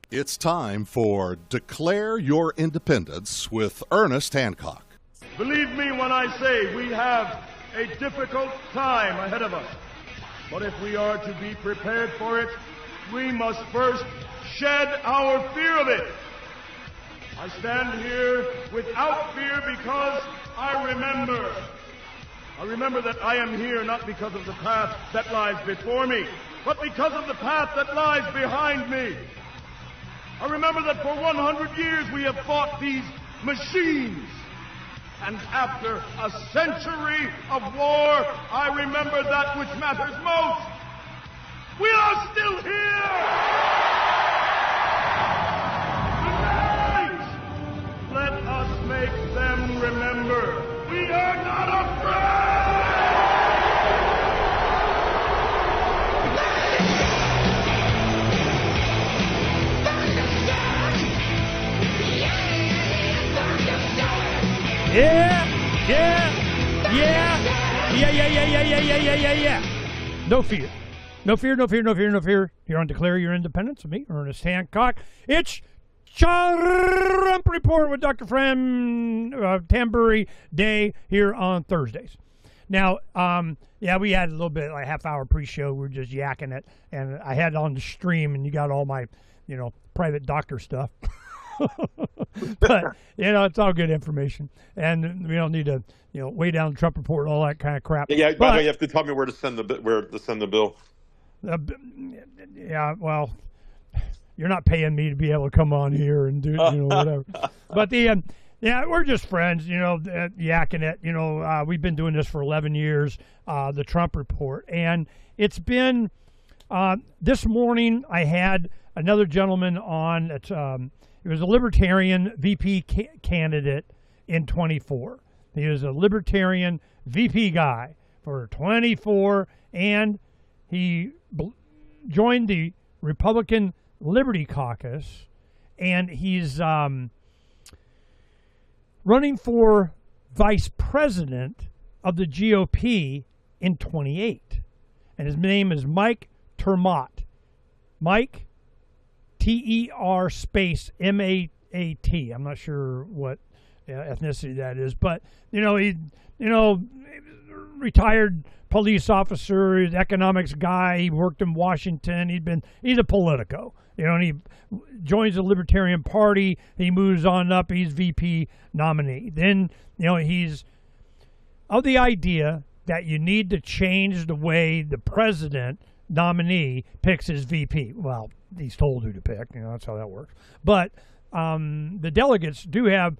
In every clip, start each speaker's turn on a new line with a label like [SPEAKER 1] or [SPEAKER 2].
[SPEAKER 1] It's time for Declare Your Independence with Ernest Hancock.
[SPEAKER 2] Believe me when I say we have a difficult time ahead of us. But if we are to be prepared for it, we must first shed our fear of it. I stand here without fear because I remember that I am here not because of the path that lies before me, but because of the path that lies behind me. I remember that for 100 years we have fought these machines. And after a century of war, I remember that which matters most. We are still here! Tonight, let us make them remember we are not afraid!
[SPEAKER 3] Yeah. No fear. You're on Declare Your Independence with me, Ernest Hancock. It's Trump Report with Dr. Phranq, Tamburri Day here on Thursdays. Now, we had a little bit, like half-hour pre-show. We were just yakking it, and I had it on the stream, and you got all my, private doctor stuff. But it's all good information, and we don't need to weigh down the Trump Report and all that kind of crap.
[SPEAKER 4] Yeah. By the way, you have to tell me where to send the bill.
[SPEAKER 3] Yeah, well, you're not paying me to be able to come on here and do whatever. But we're just friends, yakking it. We've been doing this for 11 years, the Trump Report, and it's been this morning. I had another gentleman on. He was a Libertarian VP candidate in 24. He was a Libertarian VP guy for 24, and he joined the Republican Liberty Caucus, and he's running for vice president of the GOP in 28. And his name is Mike Termott. Mike, T-E-R space M-A-A-T. I'm not sure what ethnicity that is, but he retired police officer, he's an economics guy. He worked in Washington. He's a politico, and he joins the Libertarian Party. He moves on up. He's VP nominee. Then he's of the idea that you need to change the way the president nominee picks his VP. Well, he's told who to pick. That's how that works. But the delegates do have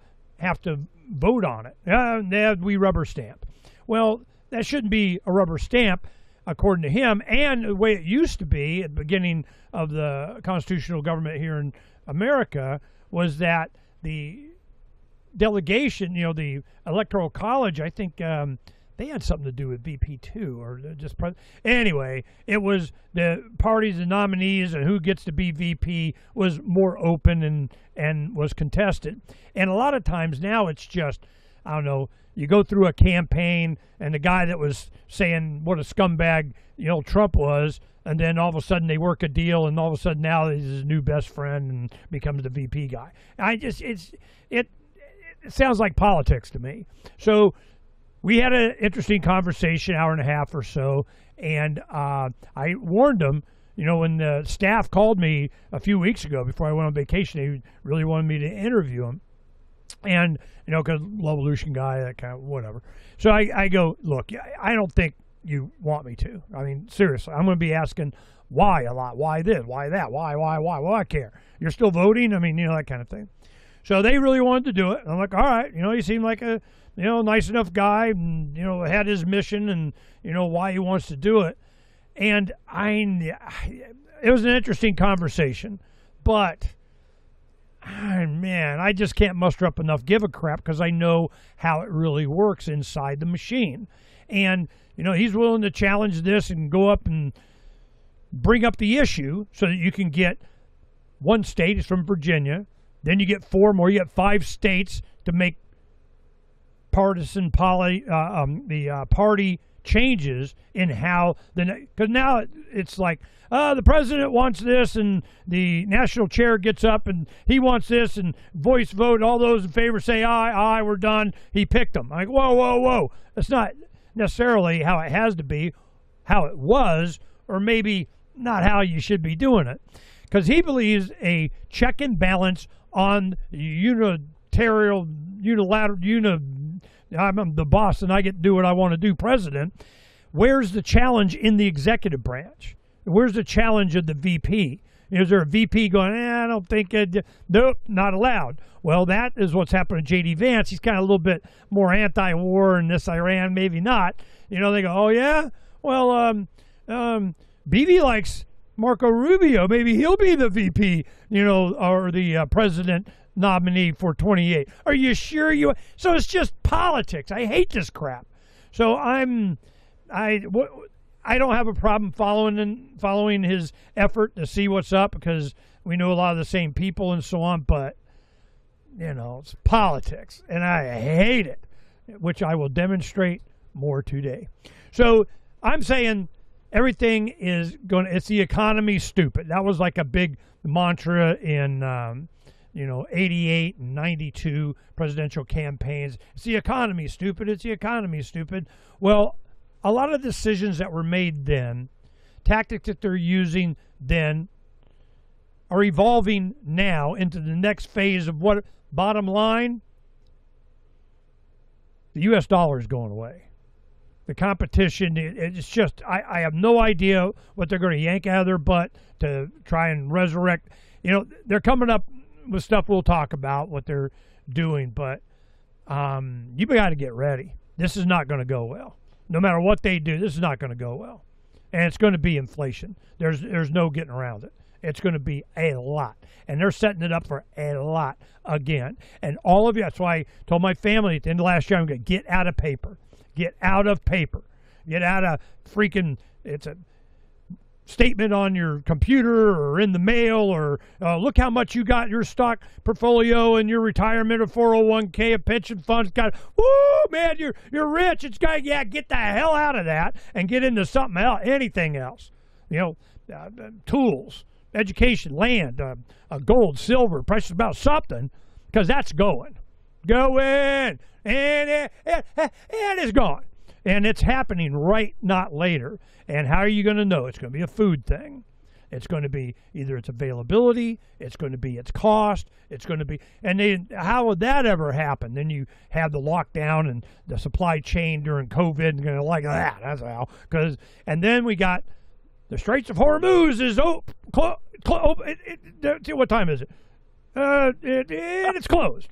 [SPEAKER 3] to vote on it. We rubber stamp. Well, that shouldn't be a rubber stamp, according to him. And the way it used to be at the beginning of the constitutional government here in America was that the delegation, the Electoral College, I think they had something to do with VP too, or just anyway. It was the parties and nominees and who gets to be VP was more open and was contested. And a lot of times now it's just, I don't know. You go through a campaign, and the guy that was saying what a scumbag Trump was, and then all of a sudden they work a deal, and all of a sudden now he's his new best friend and becomes the VP guy. It sounds like politics to me. So we had an interesting conversation, hour and a half or so, and I warned him, when the staff called me a few weeks ago before I went on vacation, they really wanted me to interview him. And, because Levolution guy, that kind of whatever. So I go, look, I don't think you want me to. I mean, seriously, I'm going to be asking why a lot. Why this? Why that? Why? Well, I care. You're still voting? I mean, that kind of thing. So they really wanted to do it. I'm like, all right, he seemed like a, nice enough guy and, had his mission and, why he wants to do it. And it was an interesting conversation, but man, I just can't muster up enough give a crap because I know how it really works inside the machine. And, he's willing to challenge this and go up and bring up the issue so that you can get one state is from Virginia. Then you get 4 more. You get 5 states to make partisan party changes in how because now it's like the president wants this and the national chair gets up and he wants this and voice vote, all those in favor say aye, we're done, he picked them. I'm like, whoa, that's not necessarily how it has to be, how it was, or maybe not how you should be doing it, because he believes a check and balance on unilateral, I'm the boss and I get to do what I want to do president. Where's the challenge in the executive branch? Where's the challenge of the VP? Is there a VP going, I don't think nope, not allowed? Well, that is what's happened to J.D. Vance. He's kind of a little bit more anti-war in this Iran, maybe not. They go, oh, yeah? Well, Bibi likes Marco Rubio. Maybe he'll be the VP, or the president nominee for 28. Are you sure you? So it's just politics. I hate this crap. So I don't have a problem following his effort to see what's up, because we know a lot of the same people and so on. But it's politics, and I hate it, which I will demonstrate more today. So I'm saying everything is going. It's the economy, stupid. That was like a big mantra in 88 and 92 presidential campaigns. It's the economy, stupid. It's the economy, stupid. Well, a lot of decisions that were made then, tactics that they're using then, are evolving now into the next phase of what, bottom line, the U.S. dollar is going away. The competition, it's just, I have no idea what they're going to yank out of their butt to try and resurrect. They're coming up with stuff we'll talk about, what they're doing, but you got to get ready. This is not going to go well. No matter what they do, this is not going to go well. And it's going to be inflation. There's no getting around it. It's going to be a lot. And they're setting it up for a lot again. And all of you, that's why I told my family at the end of last year, I'm going to get out of paper. Get out of paper. Get out of freaking, it's a statement on your computer or in the mail, or look how much you got your stock portfolio and your retirement or 401k, a pension fund's got, woo, man, you're rich. It's got, yeah, get the hell out of that and get into something else, anything else. Tools, education, land, gold, silver, precious about something, because that's going, and it's gone. And it's happening right, not later. And how are you going to know? It's going to be a food thing. It's going to be either its availability, it's going to be its cost, it's going to be, and then how would that ever happen? Then you have the lockdown and the supply chain during COVID, and going to like that. That's how. And then we got the Straits of Hormuz is what time is it? It's closed.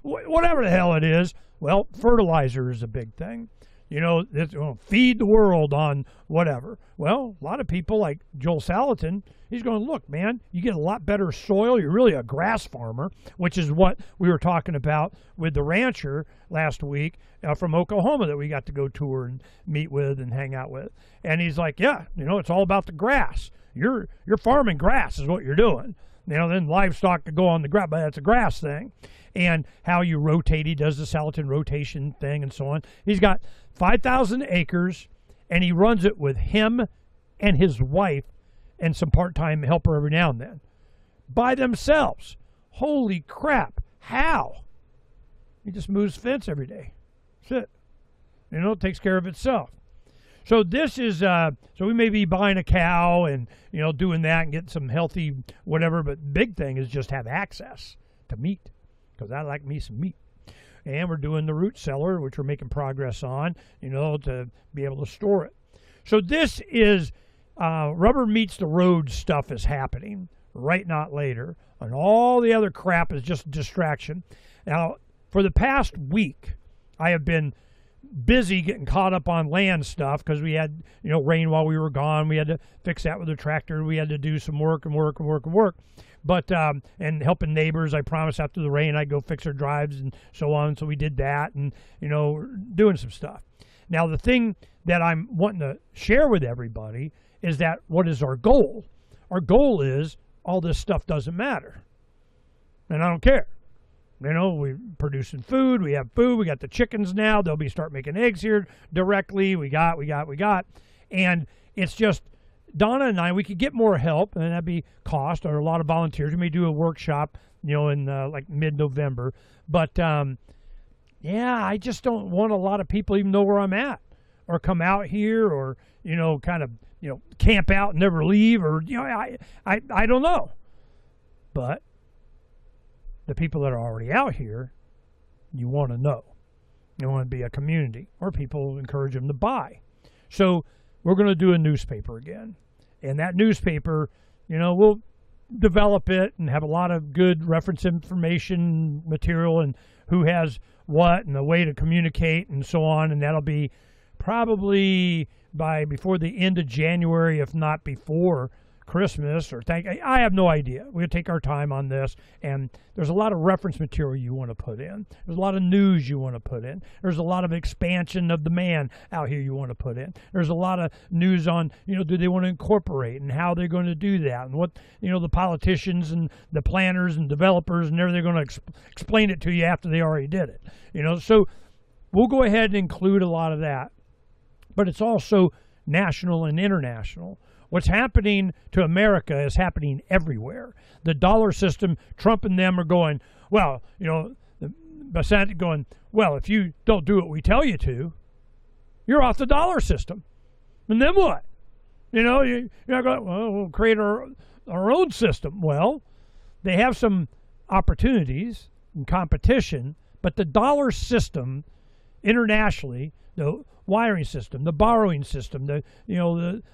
[SPEAKER 3] Whatever the hell it is. Well, fertilizer is a big thing. Feed the world on whatever. Well, a lot of people like Joel Salatin, he's going, look, man, you get a lot better soil. You're really a grass farmer, which is what we were talking about with the rancher last week from Oklahoma that we got to go tour and meet with and hang out with. And he's like, yeah, it's all about the grass. You're farming grass is what you're doing. Then livestock could go on the grass, but that's a grass thing. And how you rotate, he does the Salatin rotation thing and so on. He's got 5,000 acres, and he runs it with him and his wife and some part-time helper every now and then. By themselves. Holy crap. How? He just moves fence every day. That's it. It takes care of itself. So this is, so we may be buying a cow and, doing that and getting some healthy whatever, but big thing is just have access to meat, because I like me some meat. And we're doing the root cellar, which we're making progress on, to be able to store it. So this is rubber meets the road stuff is happening, right, not later. And all the other crap is just distraction. Now, for the past week, I have been busy getting caught up on land stuff, because we had, rain while we were gone. We had to fix that with the tractor. We had to do some work. But, and helping neighbors, I promised after the rain I'd go fix their drives and so on. So we did that and, doing some stuff. Now, the thing that I'm wanting to share with everybody is that what is our goal? Our goal is all this stuff doesn't matter. And I don't care. You know, we're producing food. We have food. We got the chickens now. They'll be start making eggs here directly. We got. And it's just Donna and I, we could get more help, and that'd be cost or a lot of volunteers. We may do a workshop, you know, in like mid-November. But, yeah, I just don't want a lot of people even know where I'm at or come out here or, you know, kind of, you know, camp out and never leave or, you know, I don't know. But the people that are already out here, you want to know. You want to be a community, or people encourage them to buy. So we're going to do a newspaper again. And that newspaper, you know, we'll develop it and have a lot of good reference information material and who has what and the way to communicate and so on. And that'll be probably before the end of January, if not before Christmas or I have no idea. We'll take our time on this, and there's a lot of reference material you want to put in. There's a lot of news you want to put in. There's a lot of expansion of the man out here you want to put in. There's a lot of news on, you know, do they want to incorporate and how they're going to do that and what, you know, the politicians and the planners and developers and everything are going to explain it to you after they already did it. You know, so we'll go ahead and include a lot of that. But it's also national and international. What's happening to America is happening everywhere. The dollar system, Trump and them are going, well, you know, Bassett going, well, if you don't do what we tell you to, you're off the dollar system. And then what? You know, you're not going, well, we'll create our own system. Well, they have some opportunities and competition, but the dollar system internationally, the wiring system, the borrowing system, the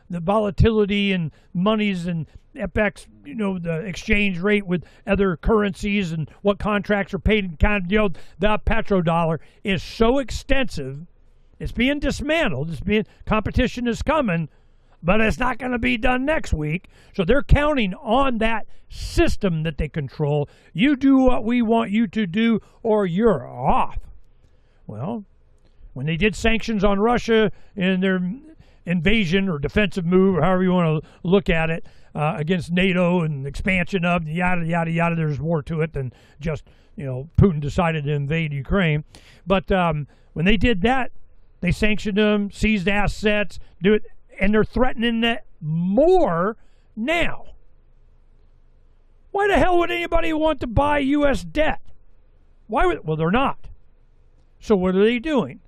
[SPEAKER 3] volatility and monies and FX, you know, the exchange rate with other currencies and what contracts are paid in kind of, you know, the petrodollar is so extensive. It's being dismantled. Competition is coming, but it's not going to be done next week. So they're counting on that system that they control. You do what we want you to do or you're off. Well, when they did sanctions on Russia in their invasion or defensive move, or however you want to look at it, against NATO and expansion of yada, yada, yada, there's more to it than just, you know, Putin decided to invade Ukraine. But when they did that, they sanctioned them, seized assets, do it, and they're threatening that more now. Why the hell would anybody want to buy U.S. debt? Well, they're not. So what are they doing?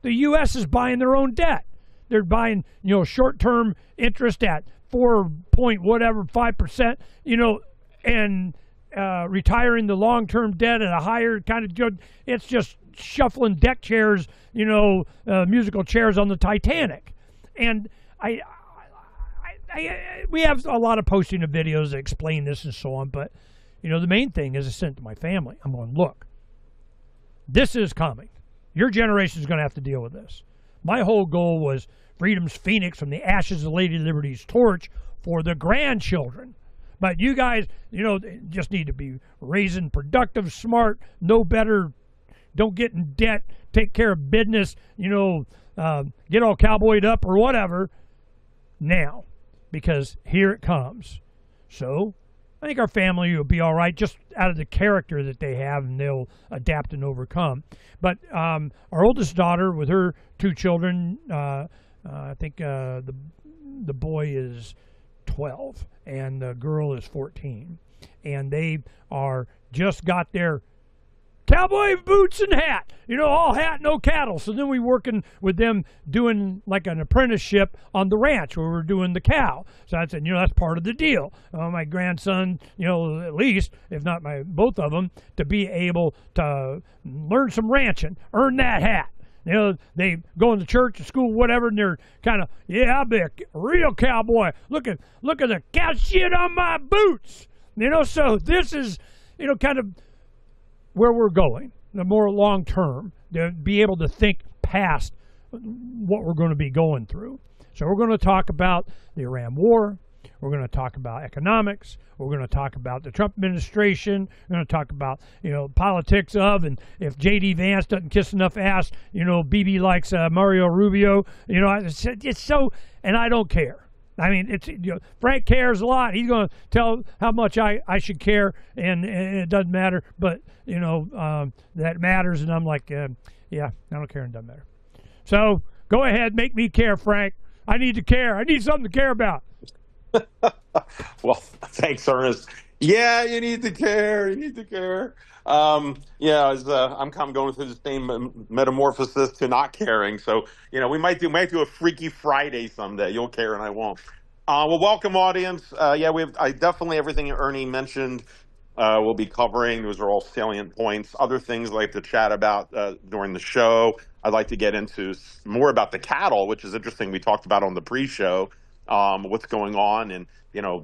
[SPEAKER 3] The U.S. is buying their own debt. They're buying, you know, short-term interest at 5%, you know, and retiring the long-term debt at a higher kind of, it's just shuffling deck chairs, you know, musical chairs on the Titanic. And we have a lot of posting of videos that explain this and so on, but, you know, the main thing is I sent to my family. I'm going, look, this is coming. Your generation is going to have to deal with this. My whole goal was freedom's phoenix from the ashes of Lady Liberty's torch for the grandchildren. But you guys, you know, just need to be raising productive, smart, know better, don't get in debt, take care of business, you know, get all cowboyed up or whatever now, because here it comes. So I think our family will be all right, just out of the character that they have, and they'll adapt and overcome. But our oldest daughter, with her two children, I think the boy is 12 and the girl is 14, and they are just got their cowboy boots and hat, you know, all hat, no cattle. So then we working with them doing like an apprenticeship on the ranch where we're doing the cow. So I said, you know, that's part of the deal. My grandson, you know, at least, if not both of them, to be able to learn some ranching, earn that hat. You know, they go into church or school, whatever, and they're kind of, yeah, I'll be a real cowboy. Look at the cow shit on my boots. You know, so this is, you know, kind of where we're going, the more long term, to be able to think past what we're going to be going through. So we're going to talk about the Iran war. We're going to talk about economics. We're going to talk about the Trump administration. We're going to talk about, you know, politics of, and if J.D. Vance doesn't kiss enough ass, you know, Bibi likes Mario Rubio. You know, it's so, and I don't care. I mean, Phranq cares a lot. He's going to tell how much I should care, and it doesn't matter. But that matters, and I'm like, yeah, I don't care, and it doesn't matter. So go ahead, make me care, Phranq. I need to care. I need something to care about.
[SPEAKER 4] Well, thanks, Ernest. Yeah, you need to care. You need to care. I'm kind of going through the same metamorphosis to not caring. So, we might do a Freaky Friday someday. You'll care and I won't. Well, welcome, audience. I definitely everything Ernie mentioned. We'll be covering. Those are all salient points. Other things I'd like to chat about during the show. I'd like to get into more about the cattle, which is interesting. We talked about on the pre-show what's going on, and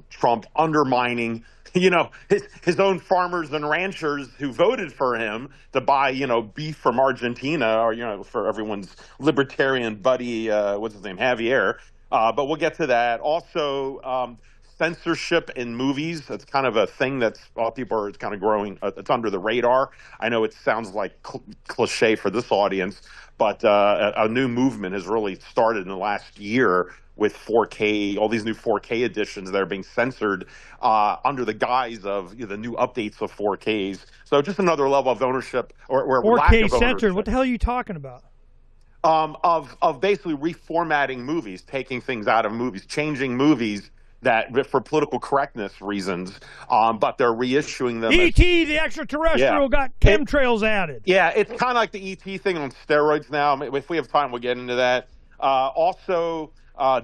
[SPEAKER 4] Trump undermining his own farmers and ranchers who voted for him to buy beef from Argentina, or for everyone's libertarian buddy, what's his name, Javier. But we'll get to that. Also, censorship in movies. It's kind of a thing that's people are kind of growing. It's under the radar. I know it sounds like cliche for this audience, but a new movement has really started in the last year with 4K, all these new 4K editions that are being censored under the guise of the new updates of 4Ks. So just another level of ownership or
[SPEAKER 3] 4K
[SPEAKER 4] lack of
[SPEAKER 3] censored.
[SPEAKER 4] ownership.
[SPEAKER 3] What the hell are you talking about?
[SPEAKER 4] Of basically reformatting movies, taking things out of movies, changing movies that for political correctness reasons, but they're reissuing them.
[SPEAKER 3] E.T. the extraterrestrial got chemtrails added.
[SPEAKER 4] Yeah, it's kind of like the E.T. thing on steroids now. If we have time, we'll get into that.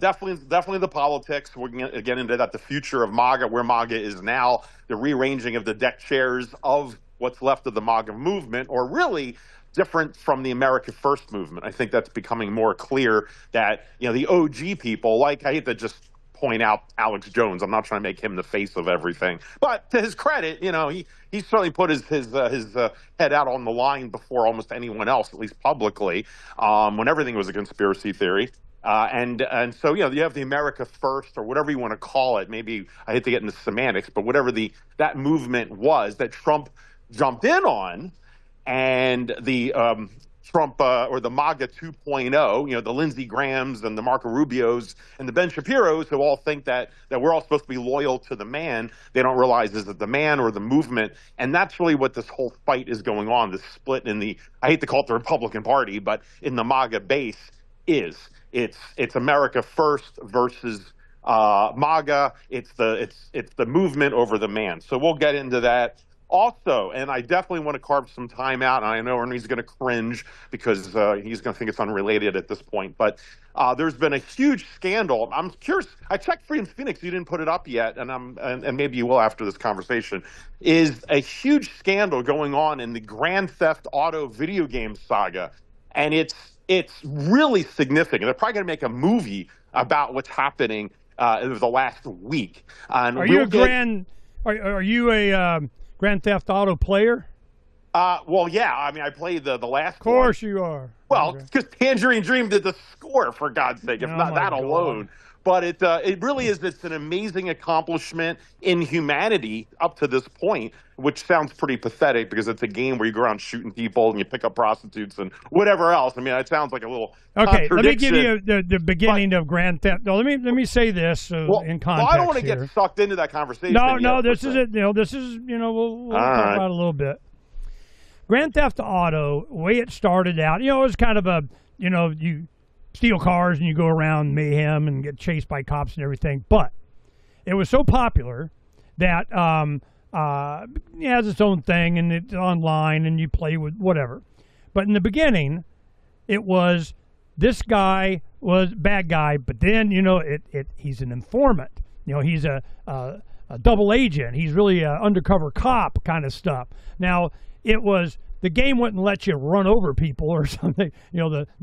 [SPEAKER 4] Definitely the politics. We're going to get into that. The future of MAGA, where MAGA is now, the rearranging of the deck chairs of what's left of the MAGA movement, or really different from the America First movement. I think that's becoming more clear that the OG people, like, I hate to just point out Alex Jones. I'm not trying to make him the face of everything, but to his credit, he certainly put his head out on the line before almost anyone else, at least publicly, when everything was a conspiracy theory. And so you have the America First, or whatever you want to call it. Maybe I hate to get into semantics, but whatever that movement was that Trump jumped in on, and the Trump or the MAGA 2.0, the Lindsey Grahams and the Marco Rubios and the Ben Shapiros, who all think that we're all supposed to be loyal to the man. They don't realize is that the man or the movement, and that's really what this whole fight is going on. This split in I hate to call it the Republican Party, but in the MAGA base it's America First versus MAGA. It's the movement over the man. So we'll get into that. Also, and I definitely want to carve some time out, and I know Ernie's going to cringe because he's going to think it's unrelated at this point, but there's been a huge scandal. I'm curious. I checked Free in Phoenix. You didn't put it up yet, and maybe you will after this conversation. Is a huge scandal going on in the Grand Theft Auto video game saga, and it's really significant. They're probably going to make a movie about what's happening over the last week. And
[SPEAKER 3] Are you a Grand Theft Auto player?
[SPEAKER 4] Well, yeah. I mean, I played the last one.
[SPEAKER 3] Of course you are.
[SPEAKER 4] Well, because Tangerine Dream did the score, for God's sake, if not that alone. But it really is. It's an amazing accomplishment in humanity up to this point, which sounds pretty pathetic because it's a game where you go around shooting people and you pick up prostitutes and whatever else. I mean, it sounds like a little
[SPEAKER 3] okay. Let me give you the beginning of Grand Theft. No, let me say this in context.
[SPEAKER 4] Well, I don't want to get sucked into that conversation.
[SPEAKER 3] No, this is it. This is we'll talk about it a little bit. Grand Theft Auto, the way it started out, it was kind of a you steal cars and you go around mayhem and get chased by cops and everything. But it was so popular that it has its own thing, and it's online and you play with whatever. But in the beginning, it was this guy was bad guy, but then he's an informant. He's a double agent. He's really an undercover cop kind of stuff. Now the game wouldn't let you run over people or something. The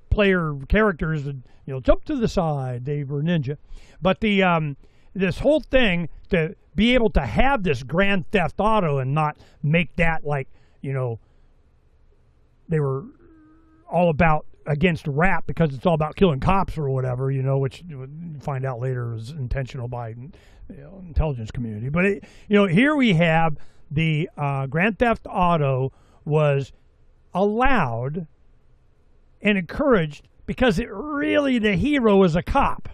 [SPEAKER 3] player characters would jump to the side. They were ninja, but this whole thing to be able to have this Grand Theft Auto and not make that like they were all about against rap because it's all about killing cops or whatever, which you find out later was intentional by intelligence community. But here we have the Grand Theft Auto was allowed and encouraged because the hero is a cop.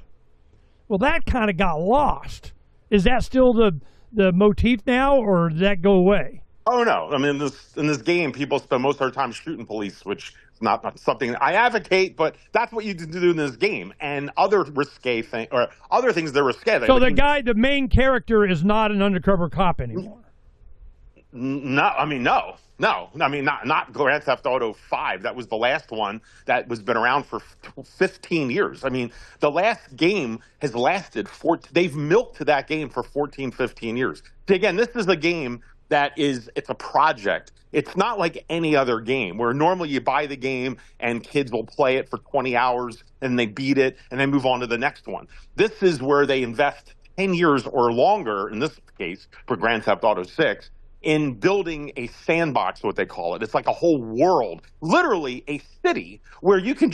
[SPEAKER 3] Well, that kind of got lost. Is that still the motif now, or did that go away?
[SPEAKER 4] Oh no! I mean, in this game, people spend most of their time shooting police, which is not something I advocate, but that's what you do in this game. And other risque thing or other things that are risque.
[SPEAKER 3] So the main character is not an undercover cop anymore.
[SPEAKER 4] No, I mean no. I mean not Grand Theft Auto 5. That was the last one that was been around for 15 years. I mean, the last game has lasted they've milked that game for 14, 15 years. Again, this is a game it's a project. It's not like any other game where normally you buy the game and kids will play it for 20 hours and they beat it and they move on to the next one. This is where they invest 10 years or longer, in this case, for Grand Theft Auto 6, in building a sandbox, what they call it. It's like a whole world, literally a city where you can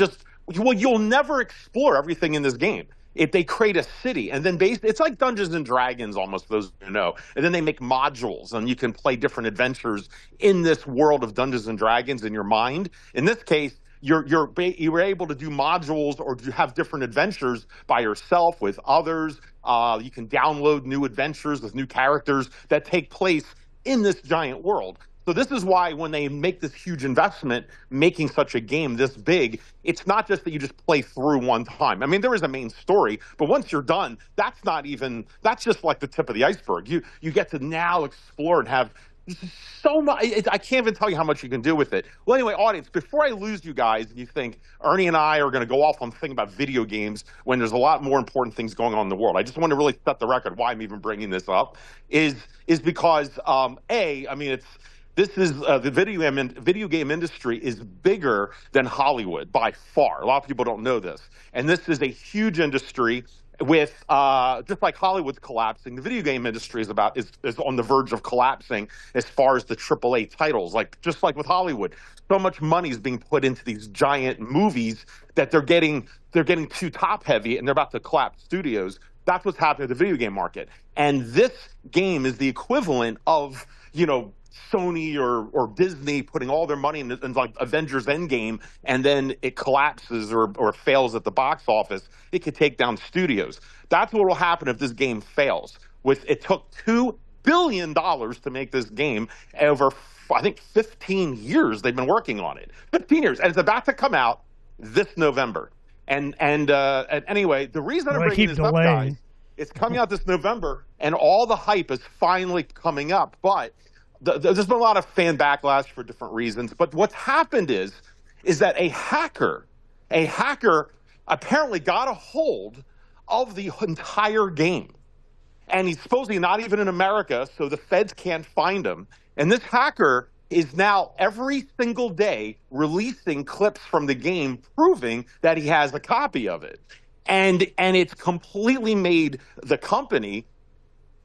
[SPEAKER 4] you'll never explore everything in this game. If they create a city and then it's like Dungeons and Dragons almost, for those who know. And then they make modules and you can play different adventures in this world of Dungeons and Dragons in your mind. In this case, you're able to do modules or have different adventures by yourself with others. You can download new adventures with new characters that take place in this giant world. So this is why when they make this huge investment, making such a game this big, it's not just that you just play through one time. I mean, there is a main story, but once you're done, that's just like the tip of the iceberg. You get to now explore and have so much. I can't even tell you how much you can do with it. Well, anyway, audience, before I lose you guys and you think Ernie and I are going to go off on thinking about video games when there's a lot more important things going on in the world, I just want to really set the record why I'm even bringing this up is because, the video game industry is bigger than Hollywood by far. A lot of people don't know this. And this is a huge industry with just like Hollywood's collapsing, the video game industry is on the verge of collapsing as far as the AAA titles. Just like with Hollywood, so much money is being put into these giant movies that they're getting too top heavy and they're about to collapse studios. That's what's happening in the video game market. And this game is the equivalent of, Sony or Disney putting all their money in like Avengers Endgame, and then it collapses or fails at the box office. It could take down studios. That's what will happen if this game fails. It took $2 billion to make this game over, I think, 15 years they've been working on it. 15 years. And it's about to come out this November. And anyway, the reason I'm bringing this up, guys, it's coming out this November, and all the hype is finally coming up. But there's been a lot of fan backlash for different reasons. But what's happened is that a hacker apparently got a hold of the entire game. And he's supposedly not even in America, so the feds can't find him. And this hacker is now every single day releasing clips from the game proving that he has a copy of it. And it's completely made the company,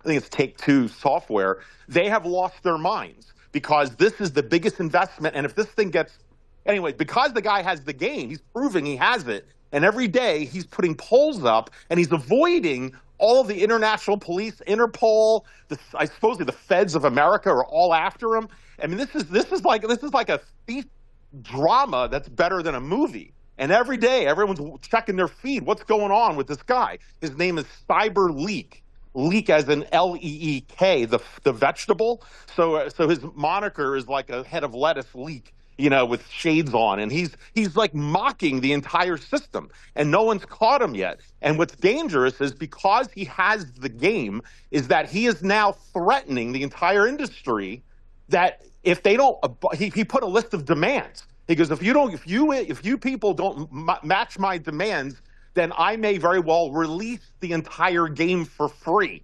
[SPEAKER 4] I think it's Take-Two Software, they have lost their minds because this is the biggest investment. And if this thing because the guy has the game, he's proving he has it. And every day he's putting polls up and he's avoiding all of the international police, Interpol, I suppose the feds of America are all after him. I mean, this is like a thief drama that's better than a movie. And every day everyone's checking their feed. What's going on with this guy? His name is Cyber Leak. Leek as in Leek, the vegetable. So his moniker is like a head of lettuce leek, with shades on, and he's like mocking the entire system, and no one's caught him yet. And what's dangerous is because he has the game, is that he is now threatening the entire industry. That if they don't, he put a list of demands. He goes, if you people don't match my demands, then I may very well release the entire game for free.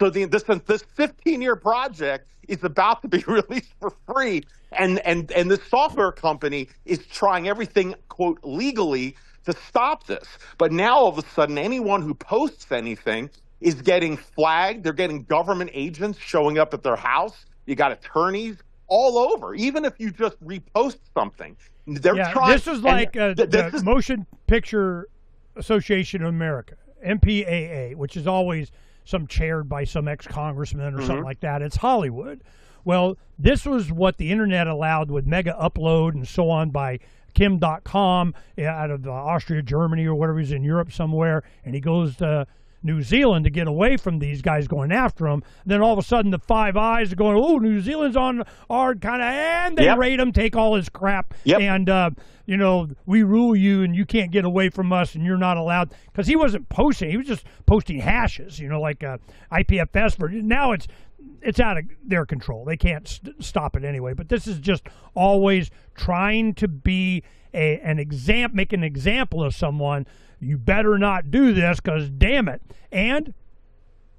[SPEAKER 4] So this 15-year project is about to be released for free, and this software company is trying everything, quote, legally to stop this. But now all of a sudden, anyone who posts anything is getting flagged. They're getting government agents showing up at their house. You got attorneys all over, even if you just repost something. They're trying. This
[SPEAKER 3] is like the Motion Picture Association of America, MPAA, which is always chaired by some ex-congressman or something like that. It's Hollywood. Well, this was what the internet allowed with mega upload and so on by Kim.com out of Austria, Germany, or whatever. He's in Europe somewhere, and he goes to New Zealand to get away from these guys going after him. Then all of a sudden, the Five Eyes are going, "Oh, New Zealand's on our kind of," and they raid him, take all his crap, and we rule you, and you can't get away from us, and you're not allowed. Because he wasn't posting; he was just posting hashes, like IPFS. Now it's out of their control. They can't stop it anyway. But this is just always trying to be make an example of someone. You better not do this, because damn it. And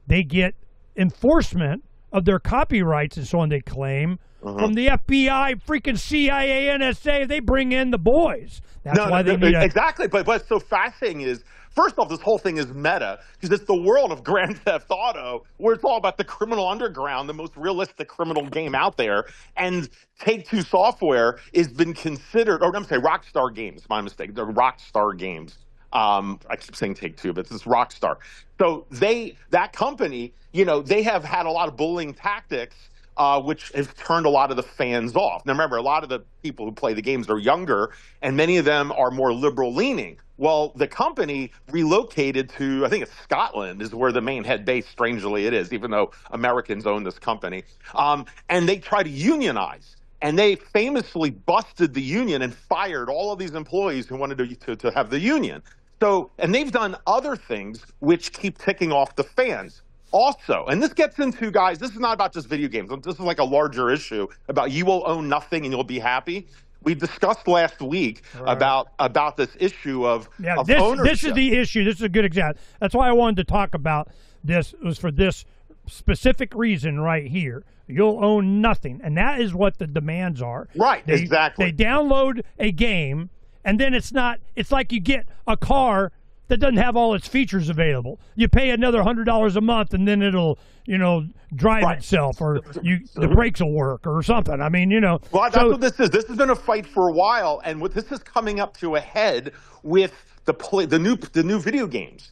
[SPEAKER 3] they get enforcement of their copyrights and so on, they claim, from the FBI, freaking CIA, NSA. They bring in the boys. That's why they need
[SPEAKER 4] exactly. But what's so fascinating is, first off, this whole thing is meta, because it's the world of Grand Theft Auto, where it's all about the criminal underground, the most realistic criminal game out there. And Take-Two Software has been considered, or I'm sorry, Rockstar Games, my mistake, the Rockstar Games. I keep saying Take-Two, but this is Rockstar. So that company, they have had a lot of bullying tactics, which have turned a lot of the fans off. Now, remember, a lot of the people who play the games are younger, and many of them are more liberal-leaning. Well, the company relocated to, I think it's Scotland, is where the main head base, strangely it is, even though Americans own this company. And they try to unionize. And they famously busted the union and fired all of these employees who wanted to have the union. So, and they've done other things which keep ticking off the fans. Also, and this gets into, guys, this is not about just video games. This is like a larger issue about you will own nothing and you'll be happy. We discussed last week about this issue of ownership. This is the issue. This is a good example.
[SPEAKER 3] That's why I wanted to talk about this. It was for this specific reason right here. You'll own nothing, and that is what the demands are.
[SPEAKER 4] Right, exactly.
[SPEAKER 3] They download a game, and then it's like you get a car that doesn't have all its features available. You pay another $100 a month, and then it'll, drive itself, or the brakes will work, or something. I mean,
[SPEAKER 4] Well, that's what this is. This has been a fight for a while, and what this is coming up to a head with the new video games.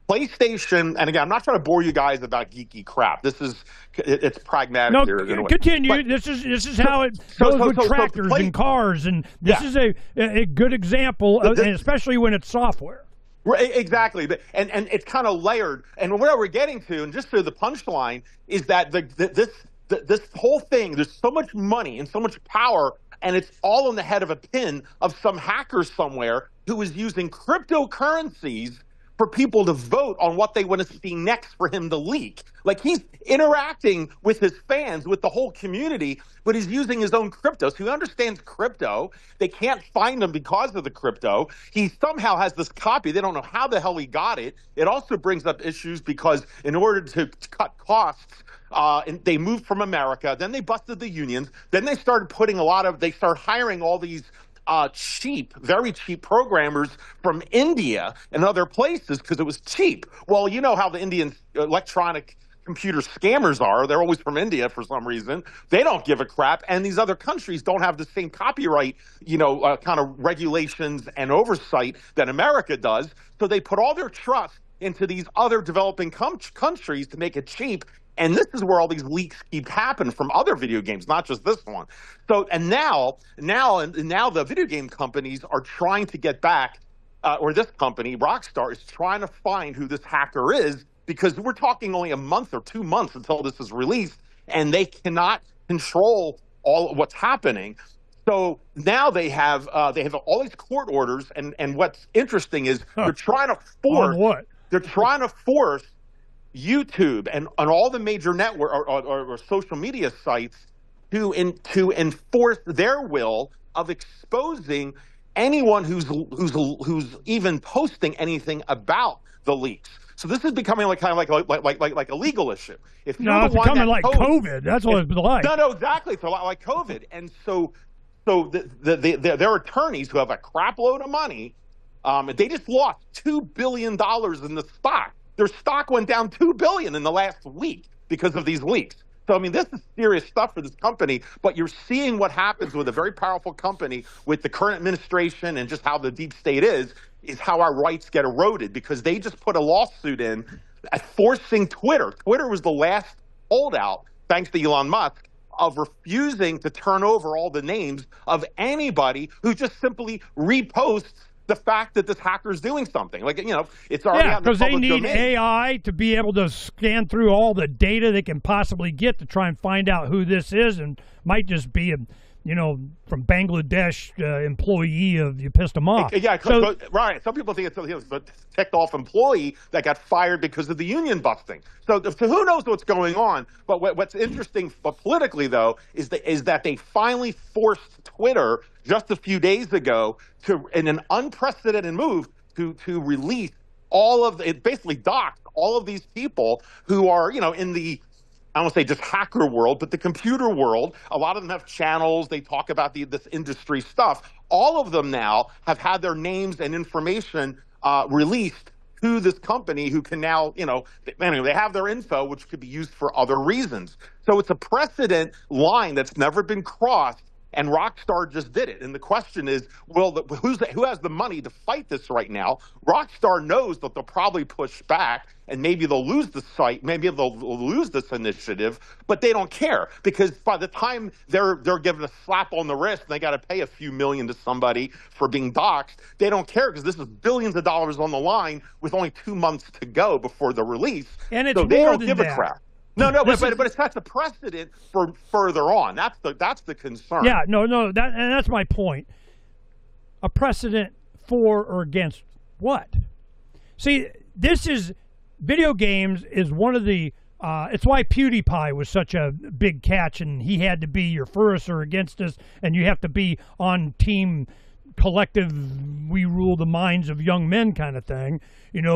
[SPEAKER 4] PlayStation, and again, I'm not trying to bore you guys about geeky crap. It's pragmatic.
[SPEAKER 3] No,
[SPEAKER 4] here.
[SPEAKER 3] continue. But this is how it goes with tractors and cars, and this is a good example, and especially when it's software.
[SPEAKER 4] Right, exactly, and it's kind of layered. And where we're getting to, and just so the punchline, is that this whole thing, there's so much money and so much power, and it's all in the head of a pin of some hacker somewhere who is using cryptocurrencies for people to vote on what they want to see next for him to leak. Like, he's interacting with his fans, with the whole community, but he's using his own crypto. So he understands crypto. They can't find him because of the crypto. He somehow has this copy. They don't know how the hell he got it. It also brings up issues because in order to cut costs, they moved from America. Then they busted the unions. Then they started hiring all these very cheap programmers from India and other places because it was cheap. Well, you know how the Indian electronic computer scammers are. They're always from India for some reason. They don't give a crap. And these other countries don't have the same copyright, kind of regulations and oversight that America does. So they put all their trust into these other developing countries to make it cheap. And this is where all these leaks keep happening from other video games, not just this one. So, and now the video game companies are trying to get back, or this company, Rockstar, is trying to find who this hacker is, because we're talking only a month or 2 months until this is released, and they cannot control all of what's happening. So now they have all these court orders, and what's interesting is they're trying to force.
[SPEAKER 3] On what?
[SPEAKER 4] They're trying to force YouTube and on all the major network or social media sites to enforce their will of exposing anyone who's even posting anything about the leaks. So this is becoming like a legal issue. If you're
[SPEAKER 3] it's becoming like COVID. That's what it's like.
[SPEAKER 4] No, exactly. It's a lot like COVID. And so their attorneys who have a crap load of money, they just lost $2 billion in the stock. Their stock went down $2 billion in the last week because of these leaks. So, I mean, this is serious stuff for this company, but you're seeing what happens with a very powerful company with the current administration and just how the deep state is how our rights get eroded, because they just put a lawsuit in forcing Twitter. Twitter was the last holdout, thanks to Elon Musk, of refusing to turn over all the names of anybody who just simply reposts the fact that this hacker is doing something. Like, it's already out in the
[SPEAKER 3] because they
[SPEAKER 4] public
[SPEAKER 3] need
[SPEAKER 4] domain.
[SPEAKER 3] AI to be able to scan through all the data they can possibly get to try and find out who this is, and might just be a from Bangladesh employee of you pissed them off.
[SPEAKER 4] Yeah, right. Some people think it's a ticked off employee that got fired because of the union busting. So who knows what's going on? But what's interesting politically, though, is that they finally forced Twitter just a few days ago in an unprecedented move, to release it basically doxed all of these people who are, in the, I don't want to say just hacker world, but the computer world. A lot of them have channels. They talk about this industry stuff. All of them now have had their names and information released to this company, who can now, they have their info, which could be used for other reasons. So it's a precedent line that's never been crossed. And Rockstar just did it. And the question is, who has the money to fight this right now? Rockstar knows that they'll probably push back, and maybe they'll lose the site, maybe they'll lose this initiative, but they don't care, because by the time they're given a slap on the wrist and they got to pay a few million to somebody for being doxxed, they don't care, because this is billions of dollars on the line with only 2 months to go before the release.
[SPEAKER 3] And it's
[SPEAKER 4] so they
[SPEAKER 3] more
[SPEAKER 4] don't
[SPEAKER 3] than
[SPEAKER 4] give
[SPEAKER 3] that.
[SPEAKER 4] a crap. No, but it sets a precedent for further on. That's the concern.
[SPEAKER 3] Yeah, and that's my point. A precedent for or against what? See, video games is one of the, it's why PewDiePie was such a big catch, and he had to be your for us or against us, and you have to be on team collective, we rule the minds of young men kind of thing,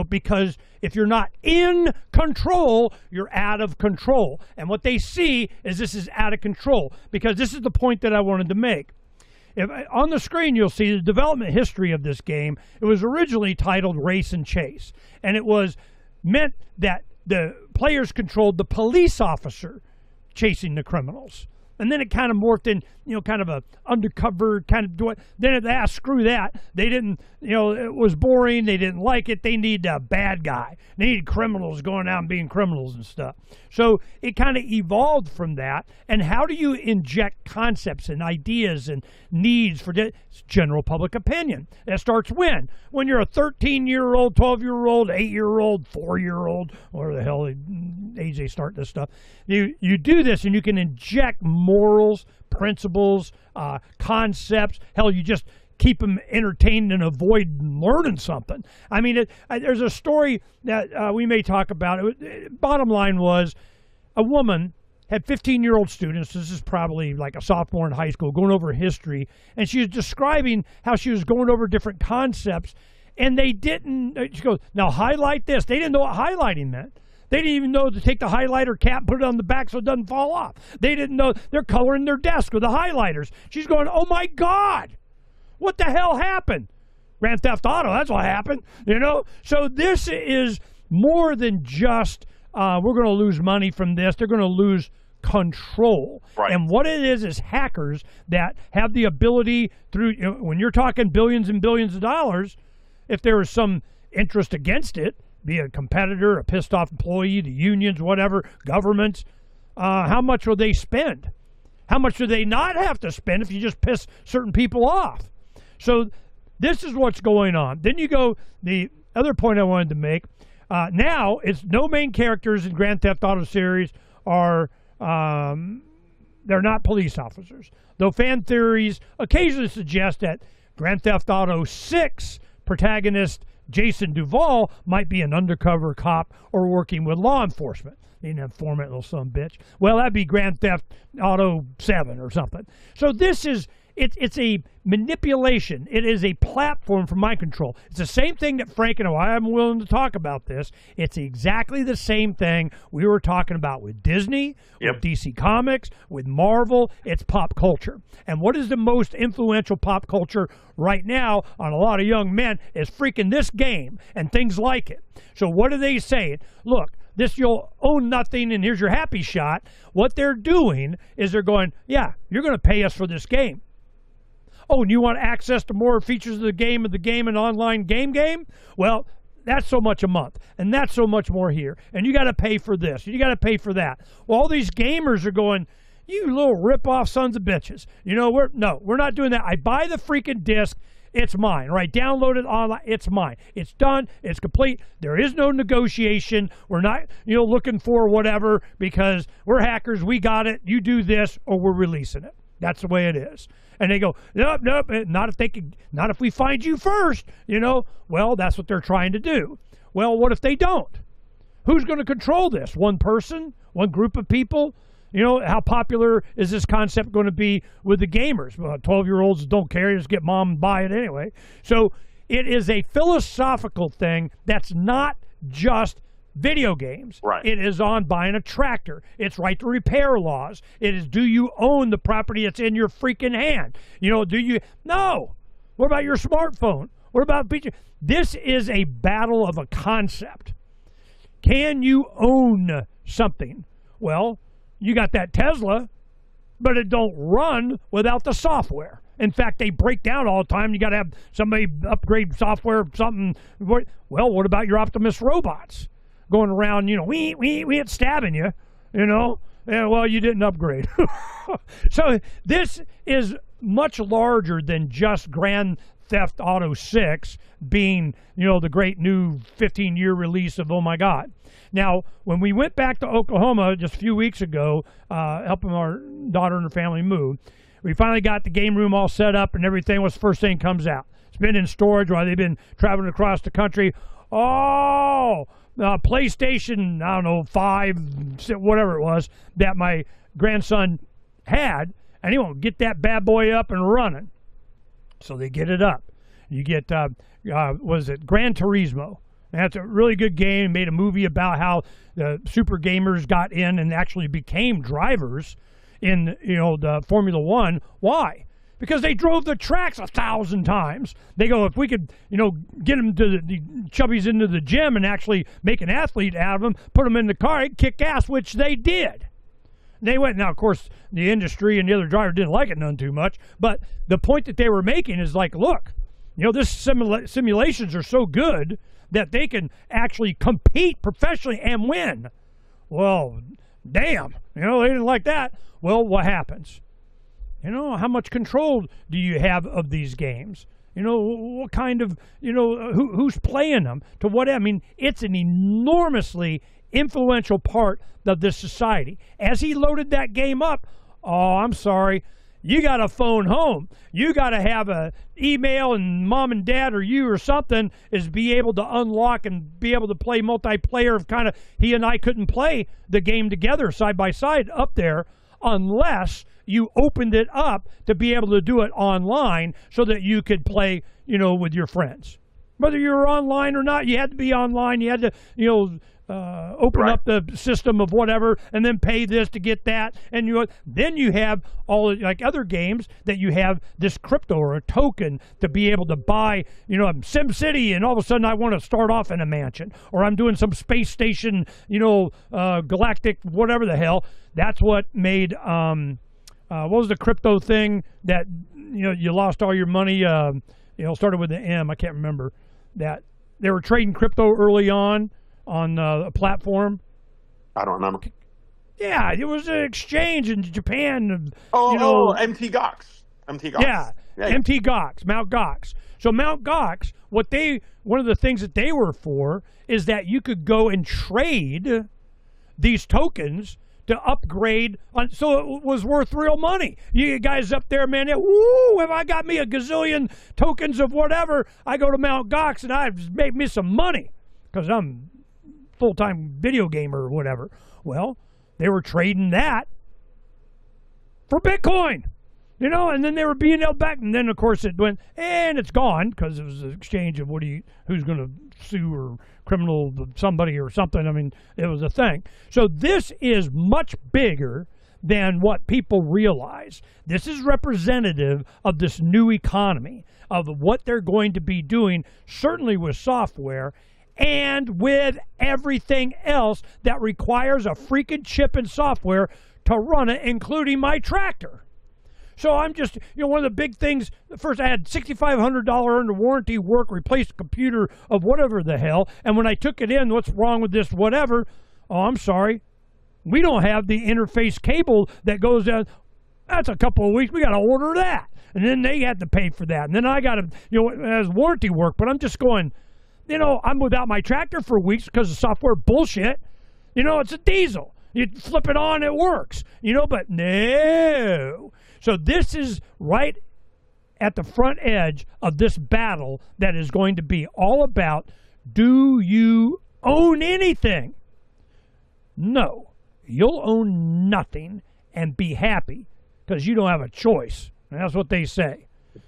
[SPEAKER 3] because if you're not in control, you're out of control. And what they see is this is out of control, because this is the point that I wanted to make. On the screen, you'll see the development history of this game. It was originally titled Race and Chase, and it was meant that the players controlled the police officer chasing the criminals. And then it kind of morphed in, kind of a undercover kind of do it. Then screw that. They didn't, it was boring. They didn't like it. They need a bad guy. They need criminals going out and being criminals and stuff. So it kind of evolved from that. And how do you inject concepts and ideas and needs for general public opinion? That starts when? When you're a 13-year-old, 12-year-old, 8-year-old, 4-year-old, or the hell age they start this stuff. You do this, and you can inject morals, principles, concepts. Hell, you just keep them entertained and avoid learning something. I mean, there's a story that we may talk about. Bottom line was, a woman had 15-year-old students. This is probably like a sophomore in high school, going over history, and she was describing how she was going over different concepts, and they didn't. She goes, "Now highlight this." They didn't know what highlighting meant. They didn't even know to take the highlighter cap, put it on the back so it doesn't fall off. They didn't know. They're coloring their desk with the highlighters. She's going, "Oh my God, what the hell happened?" Grand Theft Auto, that's what happened, So this is more than just, we're going to lose money from this. They're going to lose control.
[SPEAKER 4] Right.
[SPEAKER 3] And what it is hackers that have the ability through, when you're talking billions and billions of dollars, if there is some interest against it, be a competitor, a pissed off employee, the unions, whatever, governments, how much will they spend? How much do they not have to spend if you just piss certain people off? So this is what's going on. Then you go, the other point I wanted to make, now it's no main characters in Grand Theft Auto series are, they're not police officers. Though fan theories occasionally suggest that Grand Theft Auto 6 protagonist Jason Duvall might be an undercover cop or working with law enforcement. An informant, little son of a bitch. Well, that'd be Grand Theft Auto 7 or something. So this is, it's a manipulation. It is a platform for mind control. It's the same thing that Phranq and I am willing to talk about this. It's exactly the same thing we were talking about with Disney, with DC Comics, with Marvel. It's pop culture. And what is the most influential pop culture right now on a lot of young men is freaking this game and things like it. So what are they saying? Look, this, you'll own nothing and here's your happy shot. What they're doing is they're going, yeah, you're going to pay us for this game. Oh, and you want access to more features of the game and online game? Well, that's so much a month, and that's so much more here. And you got to pay for this, and you got to pay for that. Well, all these gamers are going, You little rip-off sons of bitches. You know, we're not doing that. I buy the freaking disc. It's mine, right? Download it online. It's mine. It's done. It's complete. There is no negotiation. We're not, looking for whatever because we're hackers. We got it. You do this or we're releasing it. That's the way it is. And they go, nope, not if we find you first, Well, that's what they're trying to do. Well, what if they don't? Who's going to control this? One person? One group of people? How popular is this concept going to be with the gamers? Well, 12-year-olds don't care. Just get mom and buy it anyway. So it is a philosophical thing that's not just video games.
[SPEAKER 4] Right.
[SPEAKER 3] It is on buying a tractor. It's right to repair laws. It is, do you own the property that's in your freaking hand? Do you? No. What about your smartphone? What about this is a battle of a concept. Can you own something? Well, you got that Tesla, but it don't run without the software. In fact, they break down all the time. You got to have somebody upgrade software, something. Well, what about your Optimus robots going around, we ain't stabbing you, Yeah, well, you didn't upgrade. So this is much larger than just Grand Theft Auto 6 being, the great new 15-year release of oh my God. Now, when we went back to Oklahoma just a few weeks ago, helping our daughter and her family move, we finally got the game room all set up and everything. What's the first thing comes out? It's been in storage while they've been traveling across the country. Oh, PlayStation, 5, whatever it was, that my grandson had, and he won't get that bad boy up and running. So they get it up. You get, Gran Turismo. That's a really good game. Made a movie about how the super gamers got in and actually became drivers in, the Formula One. Why? Because they drove the tracks 1,000 times. They go, if we could, get them to the chubbies into the gym and actually make an athlete out of them, put them in the car, it'd kick ass, which they did. They went, now, of course, the industry and the other driver didn't like it none too much, but the point that they were making is like, look, this simulations are so good that they can actually compete professionally and win. Well, damn, they didn't like that. Well, what happens? How much control do you have of these games? What kind of, who's playing them? To what? I mean, it's an enormously influential part of this society. As he loaded that game up, oh, I'm sorry, you got to phone home. You got to have a email, and mom and dad or you or something is be able to unlock and be able to play multiplayer of kind of, he and I couldn't play the game together side by side up there unless you opened it up to be able to do it online so that you could play, with your friends. Whether you were online or not, you had to be online. You had to, open up the system of whatever and then pay this to get that. And then you have all like other games that you have this crypto or a token to be able to buy, Sim City, and all of a sudden I want to start off in a mansion, or I'm doing some space station, galactic, whatever the hell. That's what made, what was the crypto thing that, you lost all your money, started with the M, I can't remember, that they were trading crypto early on a platform.
[SPEAKER 4] I don't remember.
[SPEAKER 3] Yeah, it was an exchange in Japan.
[SPEAKER 4] MT Gox.
[SPEAKER 3] Yeah, MT Gox, Mount Gox. So Mount Gox, one of the things that they were for is that you could go and trade these tokens to upgrade, so it was worth real money. You guys up there, man, woo, if I got me a gazillion tokens of whatever, I go to Mount Gox and I've made me some money because I'm full-time video gamer or whatever. Well, they were trading that for Bitcoin, and then they were being held back, and then of course it went and it's gone because it was an exchange of who's going to sue or criminal somebody or something. I mean, it was a thing. So this is much bigger than what people realize. This is representative of this new economy, of what they're going to be doing, certainly with software and with everything else that requires a freaking chip and software to run it, including my tractor. So I'm just, one of the big things, first I had $6,500 under warranty work, replaced the computer of whatever the hell, and when I took it in, what's wrong with this whatever? Oh, I'm sorry. We don't have the interface cable that goes down. That's a couple of weeks. We got to order that. And then they had to pay for that. And then I got to, as warranty work. But I'm just going, I'm without my tractor for weeks because of software bullshit. It's a diesel. You flip it on, it works. But no. So this is right at the front edge of this battle that is going to be all about, do you own anything? No. You'll own nothing and be happy because you don't have a choice. And that's what they say.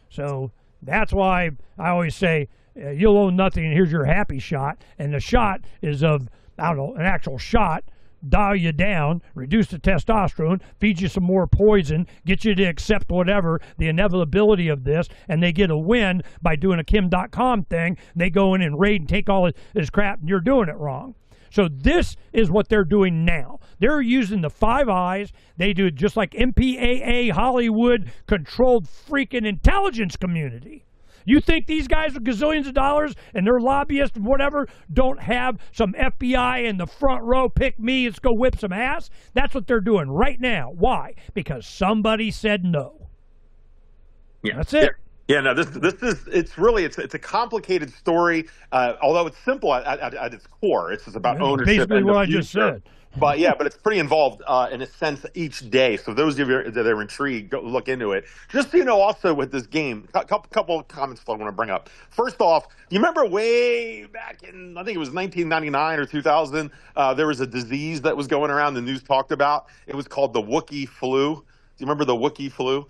[SPEAKER 3] So that's why I always say, you'll own nothing and here's your happy shot. And the shot is of, an actual shot, dial you down, reduce the testosterone, feed you some more poison, get you to accept whatever, the inevitability of this, and they get a win by doing a Kim.com thing. They go in and raid and take all his crap, and you're doing it wrong. So this is what they're doing now. They're using the Five Eyes. They do it just like MPAA, Hollywood-controlled freaking intelligence community. You think these guys with gazillions of dollars and their lobbyists and whatever don't have some FBI in the front row, pick me, let's go whip some ass? That's what they're doing right now. Why? Because somebody said no.
[SPEAKER 4] Yeah.
[SPEAKER 3] That's it.
[SPEAKER 4] Yeah, no, this is it's a complicated story, although it's simple at its core. It's just about ownership.
[SPEAKER 3] Basically
[SPEAKER 4] and
[SPEAKER 3] what I
[SPEAKER 4] future.
[SPEAKER 3] just said.
[SPEAKER 4] But it's pretty involved in a sense each day. So those of you that are intrigued, go look into it. Just so you know, also with this game, a couple of comments I want to bring up. First off, you remember way back in, I think it was 1999 or 2000, there was a disease that was going around the news talked about. It was called the Wookiee flu. Do you remember the Wookiee flu?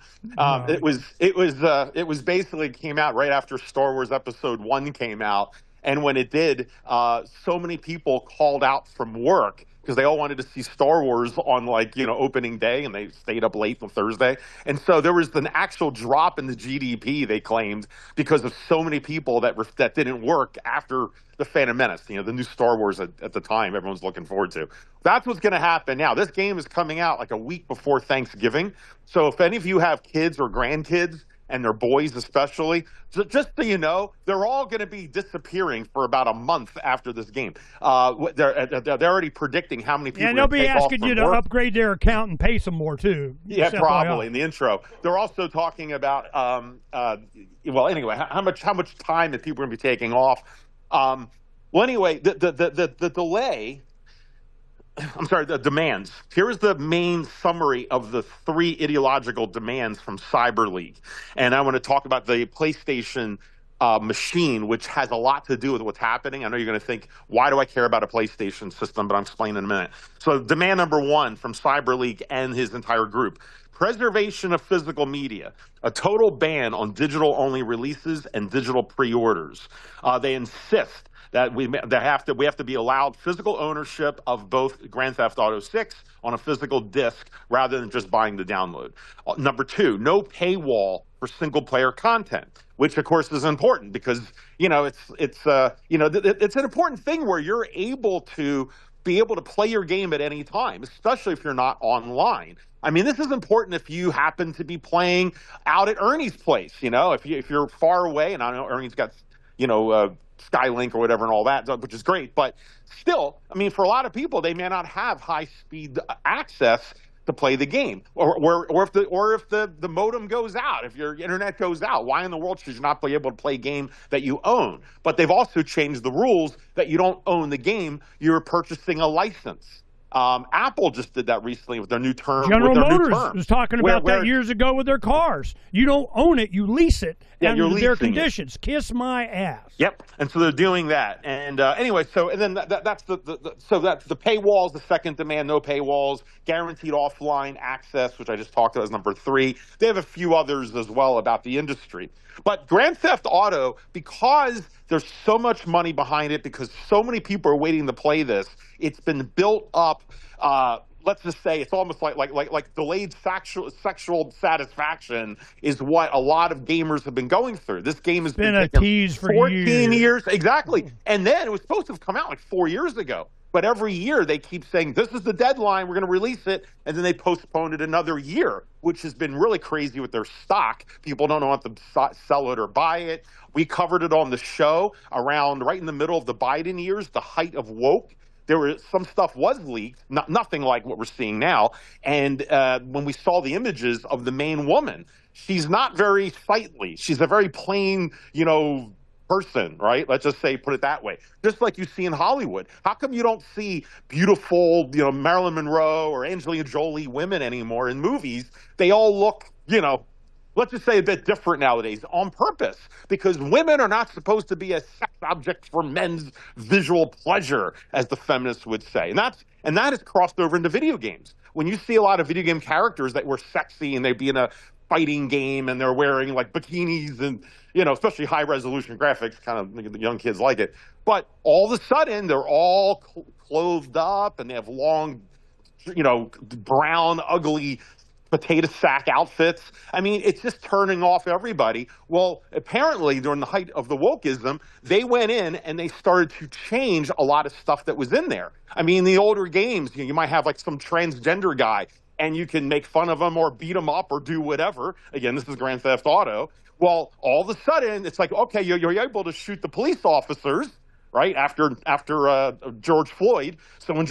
[SPEAKER 4] It was basically came out right after Star Wars Episode 1 came out, and when it did, so many people called out from work because they all wanted to see Star Wars on opening day, and they stayed up late on Thursday. And so there was an actual drop in the GDP, they claimed, because of so many people that didn't work after the Phantom Menace, the new Star Wars at the time everyone's looking forward to. That's what's going to happen now. This game is coming out like a week before Thanksgiving. So if any of you have kids or grandkids, and their boys especially, just so you know, they're all going to be disappearing for about a month after this game. They're already predicting how many people.
[SPEAKER 3] And they'll be asking you to upgrade their account and pay some more too.
[SPEAKER 4] Yeah, probably in the intro. They're also talking about anyway, how much time that people are going to be taking off. The delay. I'm sorry, the demands. Here's the main summary of the 3 ideological demands from Cyber League. And I want to talk about the PlayStation machine, which has a lot to do with what's happening. I know you're going to think, why do I care about a PlayStation system? But I'm explaining in a minute. So demand number 1 from Cyber League and his entire group: preservation of physical media, a total ban on digital-only releases and digital pre-orders. They insist that we have to be allowed physical ownership of both Grand Theft Auto 6 on a physical disc rather than just buying the download. Number 2, no paywall for single-player content, which of course is important because it's an important thing where you're able to play your game at any time, especially if you're not online. I mean, this is important if you happen to be playing out at Ernie's place. If you're far away, and I know Ernie's got Skylink or whatever and all that, which is great. But still, I mean, for a lot of people, they may not have high-speed access to play the game, or if the modem goes out, if your internet goes out, why in the world should you not be able to play a game that you own? But they've also changed the rules that you don't own the game; you're purchasing a license. Apple just did that recently with their new term.
[SPEAKER 3] General Motors was talking about that years ago with their cars. You don't own it; you lease it under their conditions. Kiss my ass.
[SPEAKER 4] Yep. And so they're doing that. And anyway, that's the paywalls. The second demand: no paywalls, guaranteed offline access, which I just talked about as number 3. They have a few others as well about the industry. But Grand Theft Auto, because there's so much money behind it, because so many people are waiting to play this, it's been built up. Let's just say it's almost like delayed sexual satisfaction is what a lot of gamers have been going through. This game has been
[SPEAKER 3] a tease for
[SPEAKER 4] 14 years. Exactly. And then it was supposed to have come out like 4 years ago. But every year they keep saying, this is the deadline, we're going to release it. And then they postponed it another year, which has been really crazy with their stock. People don't know if to sell it or buy it. We covered it on the show right in the middle of the Biden years, the height of woke. some stuff was leaked, nothing like what we're seeing now. And when we saw the images of the main woman, she's not very sightly. She's a very plain, person, right? Let's just say, put it that way. Just like you see in Hollywood. How come you don't see beautiful, Marilyn Monroe or Angelina Jolie women anymore in movies? They all look, let's just say a bit different nowadays on purpose, because women are not supposed to be a sex object for men's visual pleasure, as the feminists would say. And that has crossed over into video games. When you see a lot of video game characters that were sexy and they'd be in a fighting game and they're wearing like bikinis and, especially high resolution graphics, kind of the young kids like it. But all of a sudden they're all clothed up and they have long, brown, ugly potato sack outfits. I mean, it's just turning off everybody. Well, apparently during the height of the wokeism, they went in and they started to change a lot of stuff that was in there. I mean, the older games, you might have like some transgender guy and you can make fun of him or beat him up or do whatever. Again, this is Grand Theft Auto. Well, all of a sudden, it's like, okay, you're able to shoot the police officers, right, after George Floyd. So in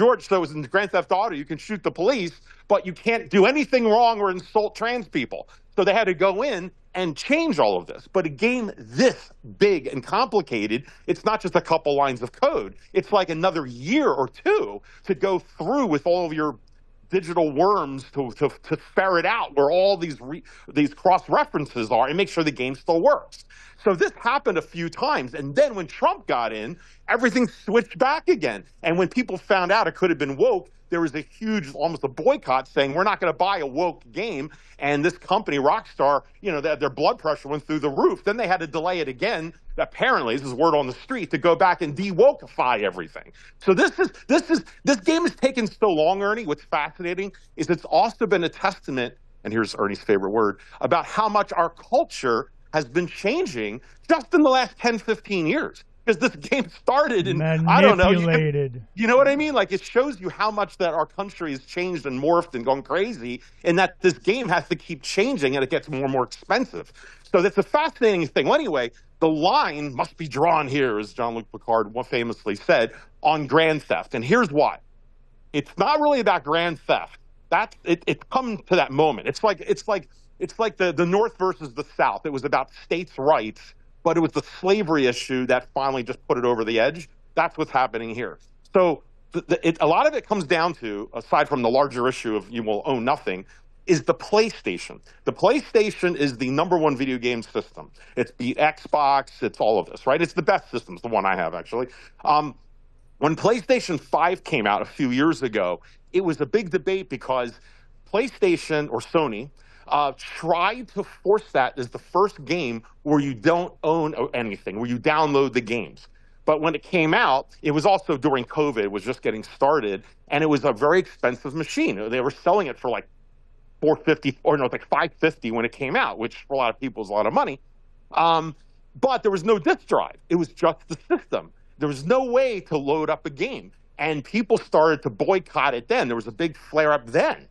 [SPEAKER 4] Grand Theft Auto, you can shoot the police, but you can't do anything wrong or insult trans people. So they had to go in and change all of this. But a game this big and complicated, it's not just a couple lines of code. It's like another year or two to go through with all of your digital worms to ferret out where all these cross references are and make sure the game still works. So this happened a few times. And then when Trump got in, everything switched back again. And when people found out it could have been woke, there was a huge, almost a boycott saying, we're not going to buy a woke game. And this company, Rockstar, their blood pressure went through the roof. Then they had to delay it again. Apparently, this is word on the street, to go back and de-wokify everything. So this game has taken so long, Ernie. What's fascinating is it's also been a testament, and here's Ernie's favorite word, about how much our culture has been changing just in the last 10, 15 years. Because this game started in, I don't know. You know what I mean? Like, it shows you how much that our country has changed and morphed and gone crazy, and that this game has to keep changing and it gets more and more expensive. So that's a fascinating thing. Well, anyway, the line must be drawn here, as Jean-Luc Picard famously said, on Grand Theft. And here's why. It's not really about Grand Theft. It's come to that moment. It's like the North versus the South. It was about states' rights, but it was the slavery issue that finally just put it over the edge. That's what's happening here. So a lot of it comes down to, aside from the larger issue of you will own nothing, is the PlayStation. The PlayStation is the #1 video game system. It's beat Xbox. It's all of this, right? It's the best system. It's the one I have, actually. When PlayStation 5 came out a few years ago, it was a big debate because PlayStation, or Sony, tried to force that as the first game where you don't own anything, where you download the games. But when it came out, it was also during COVID, it was just getting started, and it was a very expensive machine. They were selling it for like $450, or no, it's like $550 when it came out, which for a lot of people is a lot of money. But there was no disk drive. It was just the system. There was no way to load up a game. And people started to boycott it then. There was a big flare-up then.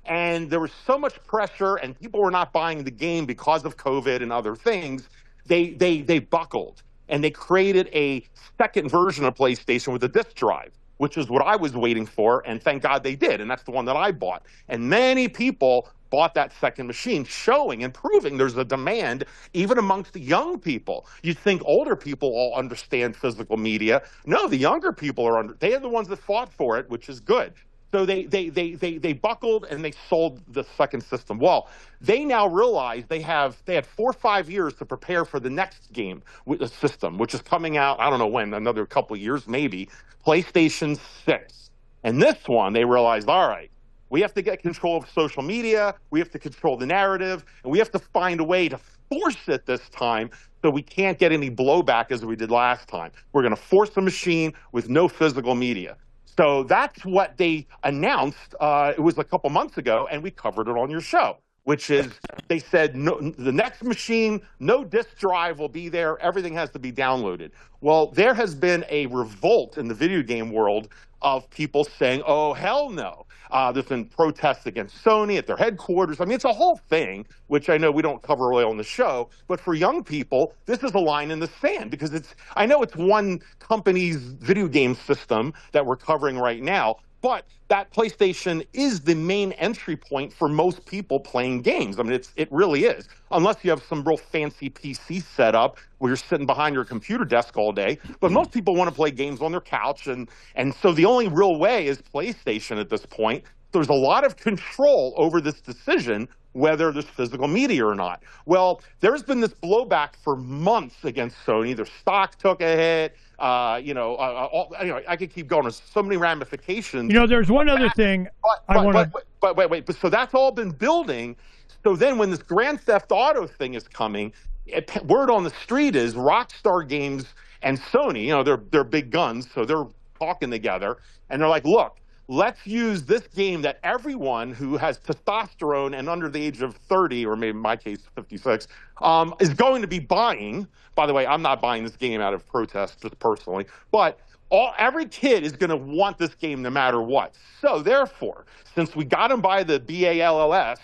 [SPEAKER 4] And there was so much pressure, and people were not buying the game because of COVID and other things. They buckled, and they created a second version of PlayStation with a disk drive, which is what I was waiting for, and thank God they did, and that's the one that I bought. And many people bought that second machine, showing and proving there's a demand even amongst the young people. You'd think older people all understand physical media. No, the younger people they are the ones that fought for it, which is good. So they buckled and they sold the second system. Well, they now realize they had 4 or 5 years to prepare for the next game with the system, which is coming out, I don't know when, another couple of years maybe, PlayStation 6. And this one, they realized, all right, we have to get control of social media, we have to control the narrative, and we have to find a way to force it this time so we can't get any blowback as we did last time. We're going to force the machine with no physical media. So that's what they announced. It was a couple months ago, and we covered it on your show. which is they said no, the next machine, no disk drive will be there. Everything has to be downloaded. Well, there has been a revolt in the video game world of people saying, oh, hell no. There's been protests against Sony at their headquarters. I mean, it's a whole thing, which I know we don't cover really on the show. But for young people, this is a line in the sand because I know it's one company's video game system that we're covering right now, but that PlayStation is the main entry point for most people playing games. I mean, it really is. Unless you have some real fancy PC setup where you're sitting behind your computer desk all day. But most people want to play games on their couch. And so the only real way is PlayStation at this point. There's a lot of control over this decision, whether there's physical media or not. Well, there's been this blowback for months against Sony. Their stock took a hit. Anyway, I could keep going. There's so many ramifications.
[SPEAKER 3] You know, there's one other thing I want to.
[SPEAKER 4] But wait. So that's all been building. So then, when this Grand Theft Auto thing is coming, word on the street is Rockstar Games and Sony. You know, they're big guns, so they're talking together, and they're like, look. Let's use this game that everyone who has testosterone and under the age of 30, or maybe in my case 56, is going to be buying. By the way, I'm not buying this game out of protest, just personally. But every kid is going to want this game no matter what. So therefore, since we got them by the BALLS,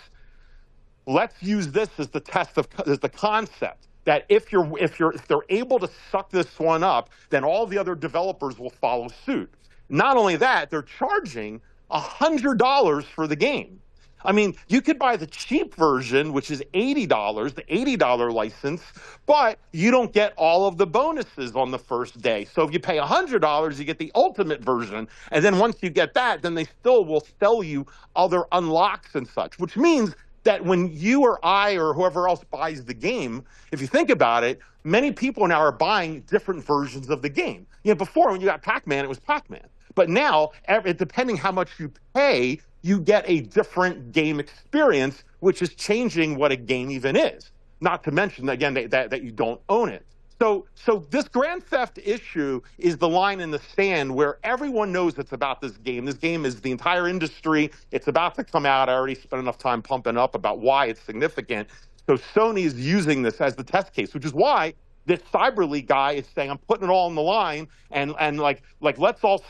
[SPEAKER 4] let's use this as the test as the concept. That if they're able to suck this one up, then all the other developers will follow suit. Not only that, they're charging $100 for the game. I mean, you could buy the cheap version, which is $80, the $80 license, but you don't get all of the bonuses on the first day. So if you pay $100, you get the ultimate version. And then once you get that, then they still will sell you other unlocks and such, which means that when you or I or whoever else buys the game, if you think about it, many people now are buying different versions of the game. You know, before when you got Pac-Man, it was Pac-Man. But now, depending how much you pay, you get a different game experience, which is changing what a game even is. Not to mention, again, that you don't own it. So this Grand Theft issue is the line in the sand where everyone knows it's about this game. This game is the entire industry. It's about to come out. I already spent enough time pumping up about why it's significant. So Sony is using this as the test case, which is why this Cyber League guy is saying, I'm putting it all on the line, and let's all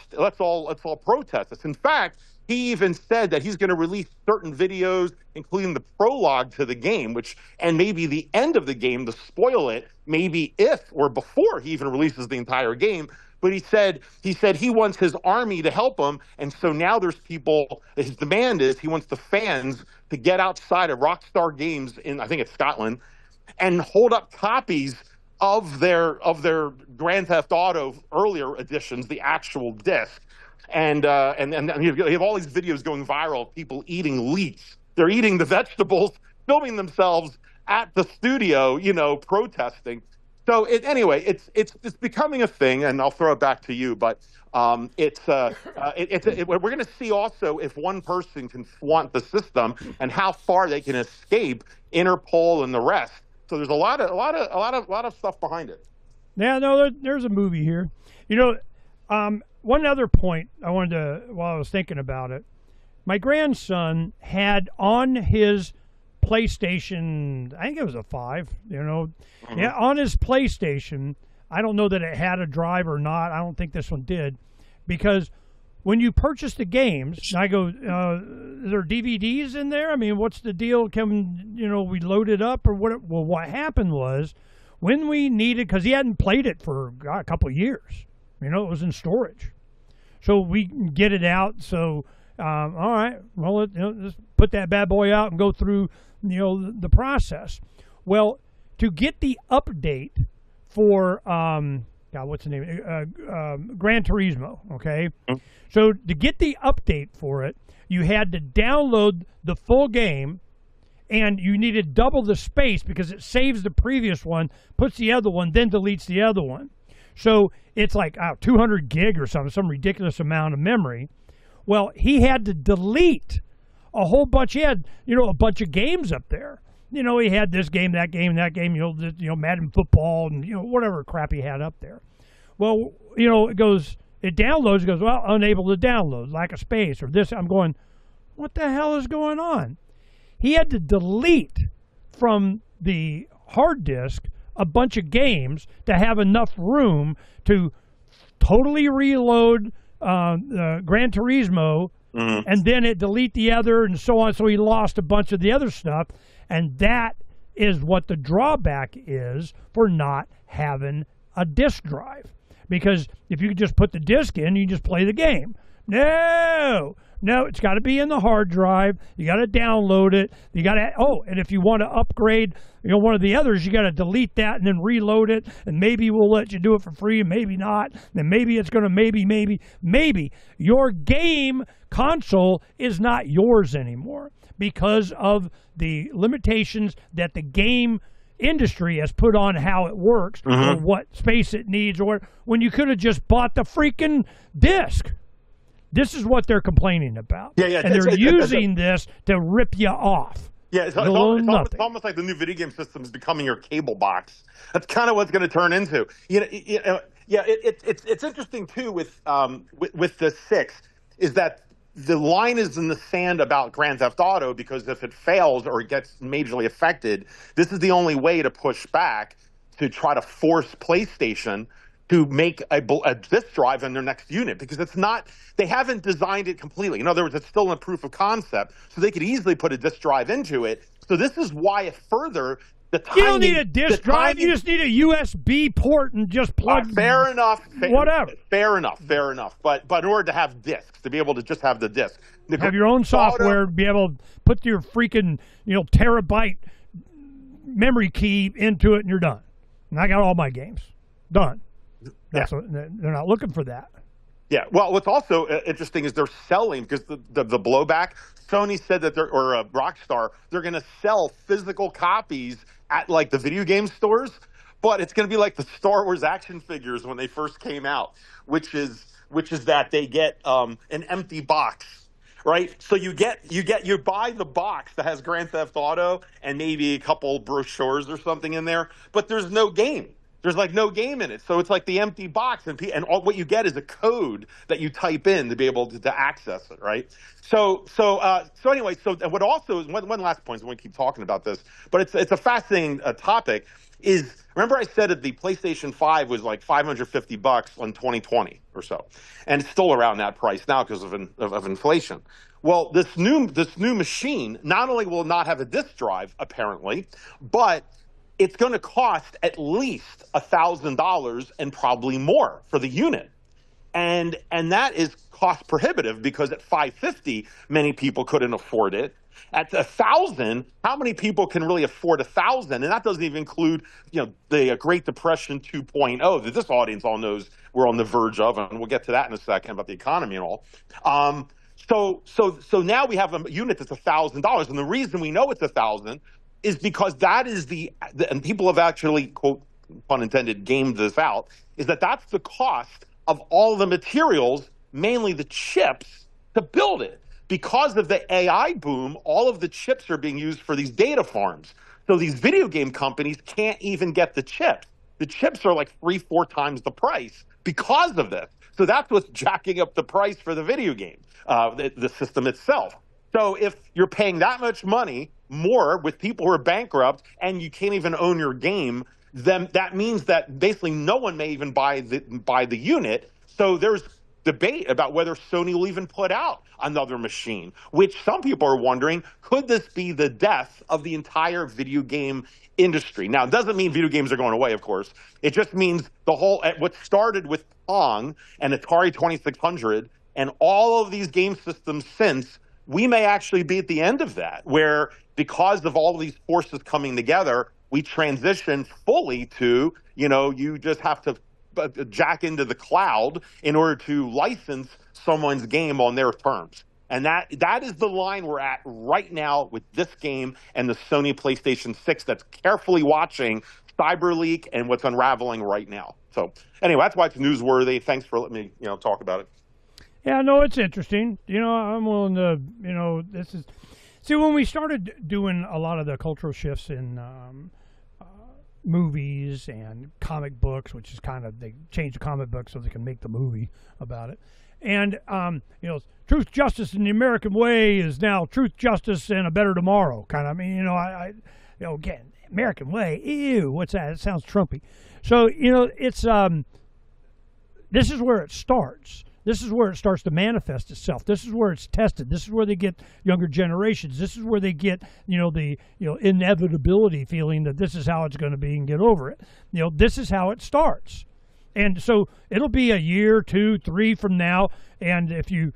[SPEAKER 4] protest this. In fact, he even said that he's going to release certain videos, including the prologue to the game, and maybe the end of the game to spoil it, maybe if or before he even releases the entire game. But he said he wants his army to help him, and so now there's people. His demand is he wants the fans to get outside of Rockstar Games in, I think it's Scotland, and hold up copies of their Grand Theft Auto earlier editions, the actual disc, and you have all these videos going viral of people eating leeks. They're eating the vegetables, filming themselves at the studio, protesting. So anyway, it's becoming a thing, and I'll throw it back to you. But we're going to see also if one person can flaunt the system and how far they can escape Interpol and the rest. So there's a lot of stuff behind it.
[SPEAKER 3] Yeah, no, there's a movie here. One other point I wanted to, while I was thinking about it, my grandson had on his PlayStation, I think it was a 5,
[SPEAKER 4] Mm-hmm.
[SPEAKER 3] yeah, on his PlayStation. I don't know that it had a drive or not. I don't think this one did, because when you purchase the games, I go, is there DVDs in there? I mean, what's the deal? Can we load it up or what? Well, what happened was when we needed, because he hadn't played it for a couple of years, it was in storage, so we can get it out. So, all right, well, just put that bad boy out and go through, the process. Well, to get the update for what's the name? Gran Turismo. Okay. Mm-hmm. So to get the update for it, you had to download the full game, and you needed double the space because it saves the previous one, puts the other one, then deletes the other one. So it's like 200 gig or something, some ridiculous amount of memory. Well, he had to delete a whole bunch. He had, a bunch of games up there. He had this game, that game, Madden football, and whatever crap he had up there. Well, it downloads, it goes, well, unable to download, lack of space, or this. I'm going, what the hell is going on? he had to delete from the hard disk a bunch of games to have enough room to totally reload Gran Turismo, and then it delete the other and so on. So he lost a bunch of the other stuff, and that is what the drawback is for not having a disk drive. Because if you could just put the disk in, you just play the game. No, it's got to be in the hard drive. You got to download it. You got to, and if you want to upgrade, one of the others, you got to delete that and then reload it. And maybe we'll let you do it for free, and maybe not. And maybe it's going to maybe. Your game console is not yours anymore because of the limitations that the game industry has put on how it works, or what space it needs, or when you could have just bought the freaking disc. This is what they're complaining about.
[SPEAKER 4] Yeah.
[SPEAKER 3] And they're using this to rip you off.
[SPEAKER 4] Yeah, it's almost like the new video game system is becoming your cable box. That's kind of what's going to turn into. It's interesting too with the 6 is that the line is in the sand about Grand Theft Auto, because if it fails or it gets majorly affected, this is the only way to push back to try to force PlayStation to make a disk drive in their next unit, because they haven't designed it completely. In other words, it's still in a proof of concept, so they could easily put a disk drive into it. So this is why you don't
[SPEAKER 3] need a disk drive. You just need a USB port and just plug.
[SPEAKER 4] Fair enough.
[SPEAKER 3] Whatever.
[SPEAKER 4] Fair enough. But in order to have disks, to be able to just have the disk,
[SPEAKER 3] have your own software, be able to put your freaking terabyte memory key into it, and you're done. And I got all my games done. They're not looking for that.
[SPEAKER 4] Yeah. Well, what's also interesting is they're selling, because the blowback. Sony said that Rockstar, they're going to sell physical copies at like the video game stores, but it's going to be like the Star Wars action figures when they first came out, which is that they get an empty box, right? So you buy the box that has Grand Theft Auto and maybe a couple brochures or something in there, but there's no game. There's like no game in it. So it's like the empty box, and what you get is a code that you type in to be able to access it, right? So anyway, and what also is one last point, so I want to keep talking about this, but it's a fascinating topic, is remember I said that the PlayStation 5 was like $550 in 2020 or so, and it's still around that price now because of inflation. Well, this new machine not only will not have a disk drive, apparently, but it's going to cost at least $1,000 and probably more for the unit. And that is cost prohibitive, because at $550, many people couldn't afford it. At $1,000, how many people can really afford $1,000? And that doesn't even include, the Great Depression 2.0 that this audience all knows we're on the verge of, and we'll get to that in a second about the economy and all. So now we have a unit that's $1,000, and the reason we know it's $1,000 is because that is and people have actually, quote, pun intended, gamed this out, is that's the cost of all the materials, mainly the chips, to build it. Because of the AI boom, all of the chips are being used for these data farms. So these video game companies can't even get the chips. The chips are like 3-4 times the price because of this. So that's what's jacking up the price for the video game, the system itself. So if you're paying that much money more with people who are bankrupt and you can't even own your game, then that means that basically no one may even buy the unit. So there's debate about whether Sony will even put out another machine, which some people are wondering, could this be the death of the entire video game industry? Now, it doesn't mean video games are going away, of course. It just means what started with Pong and Atari 2600 and all of these game systems since, we may actually be at the end of that, where because of all of these forces coming together, we transition fully to, you just have to jack into the cloud in order to license someone's game on their terms. And that is the line we're at right now with this game and the Sony PlayStation 6 that's carefully watching CyberLeak and what's unraveling right now. So anyway, that's why it's newsworthy. Thanks for letting me, talk about it.
[SPEAKER 3] Yeah, no, it's interesting. I'm willing to, see, when we started doing a lot of the cultural shifts in movies and comic books, which is they changed the comic book so they can make the movie about it. And truth, justice, and the American way is now truth, justice, and a better tomorrow. Kind of. I mean, again, American way. Ew, what's that? It sounds Trumpy. So it's this is where it starts. This is where it starts to manifest itself. This is where it's tested. This is where they get younger generations. This is where they get, the inevitability feeling that this is how it's going to be and get over it. This is how it starts. And so it'll be a year, 2, 3 from now. And if you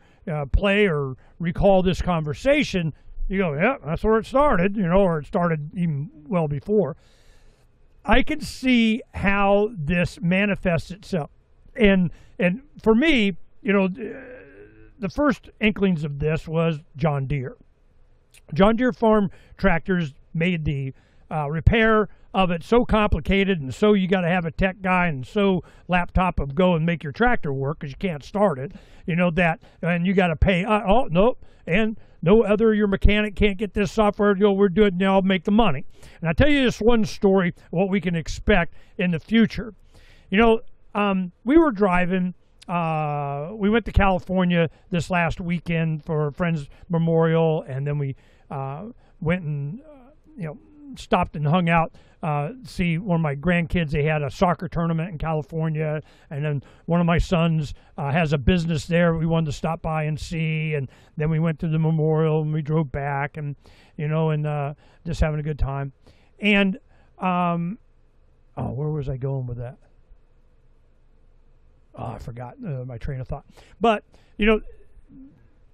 [SPEAKER 3] play or recall this conversation, you go, yeah, that's where it started, or it started even well before. I can see how this manifests itself. And for me, the first inklings of this was John Deere. John Deere farm tractors made the repair of it so complicated, and so you got to have a tech guy and so laptop of go and make your tractor work because you can't start it. And you got to pay. And no other your mechanic can't get this software. We're doing it now. I'll make the money. And I tell you this one story, what we can expect in the future. We were driving. We went to California this last weekend for a friend's memorial, and then we went and stopped and hung out. See one of my grandkids. They had a soccer tournament in California, and then one of my sons has a business there. We wanted to stop by and see, and then we went to the memorial and we drove back, and just having a good time. And where was I going with that? I forgot my train of thought. But,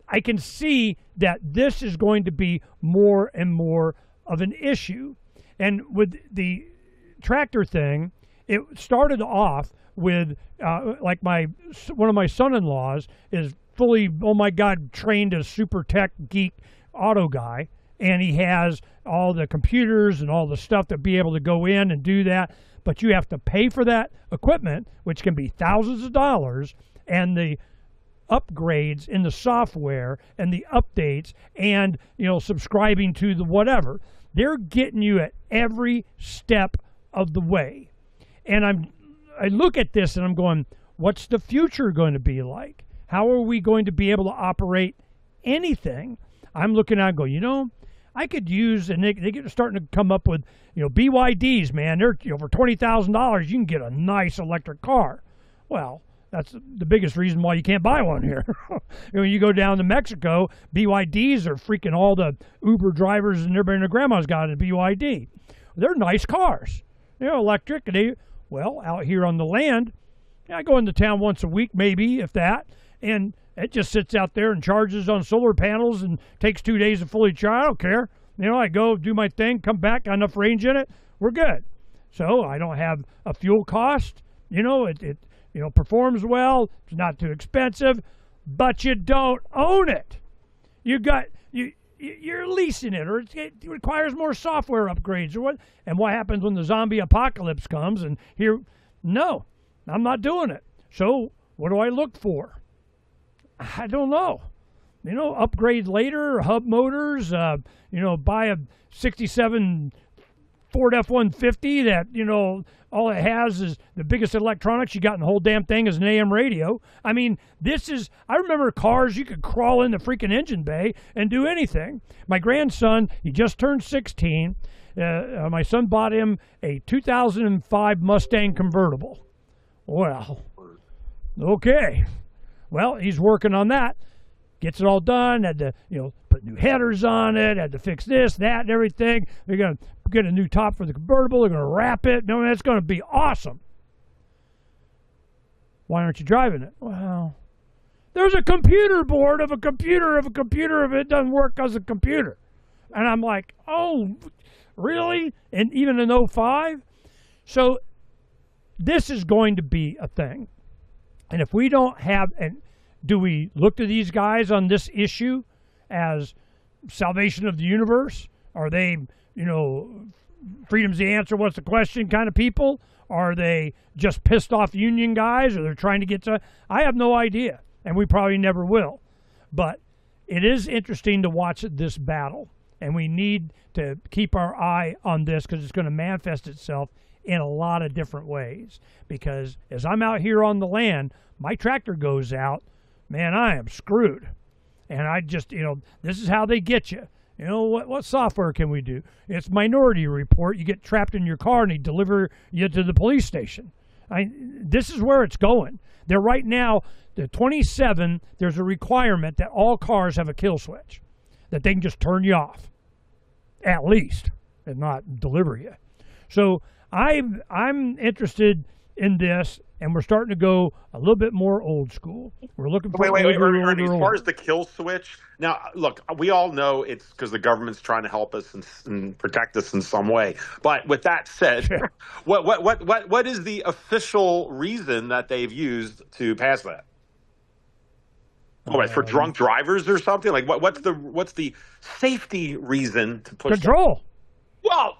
[SPEAKER 3] I can see that this is going to be more and more of an issue. And with the tractor thing, it started off with, one of my son-in-laws is fully, oh my God, trained as super tech geek auto guy. And he has all the computers and all the stuff to be able to go in and do that. But you have to pay for that equipment, which can be thousands of dollars, and the upgrades in the software and the updates and, subscribing to the whatever. They're getting you at every step of the way. And I look at this and I'm going, what's the future going to be like? How are we going to be able to operate anything? I'm looking at it and go, I could use, and they get starting to come up with, BYDs, man. They're, for $20,000, you can get a nice electric car. Well, that's the biggest reason why you can't buy one here. When you go down to Mexico, BYDs are freaking all the Uber drivers and everybody and their grandma's got a BYD. They're nice cars. They're electric. And out here on the land, I go into town once a week, maybe, if that, and it just sits out there and charges on solar panels and takes 2 days to fully charge. I don't care. I go do my thing, come back, got enough range in it, we're good. So I don't have a fuel cost. It performs well. It's not too expensive, but you don't own it. You're leasing it, or it requires more software upgrades, or what? And what happens when the zombie apocalypse comes? And no, I'm not doing it. So what do I look for? I don't know. Upgrade later, hub motors, buy a 67 Ford F-150 that, all it has is the biggest electronics you got in the whole damn thing is an AM radio. I mean, I remember cars you could crawl in the freaking engine bay and do anything. My grandson, he just turned 16. My son bought him a 2005 Mustang convertible. Well, okay. Well, he's working on that. Gets it all done, had to, put new headers on it, had to fix this, that, and everything. They're going to get a new top for the convertible. They're going to wrap it. No, that's going to be awesome. Why aren't you driving it? Well, there's a computer board of a computer of a computer if it doesn't work as a computer. And I'm like, oh, really? And even in 05? So this is going to be a thing. And if we don't have... Do we look to these guys on this issue as salvation of the universe? Are they, freedom's the answer, what's the question kind of people? Are they just pissed off union guys? Or they're trying to get to... I have no idea, and we probably never will. But it is interesting to watch this battle, and we need to keep our eye on this because it's going to manifest itself in a lot of different ways. Because as I'm out here on the land, my tractor goes out, man, I am screwed. And I just, this is how they get you. What software can we do? It's Minority Report. You get trapped in your car and they deliver you to the police station. This is where it's going. They're right now, the 27, there's a requirement that all cars have a kill switch, that they can just turn you off, at least, and not deliver you. So I'm interested in this, and we're starting to go a little bit more old school. We're looking for
[SPEAKER 4] wait. Ernie, as far as the kill switch, now look, we all know it's because the government's trying to help us and protect us in some way. But with that said, what is the official reason that they've used to pass that? For drunk drivers or something? Like what's the safety reason to push
[SPEAKER 3] control?
[SPEAKER 4] Well.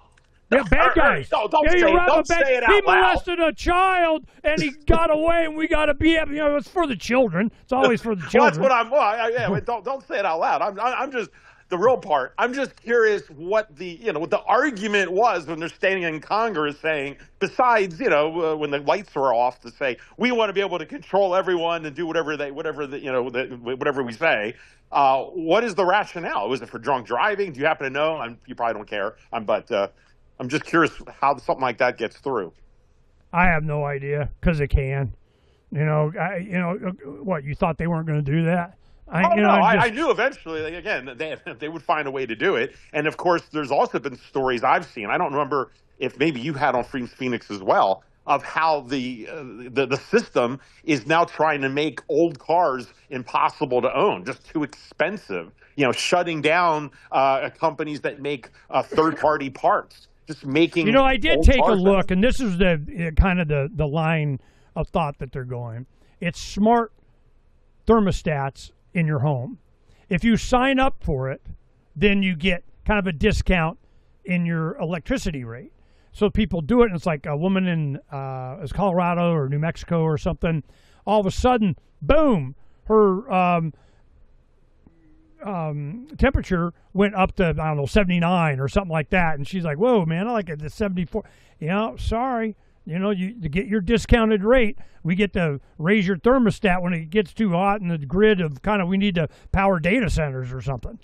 [SPEAKER 3] Yeah, bad guys.
[SPEAKER 4] Don't say it out loud.
[SPEAKER 3] He molested a child and he got away, and we got to be. It's for the children. It's always for the children.
[SPEAKER 4] Well, that's what don't say it out loud. I'm just the real part. I'm just curious what what the argument was when they're standing in Congress saying, besides when the lights are off, to say we want to be able to control everyone and do whatever we say. What is the rationale? Was it for drunk driving? Do you happen to know? You probably don't care. I'm just curious how something like that gets through.
[SPEAKER 3] I have no idea, because it can. What, you thought they weren't going to do that?
[SPEAKER 4] I knew eventually, again, they would find a way to do it. And, of course, there's also been stories I've seen. I don't remember if maybe you had on Phoenix as well, of how the system is now trying to make old cars impossible to own, just too expensive, shutting down companies that make third-party parts. Just making.
[SPEAKER 3] I did take a look, and this is the kind of the line of thought that they're going. It's smart thermostats in your home. If you sign up for it, then you get kind of a discount in your electricity rate. So people do it, and it's like a woman in Colorado or New Mexico or something. All of a sudden, boom, her temperature went up to, 79 or something like that. And she's like, whoa, man, I like it at 74. Sorry. You to get your discounted rate, we get to raise your thermostat when it gets too hot in the grid of we need to power data centers or something,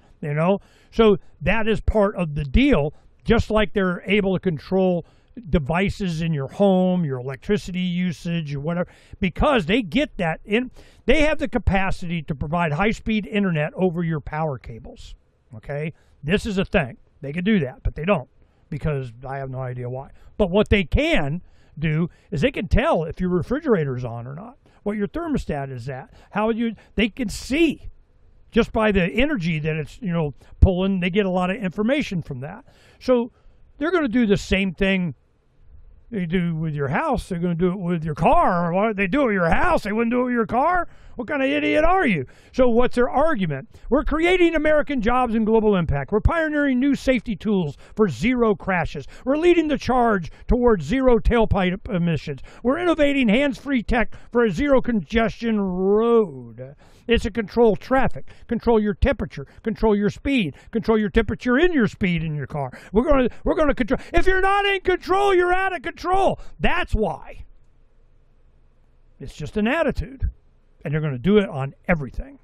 [SPEAKER 3] So that is part of the deal, just like they're able to control devices in your home, your electricity usage or whatever, because they get that in. They have the capacity to provide high-speed internet over your power cables. Okay, this is a thing. They could do that, but they don't, because I have no idea why. But what they can do is they can tell if your refrigerator's on or not, what your thermostat is at, they can see just by the energy that it's pulling. They get a lot of information from that. So they're going to do the same thing they do with your house. They're going to do it with your car. Why they do it with your house? They wouldn't do it with your car? What kind of idiot are you? So what's their argument? We're creating American jobs and global impact. We're pioneering new safety tools for zero crashes. We're leading the charge towards zero tailpipe emissions. We're innovating hands-free tech for a zero congestion road. It's to control traffic, control your temperature, control your speed, control your temperature in your speed in your car. We're going to control. If you're not in control, you're out of control. That's why. It's just an attitude. And they're going to do it on everything.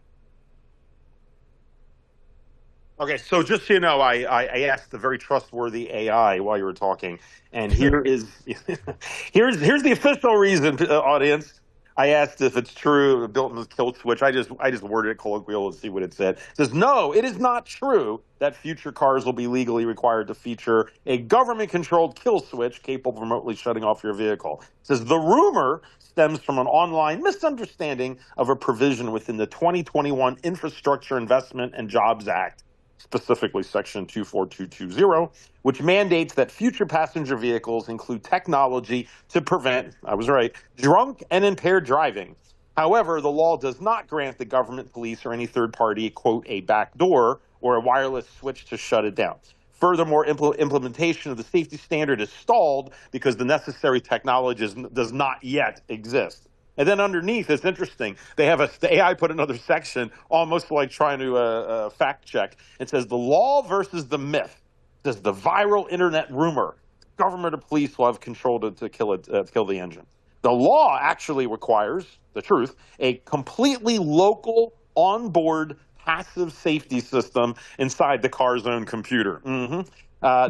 [SPEAKER 4] Okay, so just so you know, I asked the very trustworthy AI while you were talking, and here's the official reason, audience. I asked if it's true, built in the kill switch. I just worded it colloquial to see what it said. It says, no, it is not true that future cars will be legally required to feature a government-controlled kill switch capable of remotely shutting off your vehicle. It says the rumor stems from an online misunderstanding of a provision within the 2021 Infrastructure Investment and Jobs Act, specifically Section 24220, which mandates that future passenger vehicles include technology to prevent, I was right, drunk and impaired driving. However, the law does not grant the government, police, or any third party, quote, a backdoor or a wireless switch to shut it down. Furthermore, implementation of the safety standard is stalled because the necessary technology does not yet exist. And then underneath, it's interesting. They have the AI put another section, almost like trying to fact check. It says the law versus the myth. It says the viral internet rumor. Government or police will have control to kill the engine. The law actually requires the truth, a completely local onboard passive safety system inside the car's own computer.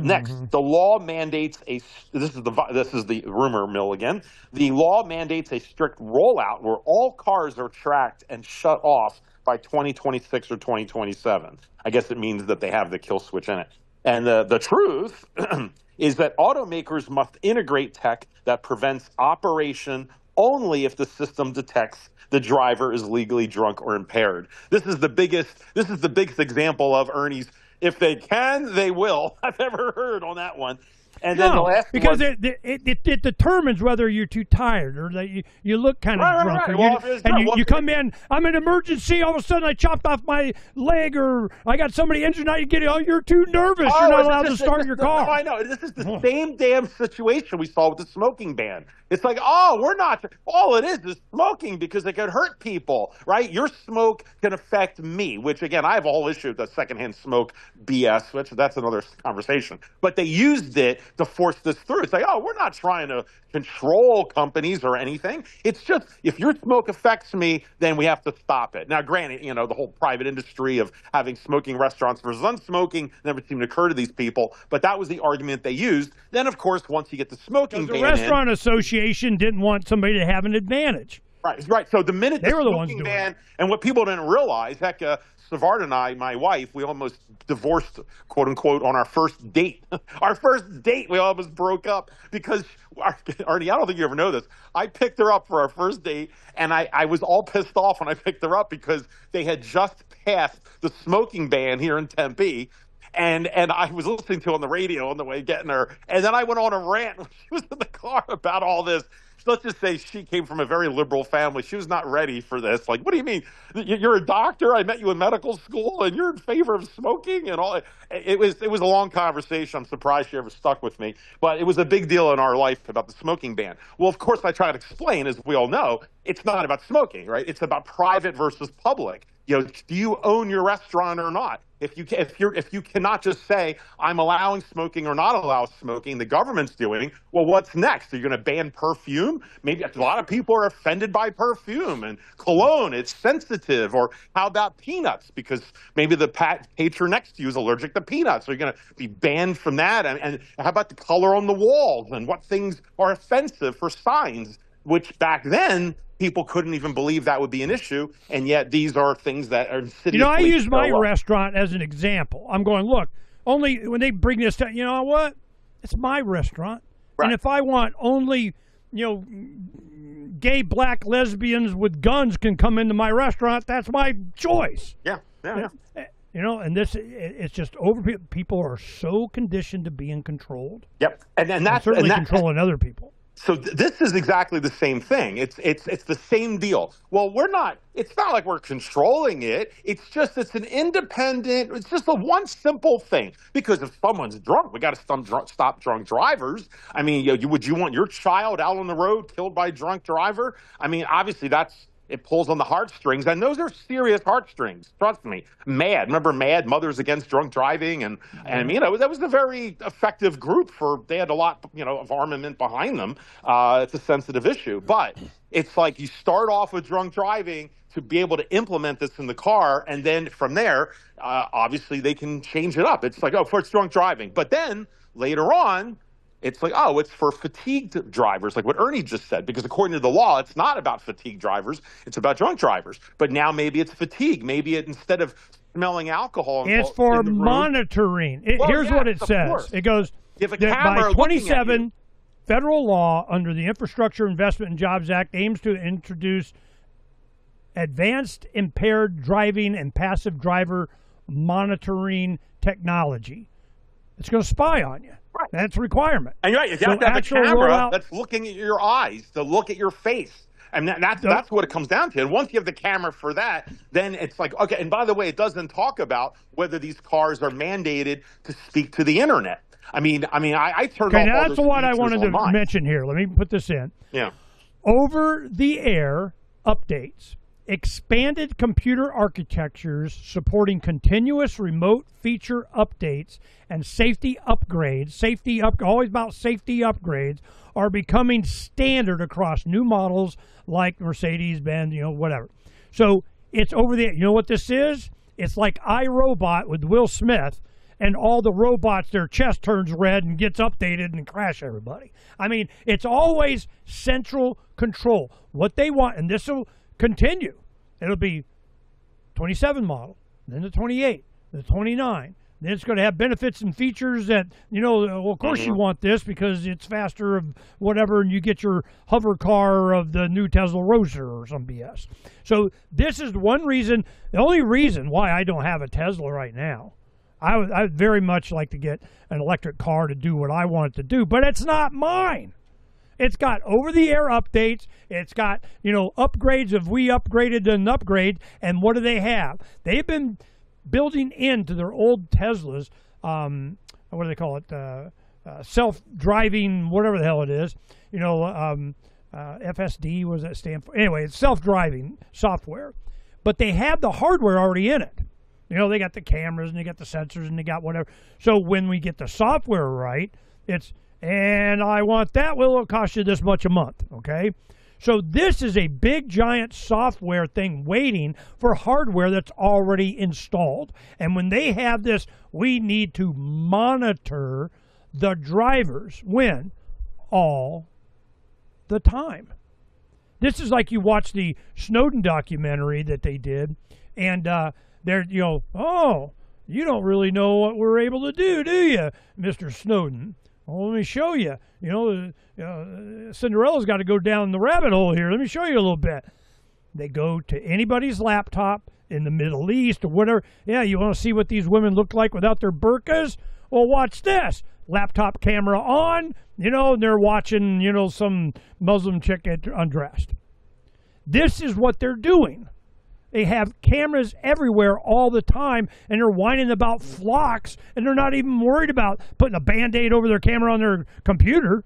[SPEAKER 4] Next, the law mandates this is the rumor mill again. The law mandates a strict rollout where all cars are tracked and shut off by 2026 or 2027. I guess it means that they have the kill switch in it. And the truth is that automakers must integrate tech that prevents operation only if the system detects the driver is legally drunk or impaired. This is the biggest example of Ernie's "if they can, they will" I've ever heard on that one. And then the last
[SPEAKER 3] because
[SPEAKER 4] one,
[SPEAKER 3] it determines whether you're too tired or that you look kind of drunk.
[SPEAKER 4] Right.
[SPEAKER 3] Well, you come in, I'm an emergency, all of a sudden I chopped off my leg or I got somebody injured, now you're too nervous, you're not allowed to start your car.
[SPEAKER 4] No, I know. This is the same damn situation we saw with the smoking ban. It's like, all it is smoking because it could hurt people, right? Your smoke can affect me, which again, I have a whole issue with the secondhand smoke BS, which that's another conversation. But they used it to force this through. It's like, we're not trying to control companies or anything. It's just, if your smoke affects me, then we have to stop it. Now, granted, the whole private industry of having smoking restaurants versus unsmoking never seemed to occur to these people, but that was the argument they used. Then, of course, once you get the smoking ban
[SPEAKER 3] the restaurant association didn't want somebody to have an advantage.
[SPEAKER 4] Right. So the minute
[SPEAKER 3] they were the
[SPEAKER 4] smoking
[SPEAKER 3] ones doing
[SPEAKER 4] ban,
[SPEAKER 3] it.
[SPEAKER 4] And what people didn't realize, heck, Savard and I, my wife, we almost divorced, quote unquote, on our first date. Our first date, we almost broke up because, Arnie, I don't think you ever know this. I picked her up for our first date, and I was all pissed off when I picked her up because they had just passed the smoking ban here in Tempe. And I was listening to it on the radio on the way getting her. And then I went on a rant when she was in the car about all this. Let's just say she came from a very liberal family. She was not ready for this. Like, what do you mean? You're a doctor? I met you in medical school, and you're in favor of smoking and all. It was a long conversation. I'm surprised she ever stuck with me. But it was a big deal in our life about the smoking ban. Well, of course, I try to explain, as we all know, it's not about smoking, right? It's about private versus public. Do you own your restaurant or not? If you cannot just say I'm allowing smoking or not allow smoking, the government's doing, well, what's next? Are you going to ban perfume? Maybe a lot of people are offended by perfume and cologne. It's sensitive. Or how about peanuts? Because maybe the patron next to you is allergic to peanuts. Are you going to be banned from that? And how about the color on the walls and what things are offensive for signs? Which back then, people couldn't even believe that would be an issue, and yet these are things that are insidiously
[SPEAKER 3] I use my restaurant as an example. I'm going, look, only when they bring this to, you know what? It's my restaurant. Right. And if I want only, gay, black, lesbians with guns can come into my restaurant, that's my choice.
[SPEAKER 4] Yeah.
[SPEAKER 3] And it's just over. People are so conditioned to being controlled.
[SPEAKER 4] Yep. And that's
[SPEAKER 3] certainly controlling other people.
[SPEAKER 4] So this is exactly the same thing. It's the same deal. Well, it's not like we're controlling it. It's an independent, it's just one simple thing. Because if someone's drunk, we got to stop drunk drivers. I mean, would you want your child out on the road killed by a drunk driver? I mean, obviously it pulls on the heartstrings, and those are serious heartstrings. Trust me. MAD, remember MAD, Mothers Against Drunk Driving, and that was a very effective group. They had a lot, of armament behind them. It's a sensitive issue, but it's like you start off with drunk driving to be able to implement this in the car, and then from there, obviously they can change it up. It's like, first drunk driving, but then later on, it's like, it's for fatigued drivers, like what Ernie just said, because according to the law, it's not about fatigued drivers, it's about drunk drivers. But now maybe it's fatigue. Maybe instead of smelling alcohol,
[SPEAKER 3] it's for monitoring. Here's what it says.
[SPEAKER 4] Course.
[SPEAKER 3] It goes, by 27, federal law under the Infrastructure Investment and Jobs Act aims to introduce advanced impaired driving and passive driver monitoring technology. It's going to spy on you. Right. That's a requirement.
[SPEAKER 4] And you're right. You have to have a camera that's looking at your eyes, to look at your face. And that's what it comes down to. And once you have the camera for that, then it's like, okay, and by the way, it doesn't talk about whether these cars are mandated to speak to the internet. I turned off
[SPEAKER 3] now
[SPEAKER 4] all
[SPEAKER 3] that's what I wanted to mention here. Let me put this in.
[SPEAKER 4] Yeah.
[SPEAKER 3] Over-the-air updates expanded computer architectures supporting continuous remote feature updates and safety upgrades, always about safety upgrades, are becoming standard across new models like Mercedes-Benz, whatever. So it's over there. You know what this is? It's like iRobot with Will Smith, and all the robots, their chest turns red and gets updated and crash everybody. I mean, it's always central control. What they want, and this will continue. It'll be 27 model, then the 28, the 29. Then it's going to have benefits and features that, well, of course you want this because it's faster of whatever, and you get your hover car of the new Tesla Roadster or some BS. So this is one reason, the only reason why I don't have a Tesla right now. I would very much like to get an electric car to do what I want it to do, but it's not mine. It's got over-the-air updates. It's got, upgrades of we upgraded an upgrade. And what do they have? They've been building into their old Teslas, what do they call it? Self-driving, whatever the hell it is. FSD, what does that stand for? Anyway, it's self-driving software. But they have the hardware already in it. They got the cameras and they got the sensors and they got whatever. So when we get the software right, and I want that, well, it'll cost you this much a month, okay? So this is a big, giant software thing waiting for hardware that's already installed. And when they have this, we need to monitor the drivers. When? All the time. This is like you watch the Snowden documentary that they did, and they're, oh, you don't really know what we're able to do you, Mr. Snowden? Well, let me show you. Cinderella's got to go down the rabbit hole here. Let me show you a little bit. They go to anybody's laptop in the Middle East or whatever. Yeah, you want to see what these women look like without their burqas? Well, watch this. Laptop camera on, and they're watching, some Muslim chick get undressed. This is what they're doing. They have cameras everywhere all the time, and they're whining about flocks, and they're not even worried about putting a Band-Aid over their camera on their computer.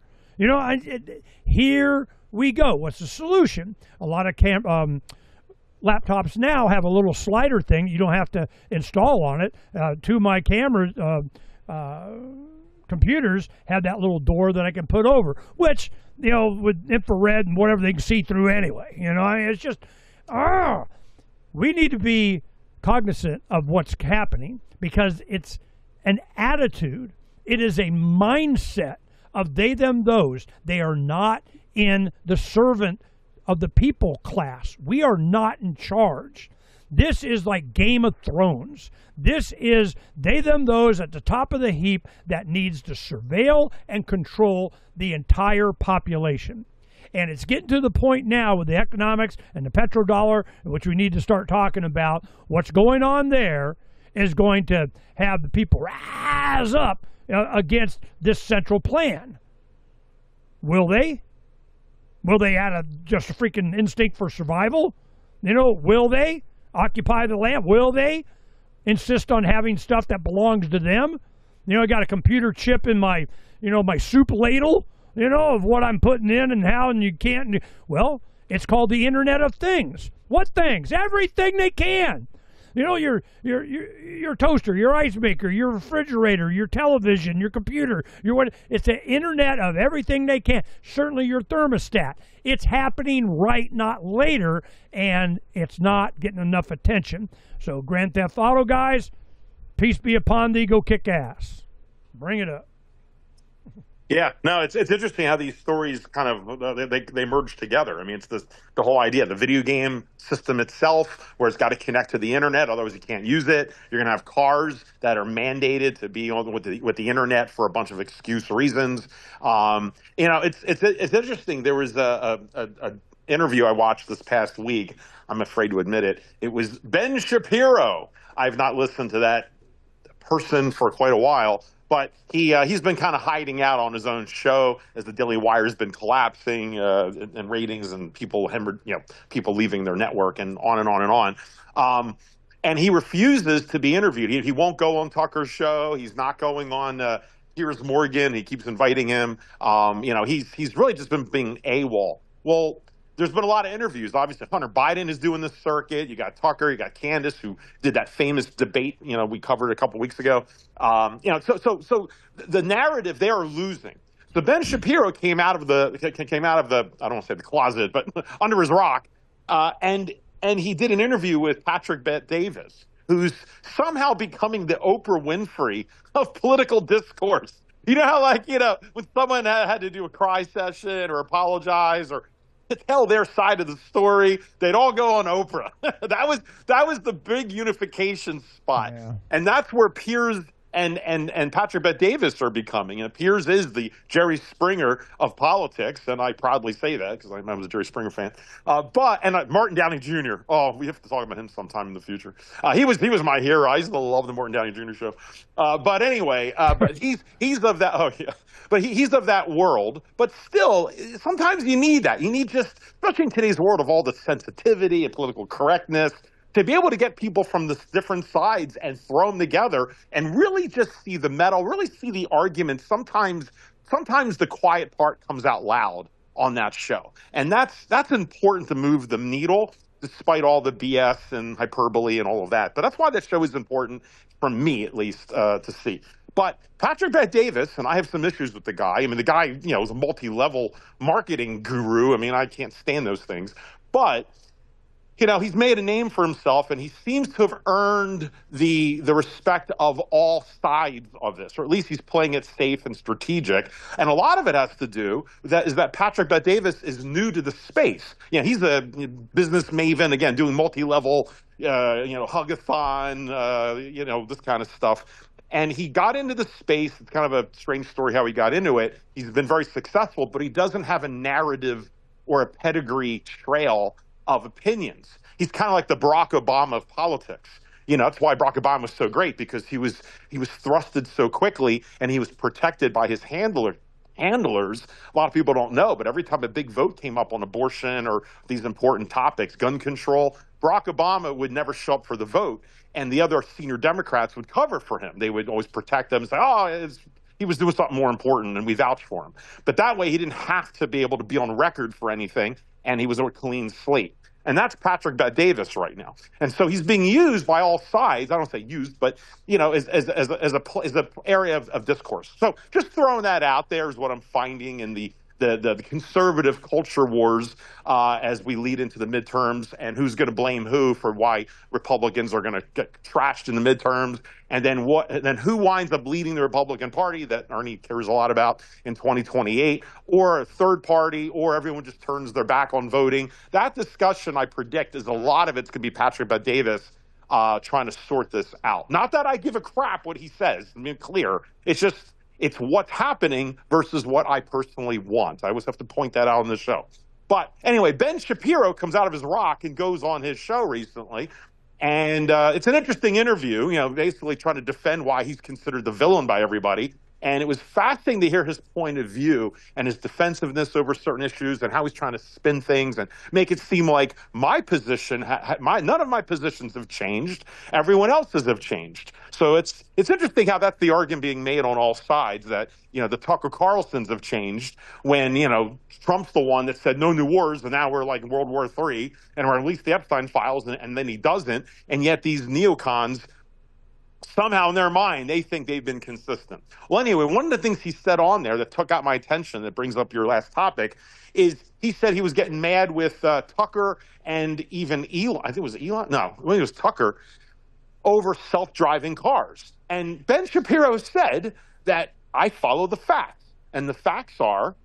[SPEAKER 3] Here we go. What's the solution? A lot of laptops now have a little slider thing you don't have to install on it. Two of my cameras, computers have that little door that I can put over, which, with infrared and whatever, they can see through anyway. It's just, we need to be cognizant of what's happening because it's an attitude. It is a mindset of they, them, those. They are not in the servant of the people class. We are not in charge. This is like Game of Thrones. This is they, them, those at the top of the heap that needs to surveil and control the entire population. And it's getting to the point now with the economics and the petrodollar, which we need to start talking about. What's going on there is going to have the people rise up against this central plan. Will they? Will they out of just a freaking instinct for survival? Will they occupy the land? Will they insist on having stuff that belongs to them? I got a computer chip in my, my soup ladle. Of what I'm putting in and how, and you can't. Well, it's called the Internet of Things. What things? Everything they can. Your toaster, your ice maker, your refrigerator, your television, your computer, it's the Internet of everything they can. Certainly your thermostat. It's happening right, not later, and it's not getting enough attention. So Grand Theft Auto guys, peace be upon thee, go kick ass. Bring it up.
[SPEAKER 4] Yeah, no, it's interesting how these stories kind of they merge together. I mean, it's the whole idea, the video game system itself, where it's got to connect to the internet, otherwise you can't use it. You're gonna have cars that are mandated to be on with the internet for a bunch of excuse reasons. It's interesting. There was a interview I watched this past week. I'm afraid to admit it. It was Ben Shapiro. I've not listened to that person for quite a while. But he's been kind of hiding out on his own show as the Daily Wire's been collapsing in ratings and people leaving their network and on and on and on. And he refuses to be interviewed. He won't go on Tucker's show. He's not going on Piers Morgan. He keeps inviting him. He's really just been being AWOL. Well, there's been a lot of interviews. Obviously, Hunter Biden is doing this circuit. You got Tucker, you got Candace, who did that famous debate, we covered a couple weeks ago. So the narrative, they are losing. So Ben Shapiro came out of the I don't want to say the closet, but under his rock, and he did an interview with Patrick Bet-Davis, who's somehow becoming the Oprah Winfrey of political discourse. You know how, when someone had to do a cry session or apologize or tell their side of the story, they'd all go on Oprah. that was the big unification spot, and that's where Piers and Patrick Bet-Davis are becoming. And Piers is the Jerry Springer of politics, and I proudly say that because I was a Jerry Springer fan. But Martin Downey Jr. Oh, we have to talk about him sometime in the future. He was my hero. I used to love the Martin Downey Jr. show. But anyway, but he's of that. Oh yeah. But he's of that world. But still, sometimes you need that. You need just, especially in today's world of all the sensitivity and political correctness, to be able to get people from the different sides and throw them together and really just see the metal, really see the argument. Sometimes the quiet part comes out loud on that show. And that's important to move the needle, despite all the BS and hyperbole and all of that. But that's why that show is important, for me at least, to see. But Patrick Bet-Davis, and I have some issues with the guy. I mean, the guy, is a multi-level marketing guru. I mean, I can't stand those things. But he's made a name for himself, and he seems to have earned the respect of all sides of this, or at least he's playing it safe and strategic. And a lot of it has to do with that Patrick Bet-Davis is new to the space. He's a business maven, again, doing multi-level, hug-a-thon, this kind of stuff. And he got into the space. It's kind of a strange story how he got into it. He's been very successful, but he doesn't have a narrative or a pedigree trail of opinions. He's kind of like the Barack Obama of politics. That's why Barack Obama was so great, because he was thrusted so quickly, and he was protected by his handlers. A lot of people don't know, but every time a big vote came up on abortion or these important topics, gun control, Barack Obama would never show up for the vote, and the other senior Democrats would cover for him. They would always protect him and say, he was doing something more important, and we vouch for him. But that way, he didn't have to be able to be on record for anything, and he was a clean slate. And that's Patrick Bet-Davis right now. And so he's being used by all sides. I don't say used, but, as an area of discourse. So just throwing that out there is what I'm finding in the conservative culture wars as we lead into the midterms, and who's going to blame who for why Republicans are going to get trashed in the midterms, and then who winds up leading the Republican Party that Ernie cares a lot about in 2028, or a third party, or everyone just turns their back on voting. That discussion, I predict, is a lot of it's going to be Patrick Bet-Davis trying to sort this out. Not that I give a crap what he says. I mean, clear. It's what's happening versus what I personally want. I always have to point that out on the show. But anyway, Ben Shapiro comes out of his rock and goes on his show recently. And it's an interesting interview, basically trying to defend why he's considered the villain by everybody. And it was fascinating to hear his point of view and his defensiveness over certain issues and how he's trying to spin things and make it seem like my position, none of my positions have changed. Everyone else's have changed. So it's interesting how that's the argument being made on all sides, that, the Tucker Carlsons have changed when, Trump's the one that said no new wars, and now we're like in World War III, and we're released the Epstein files, and then he doesn't. And yet these neocons, somehow in their mind, they think they've been consistent. Well, anyway, one of the things he said on there that took out my attention, that brings up your last topic, is he said he was getting mad with Tucker and even Elon. I think it was Elon. No, I think it was Tucker, over self-driving cars. And Ben Shapiro said that I follow the facts. And the facts are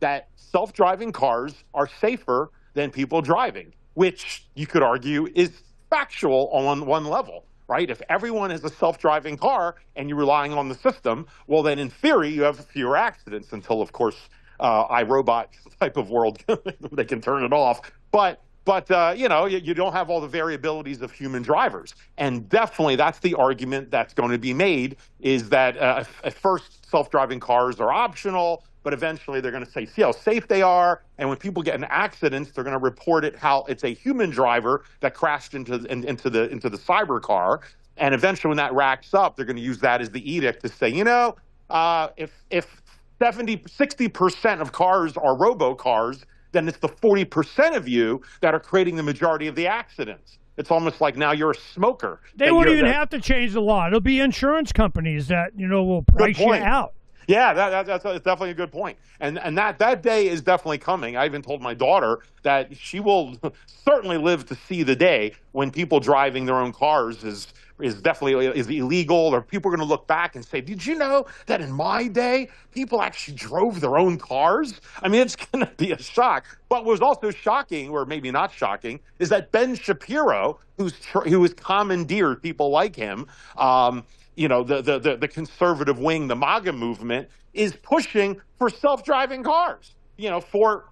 [SPEAKER 4] that self-driving cars are safer than people driving, which you could argue is factual on one level. Right? If everyone has a self-driving car and you're relying on the system, well, then in theory, you have fewer accidents until, of course, iRobot type of world, they can turn it off. But you don't have all the variabilities of human drivers. And definitely that's the argument that's going to be made, is that at first self-driving cars are optional, but eventually they're going to say, see how safe they are. And when people get in accidents, they're going to report it how it's a human driver that crashed into the cyber car. And eventually when that racks up, they're going to use that as the edict to say, if 60% of cars are robo cars, then it's the 40% of you that are creating the majority of the accidents. It's almost like now you're a smoker.
[SPEAKER 3] They won't even have to change the law. It'll be insurance companies that, will price you out.
[SPEAKER 4] Yeah, that's definitely a good point. And that day is definitely coming. I even told my daughter that she will certainly live to see the day when people driving their own cars is illegal, or people are going to look back and say, did you know that in my day, people actually drove their own cars? I mean, it's going to be a shock. But what was also shocking, or maybe not shocking, is that Ben Shapiro, who has commandeered people like him, the conservative wing, the MAGA movement, is pushing for self-driving cars, for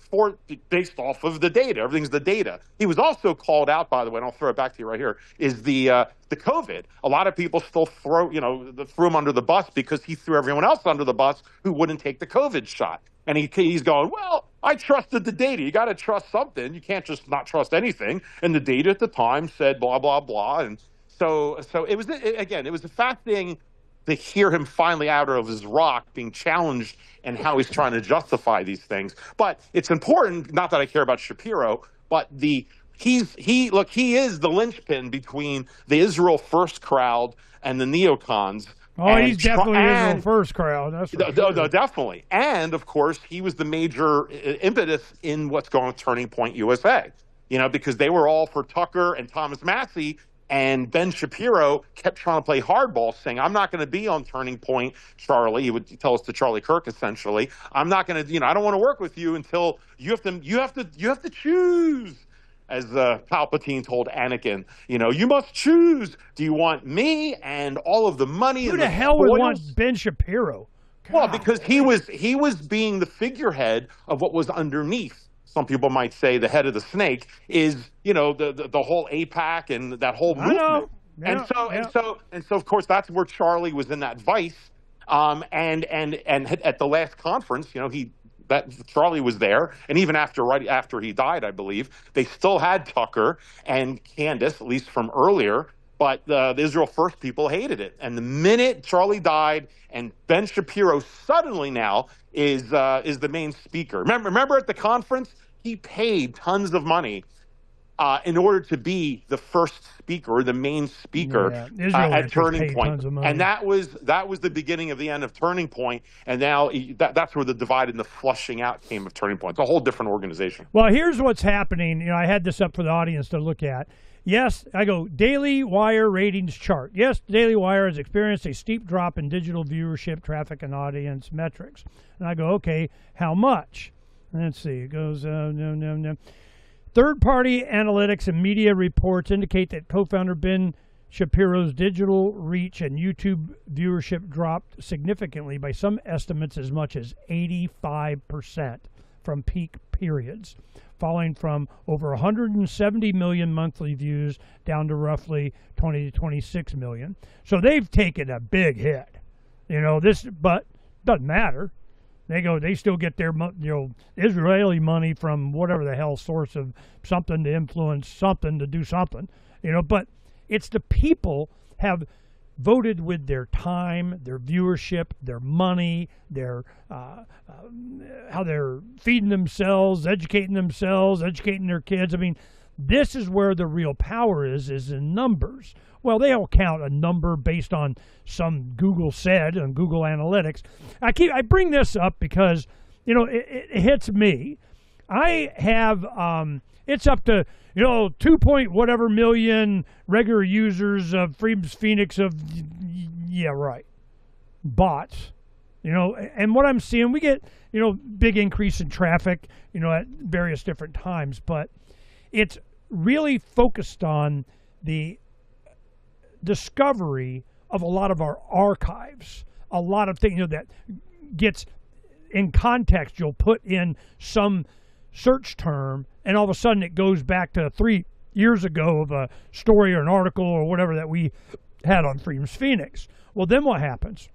[SPEAKER 4] based off of the data. Everything's the data. He was also called out, by the way, and I'll throw it back to you right here, is the COVID. A lot of people still threw him under the bus because he threw everyone else under the bus who wouldn't take the COVID shot. And he's going, well, I trusted the data. You got to trust something. You can't just not trust anything. And the data at the time said blah, blah, blah. And so it was, again, it was a fascinating to hear him finally out of his rock being challenged and how he's trying to justify these things. But it's important, not that I care about Shapiro, but he is the linchpin between the Israel First crowd and the neocons.
[SPEAKER 3] Oh, he's definitely Israel First crowd. That's for sure.
[SPEAKER 4] No, definitely. And, of course, he was the major impetus in what's going on with Turning Point USA, because they were all for Tucker and Thomas Massie. And Ben Shapiro kept trying to play hardball, saying, I'm not going to be on Turning Point, Charlie. He would tell us to Charlie Kirk, essentially. I'm not going to, I don't want to work with you until you have to choose. As Palpatine told Anakin, you must choose. Do you want me and all of the money?
[SPEAKER 3] Who the hell would want Ben Shapiro? God.
[SPEAKER 4] Well, because he was being the figurehead of what was underneath. Some people might say the head of the snake is, the whole AIPAC and that whole movement.
[SPEAKER 3] I know. Yeah,
[SPEAKER 4] and so of course that's where Charlie was in that vice. And at the last conference, Charlie was there, and even right after he died, I believe, they still had Tucker and Candace, at least from earlier. But the Israel First people hated it. And the minute Charlie died, and Ben Shapiro suddenly now is the main speaker. Remember at the conference, he paid tons of money in order to be the first speaker, or the main speaker at Turning Point. And that was the beginning of the end of Turning Point. And now that's where the divide and the flushing out came of Turning Point. It's a whole different organization.
[SPEAKER 3] Well, here's what's happening. I had this up for the audience to look at. Yes, I go, Daily Wire ratings chart. Yes, Daily Wire has experienced a steep drop in digital viewership, traffic, and audience metrics. And I go, okay, how much? Let's see. It goes, no. Third-party analytics and media reports indicate that co-founder Ben Shapiro's digital reach and YouTube viewership dropped significantly, by some estimates as much as 85% from peak periods, falling from over 170 million monthly views down to roughly 20 to 26 million. So they've taken a big hit. But doesn't matter. They still get their Israeli money from whatever the hell source of something to influence something to do something, but it's the people have voted with their time, their viewership, their money, their how they're feeding themselves, educating their kids. I mean, this is where the real power is in numbers. Well, they all count a number based on some Google said and Google Analytics. I bring this up because, it hits me. I have, it's up to, 2 point whatever million regular users of Phranq bots, and what I'm seeing, we get, big increase in traffic, at various different times, but it's really focused on the discovery of a lot of our archives, a lot of things that gets in context. You'll put in some search term and all of a sudden it goes back to 3 years ago of a story or an article or whatever that we had on Phranq. Well, then what happens?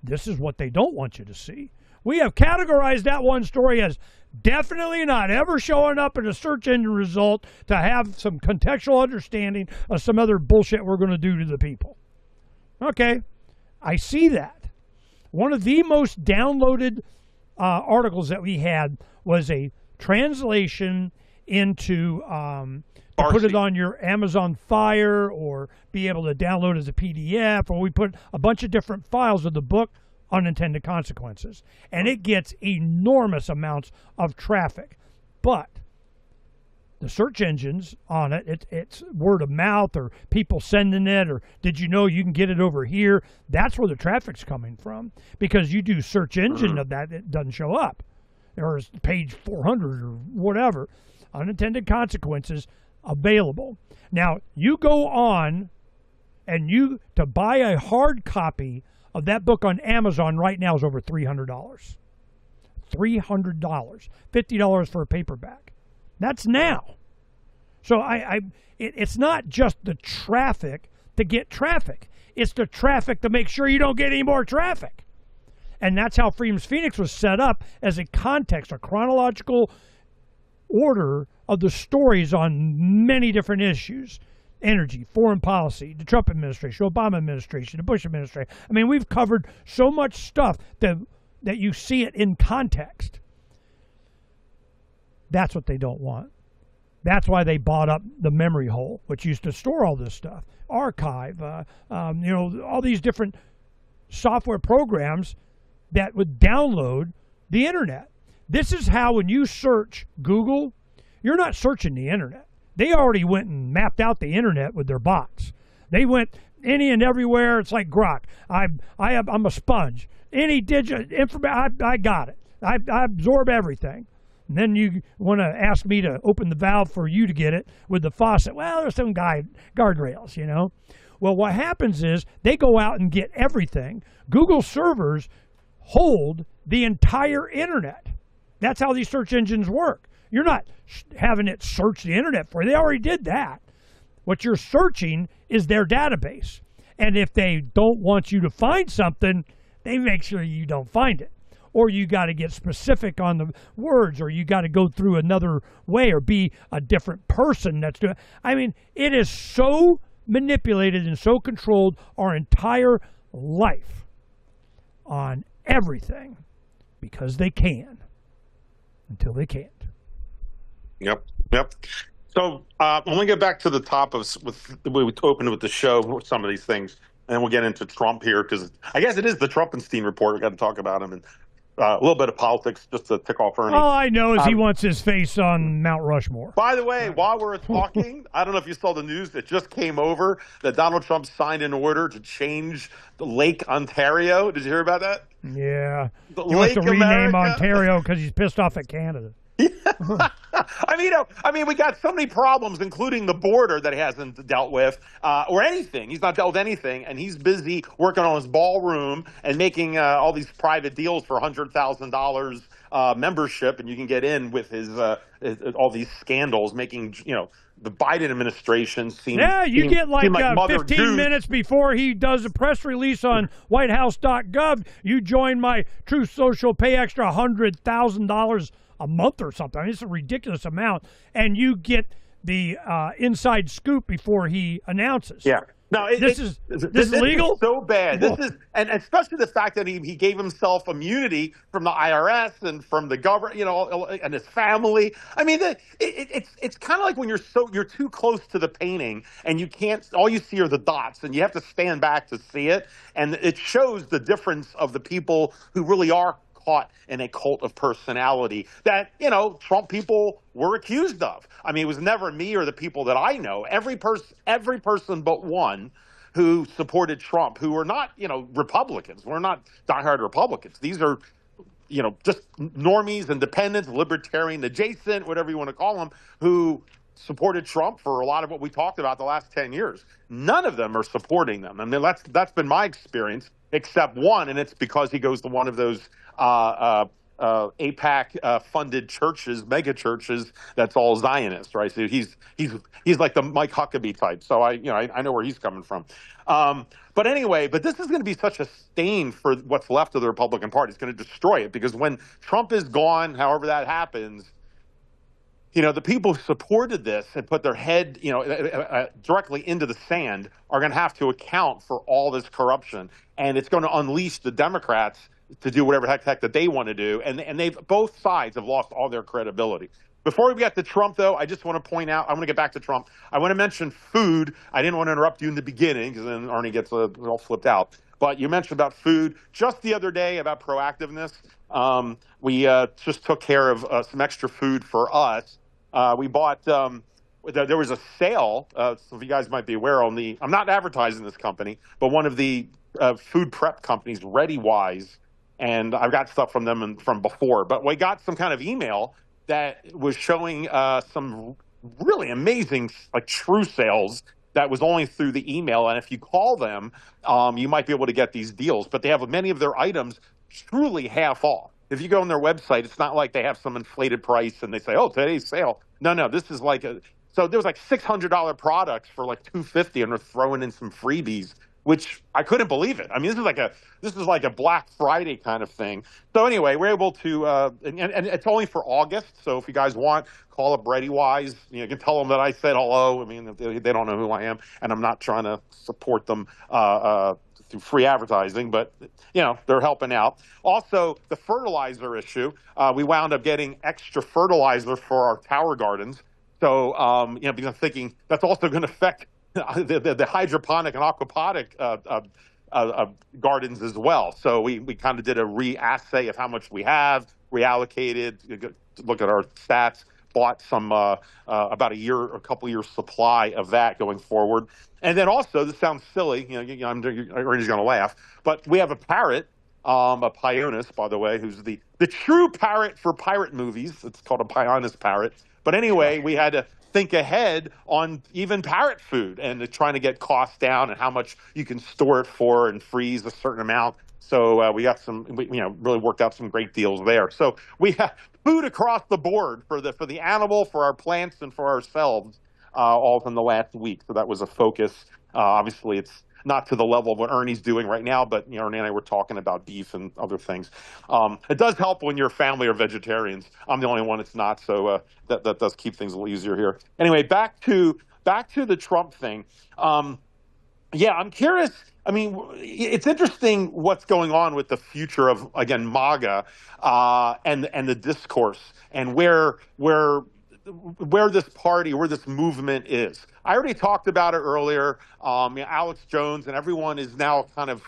[SPEAKER 3] This is what they don't want you to see. We have categorized that one story as definitely not ever showing up in a search engine result to have some contextual understanding of some other bullshit we're going to do to the people. Okay, I see that. One of the most downloaded articles that we had was a translation into to put it on your Amazon Fire or be able to download as a PDF, or we put a bunch of different files of the book, Unintended Consequences. And it gets enormous amounts of traffic. But the search engines on it, it's word of mouth or people sending it, or did you know you can get it over here? That's where the traffic's coming from. Because you do search engine of that, it doesn't show up. Or it's page 400 or whatever. Unintended Consequences available. Now, you go on and to buy a hard copy of that book on Amazon right now is over $300. $300. $50 for a paperback. That's now. So it's not just the traffic to get traffic. It's the traffic to make sure you don't get any more traffic. And that's how Freedom's Phoenix was set up, as a context, a chronological order of the stories on many different issues. Energy, foreign policy, the Trump administration, Obama administration, the Bush administration. I mean, we've covered so much stuff that you see it in context. That's what they don't want. That's why they bought up the memory hole, which used to store all this stuff. Archive, all these different software programs that would download the internet. This is how, when you search Google, you're not searching the internet. They already went and mapped out the internet with their bots. They went any and everywhere. It's like Grok. I'm a sponge. Any digit information, I got it. I absorb everything. And then you want to ask me to open the valve for you to get it with the faucet. Well, there's some guardrails, you know. Well, what happens is they go out and get everything. Google servers hold the entire internet. That's how these search engines work. You're not having it search the internet for you. They already did that. What you're searching is their database. And if they don't want you to find something, they make sure you don't find it. Or you got to get specific on the words, or you got to go through another way, or be a different person that's doing it. I mean, it is so manipulated and so controlled our entire life on everything because they can until they can't.
[SPEAKER 4] Yep. So when we get back to the top of we opened with the show with some of these things, and then we'll get into Trump here, because I guess it is the Trumpenstein report. We got to talk about him, and a little bit of politics just to tick off Ernie.
[SPEAKER 3] All I know is he wants his face on Mount Rushmore.
[SPEAKER 4] By the way, while we're talking, I don't know if you saw the news that just came over that Donald Trump signed an order to change the Lake Ontario. Did you hear about that?
[SPEAKER 3] Yeah.
[SPEAKER 4] The
[SPEAKER 3] he wants
[SPEAKER 4] Lake
[SPEAKER 3] to rename
[SPEAKER 4] America?
[SPEAKER 3] Ontario because he's pissed off at Canada.
[SPEAKER 4] I mean, we got so many problems, including the border that he hasn't dealt with, or anything. He's not dealt with anything, and he's busy working on his ballroom and making all these private deals for $100,000 membership, and you can get in with his all these scandals, making the Biden administration seem
[SPEAKER 3] you get like 15
[SPEAKER 4] Goose.
[SPEAKER 3] minutes before he does a press release on WhiteHouse.gov. You join my Truth Social, pay extra $100,000 a month or something. I mean, it's a ridiculous amount, and you get the inside scoop before he announces.
[SPEAKER 4] Yeah. No,
[SPEAKER 3] this is legal.
[SPEAKER 4] Is so bad. This is, and especially the fact that he gave himself immunity from the IRS and from the government, and his family. I mean, it's kind of like when you're too close to the painting and you can't. All you see are the dots, and you have to stand back to see it. And it shows the difference of the people who really are caught in a cult of personality that, Trump people were accused of. I mean, it was never me or the people that I know. Every person but one who supported Trump, who were not, Republicans. We're not diehard Republicans. These are, just normies, independents, libertarian adjacent, whatever you want to call them, who supported Trump for a lot of what we talked about the last 10 years. None of them are supporting them. I mean, that's been my experience, except one, and it's because he goes to one of those AIPAC funded churches, mega churches, that's all Zionist, right? So he's like the Mike Huckabee type. So I know where he's coming from. But anyway, this is going to be such a stain for what's left of the Republican Party. It's going to destroy it, because when Trump is gone, however that happens, the people who supported this and put their head, directly into the sand are going to have to account for all this corruption. And it's going to unleash the Democrats to do whatever heck that they want to do, and they've both sides have lost all their credibility. Before we get to Trump, though, I just want to point out, I want to get back to Trump. I want to mention food. I didn't want to interrupt you in the beginning because then Arnie gets all flipped out. But you mentioned about food just the other day about proactiveness. We just took care of some extra food for us. We bought, there was a sale, some of you guys might be aware, I'm not advertising this company, but one of the food prep companies, ReadyWise, and I've got stuff from them from before, but we got some kind of email that was showing some really amazing, like, true sales that was only through the email. And if you call them, you might be able to get these deals. But they have many of their items truly half off. If you go on their website, it's not like they have some inflated price and they say, oh, today's sale. No, this is like so there was like $600 products for like $250, and they're throwing in some freebies, which I couldn't believe it. I mean, this is like a Black Friday kind of thing. So anyway, we're able to, and it's only for August. So if you guys want, call up ReadyWise. You can tell them that I said hello. I mean, they don't know who I am, and I'm not trying to support them through free advertising, but they're helping out. Also, the fertilizer issue, we wound up getting extra fertilizer for our tower gardens. So because I'm thinking that's also going to affect the hydroponic and aquaponic gardens as well. So we kind of did a re-assay of how much we have, reallocated, look at our stats, bought some about a couple years supply of that going forward. And then also, this sounds silly, Ernie's going to laugh, but we have a parrot, a Pyonis, by the way, who's the true parrot for pirate movies. It's called a Pyonis parrot. But anyway, we had to think ahead on even parrot food and trying to get costs down and how much you can store it for and freeze a certain amount. So we got really worked out some great deals there. So we have food across the board for the animal, for our plants, and for ourselves, all from the last week. So that was a focus. Obviously, it's not to the level of what Ernie's doing right now, but Ernie and I were talking about beef and other things. It does help when your family are vegetarians. I'm the only one that's not, so that does keep things a little easier here. Anyway, back to the Trump thing. I'm curious. I mean, it's interesting what's going on with the future of, again, MAGA and the discourse and where this party, where this movement is. I already talked about it earlier. Alex Jones and everyone is now kind of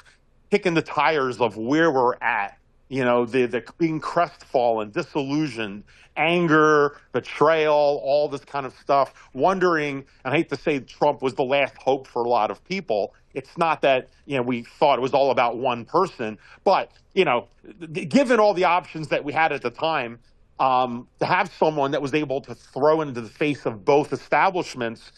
[SPEAKER 4] kicking the tires of where we're at. The being crestfallen, disillusioned, anger, betrayal, all this kind of stuff, wondering, and I hate to say Trump was the last hope for a lot of people. It's not that, we thought it was all about one person, but, given all the options that we had at the time, to have someone that was able to throw into the face of both establishments,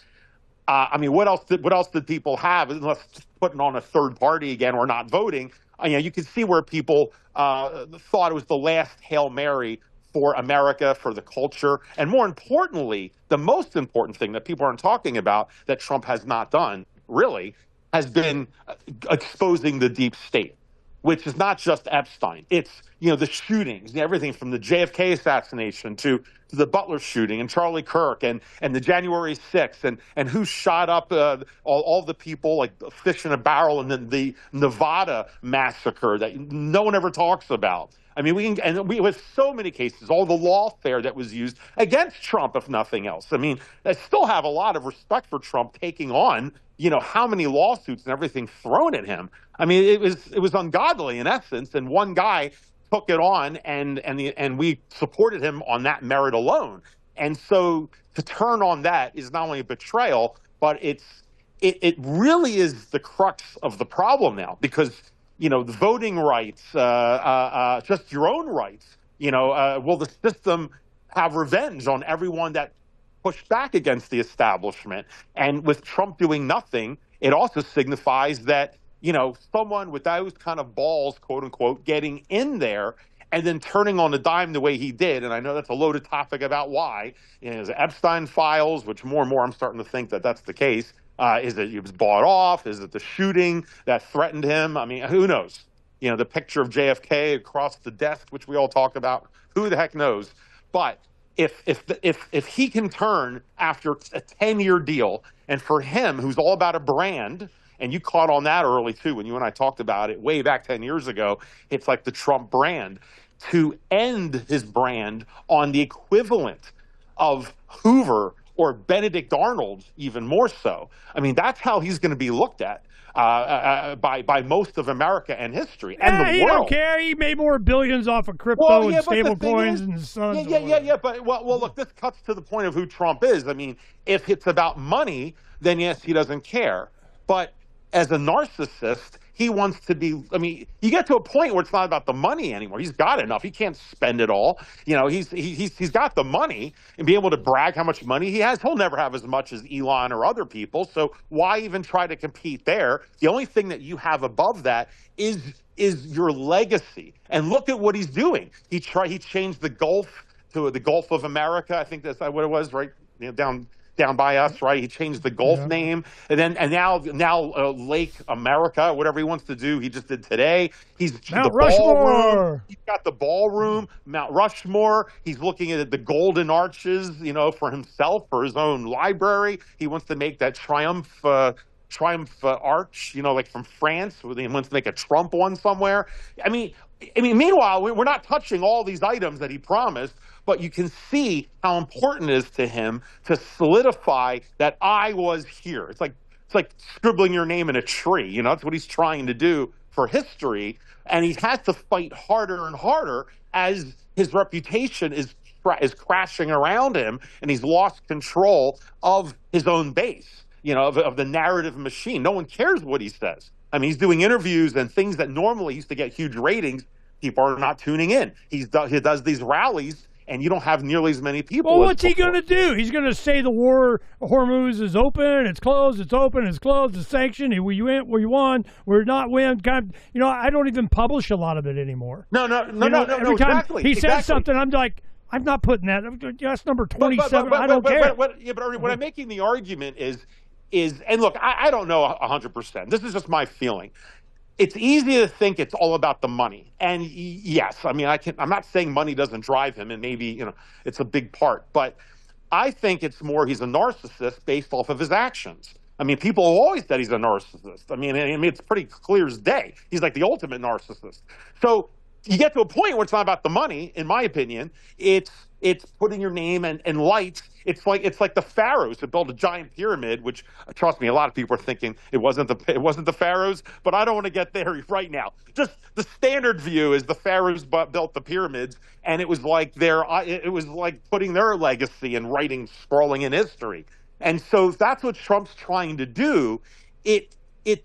[SPEAKER 4] what else did people have unless putting on a third party again or not voting? You can see where people thought it was the last Hail Mary for America, for the culture, and more importantly, the most important thing that people aren't talking about that Trump has not done, really, has been exposing the deep state, which is not just Epstein. It's, the shootings, everything from the JFK assassination to the Butler shooting and Charlie Kirk and the January 6th and who shot up all the people, like fish in a barrel, and then the Nevada massacre that no one ever talks about. I mean, we have so many cases, all the lawfare that was used against Trump, if nothing else. I mean, I still have a lot of respect for Trump taking on, how many lawsuits and everything thrown at him. I mean, it was ungodly in essence, and one guy took it on, and we supported him on that merit alone. And so to turn on that is not only a betrayal, but it really is the crux of the problem now, because the voting rights, just your own rights. Will the system have revenge on everyone that pushed back against the establishment? And with Trump doing nothing, it also signifies that someone with those kind of balls, quote unquote, getting in there and then turning on the dime the way he did. And I know that's a loaded topic about why. The Epstein files, which more and more I'm starting to think that that's the case. Is it he was bought off? Is it the shooting that threatened him? I mean, who knows? The picture of JFK across the desk, which we all talk about. Who the heck knows? But if he can turn after a 10-year deal, and for him, who's all about a brand And you caught on that early too when you and I talked about it way back 10 years ago. It's like the Trump brand. To end his brand on the equivalent of Hoover or Benedict Arnold, even more so. I mean, that's how he's going to be looked at by most of America and history and the world.
[SPEAKER 3] He don't care. He made more billions off of crypto and stable coins and sons.
[SPEAKER 4] Yeah. But look, this cuts to the point of who Trump is. I mean, if it's about money, then yes, he doesn't care. But as a narcissist, he wants to be. I mean, you get to a point where it's not about the money anymore. He's got enough. He can't spend it all. You know, he's got the money and be able to brag how much money he has. He'll never have as much as Elon or other people. So why even try to compete there? The only thing that you have above that is your legacy. And look at what he's doing. He changed the Gulf to the Gulf of America. I think that's what it was, right? You know, down by us, right? He changed the Gulf name, and now Lake America, whatever he wants to do, he just did today. He's
[SPEAKER 3] Mount
[SPEAKER 4] the
[SPEAKER 3] Rushmore.
[SPEAKER 4] Ballroom. He's got the ballroom, Mount Rushmore. He's looking at the golden arches, you know, for himself, for his own library. He wants to make that triumph arch, you know, like from France. He wants to make a Trump one somewhere. I mean, meanwhile, we're not touching all these items that he promised. But you can see how important it is to him to solidify that I was here. It's like scribbling your name in a tree. You know, that's what he's trying to do for history. And he has to fight harder and harder as his reputation is crashing around him, and he's lost control of his own base, you know, of the narrative machine. No one cares what he says. I mean, he's doing interviews and things that normally used to get huge ratings. People are not tuning in. He does these rallies, and you don't have nearly as many people.
[SPEAKER 3] Well, what's he going to do? He's going to say the war, Hormuz is open, it's closed, it's open, it's closed, it's sanctioned, where you won, we're not win. You know, I don't even publish a lot of it anymore.
[SPEAKER 4] No,
[SPEAKER 3] every time
[SPEAKER 4] exactly.
[SPEAKER 3] He says something, I'm like, I'm not putting that. That's number 27. I don't care.
[SPEAKER 4] But what I'm making the argument is, and look, I don't know 100%. This is just my feeling. It's easy to think it's all about the money. And yes, I mean, I'm not saying money doesn't drive him, and maybe, you know, it's a big part, but I think it's more he's a narcissist based off of his actions. I mean, people have always said he's a narcissist. I mean, it's pretty clear as day. He's like the ultimate narcissist. So you get to a point where it's not about the money, in my opinion. It's putting your name and lights. It's like the pharaohs that built a giant pyramid, which, trust me, a lot of people are thinking it wasn't the pharaohs, but I don't want to get there right now. Just the standard view is the pharaohs built the pyramids, and it was like putting their legacy and scrolling in history. And so if that's what Trump's trying to do, it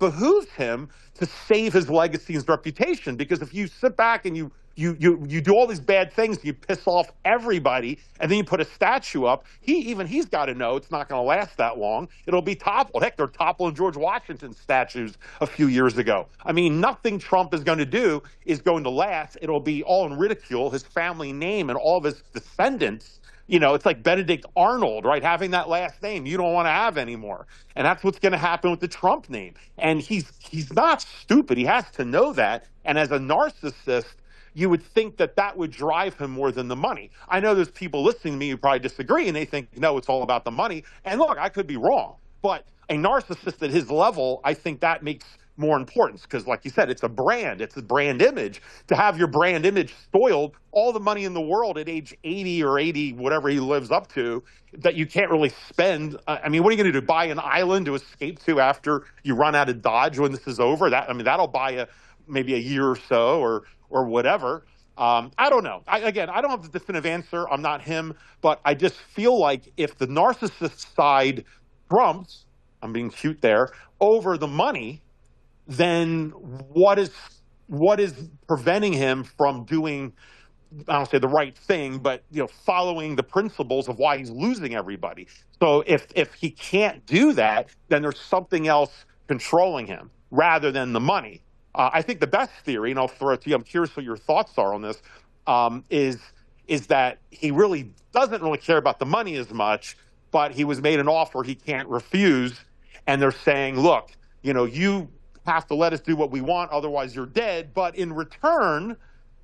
[SPEAKER 4] behooves him to save his legacy and his reputation, because if you sit back and you do all these bad things, you piss off everybody, and then you put a statue up, he's got to know it's not going to last that long. It'll be toppled. Heck, they're toppling George Washington statues a few years ago. I mean, nothing Trump is going to do is going to last. It'll be all in ridicule. His family name and all of his descendants, you know, it's like Benedict Arnold, right? Having that last name you don't want to have anymore. And that's what's going to happen with the Trump name. And he's not stupid. He has to know that. And as a narcissist, you would think that would drive him more than the money. I know there's people listening to me who probably disagree, and they think, no, it's all about the money. And look, I could be wrong. But a narcissist at his level, I think that makes more importance, because like you said, it's a brand. It's a brand image. To have your brand image spoiled, all the money in the world at age 80 or 80, whatever he lives up to, that you can't really spend. I mean, what are you going to do? Buy an island to escape to after you run out of Dodge when this is over? That'll buy maybe a year or so, or whatever. I don't know. I don't have the definitive answer. I'm not him, but I just feel like if the narcissist side trumps, I'm being cute there, over the money, then what is preventing him from doing, I don't say the right thing, but, you know, following the principles of why he's losing everybody? So if he can't do that, then there's something else controlling him rather than the money. I think the best theory, and I'll throw it to you, I'm curious what your thoughts are on this, is that he really doesn't really care about the money as much, but he was made an offer he can't refuse, and they're saying, look, you know, you have to let us do what we want, otherwise you're dead, but in return,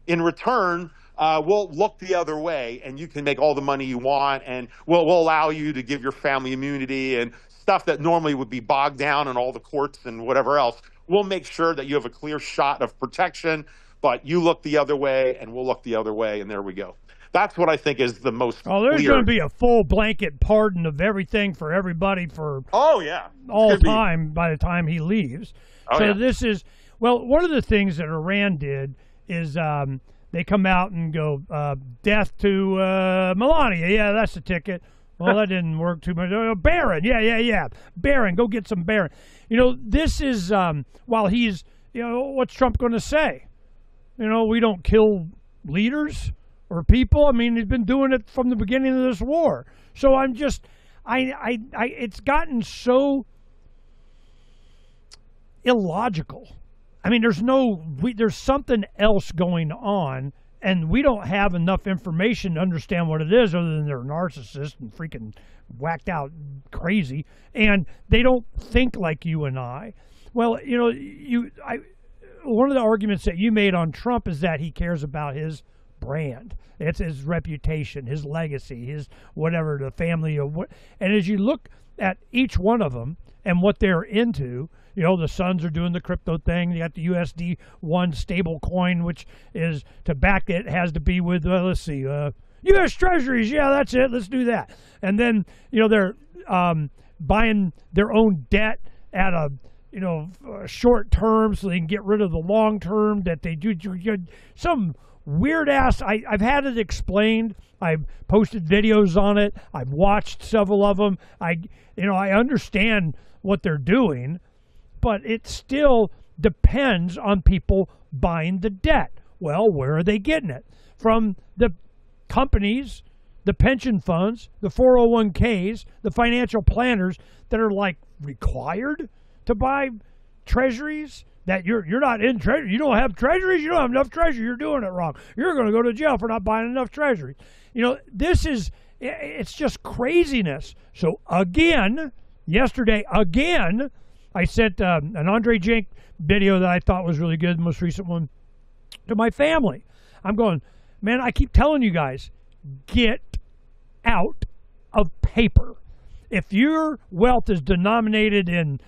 [SPEAKER 4] we'll look the other way, and you can make all the money you want, and we'll allow you to give your family immunity and stuff that normally would be bogged down in all the courts and whatever else. We'll make sure that you have a clear shot of protection, but you look the other way and we'll look the other way, and there we go. That's what I think is the most
[SPEAKER 3] there's
[SPEAKER 4] clear.
[SPEAKER 3] going to be a full blanket pardon of everything for everybody for all time by the time he leaves. This is, well, one of the things that Iran did is they come out and go, death to Melania. Yeah, that's the ticket. Well, that didn't work too much. Barron. Yeah. Barron. Go get some Barron. This is, while he's, what's Trump going to say? We don't kill leaders or people. I mean, he's been doing it from the beginning of this war. So I'm just, it's gotten so illogical. I mean, there's something else going on, and we don't have enough information to understand what it is, other than they're narcissists and freaking whacked out crazy, and they don't think like you and I. Well, one of the arguments that you made on Trump is that he cares about his brand. It's his reputation, his legacy, his whatever, the family of what. And as you look at each one of them and what they're into, the Suns are doing the crypto thing. You got the USD1 stable coin, which is to back it has to be with, let's see, U.S. Treasuries. Yeah, that's it. Let's do that. And then, they're buying their own debt at a, short term so they can get rid of the long term that they do. Some weird ass. I've had it explained. I've posted videos on it. I've watched several of them. I understand what they're doing, but it still depends on people buying the debt. Well, where are they getting it? From the companies, the pension funds, the 401ks, the financial planners that are like required to buy treasuries. That you're not in treasury. You don't have treasuries. You don't have enough treasury. You're doing it wrong. You're going to go to jail for not buying enough treasuries. It's just craziness. So yesterday, I sent an Andre Jink video that I thought was really good, the most recent one, to my family. I'm going, man, I keep telling you guys, get out of paper. If your wealth is denominated in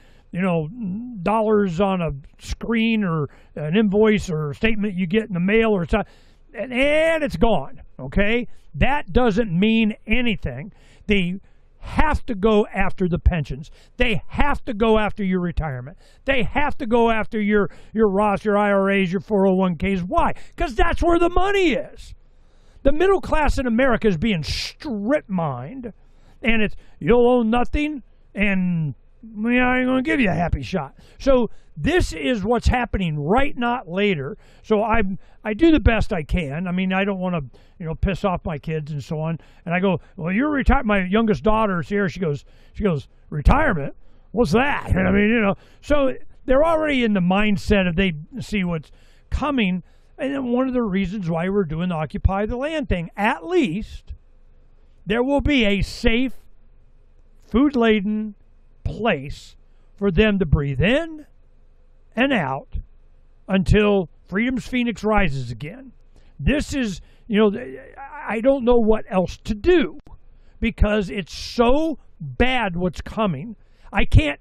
[SPEAKER 3] dollars on a screen or an invoice or a statement you get in the mail or something, and it's gone, okay? That doesn't mean anything. They have to go after the pensions. They have to go after your retirement. They have to go after your Roths, your IRAs, your 401ks. Why? Because that's where the money is. The middle class in America is being strip-mined, and it's, you'll own nothing, and I ain't going to give you a happy shot. So this is what's happening right, not later. So I do the best I can. I mean, I don't want to, piss off my kids and so on. And I go, well, you're retired. My youngest daughter's here. She goes, retirement? What's that? I mean, so they're already in the mindset of they see what's coming. And then one of the reasons why we're doing the Occupy the Land thing, at least there will be a safe, food-laden place for them to breathe in and out until Freedom's Phoenix rises again. This is, I don't know what else to do because it's so bad what's coming. I can't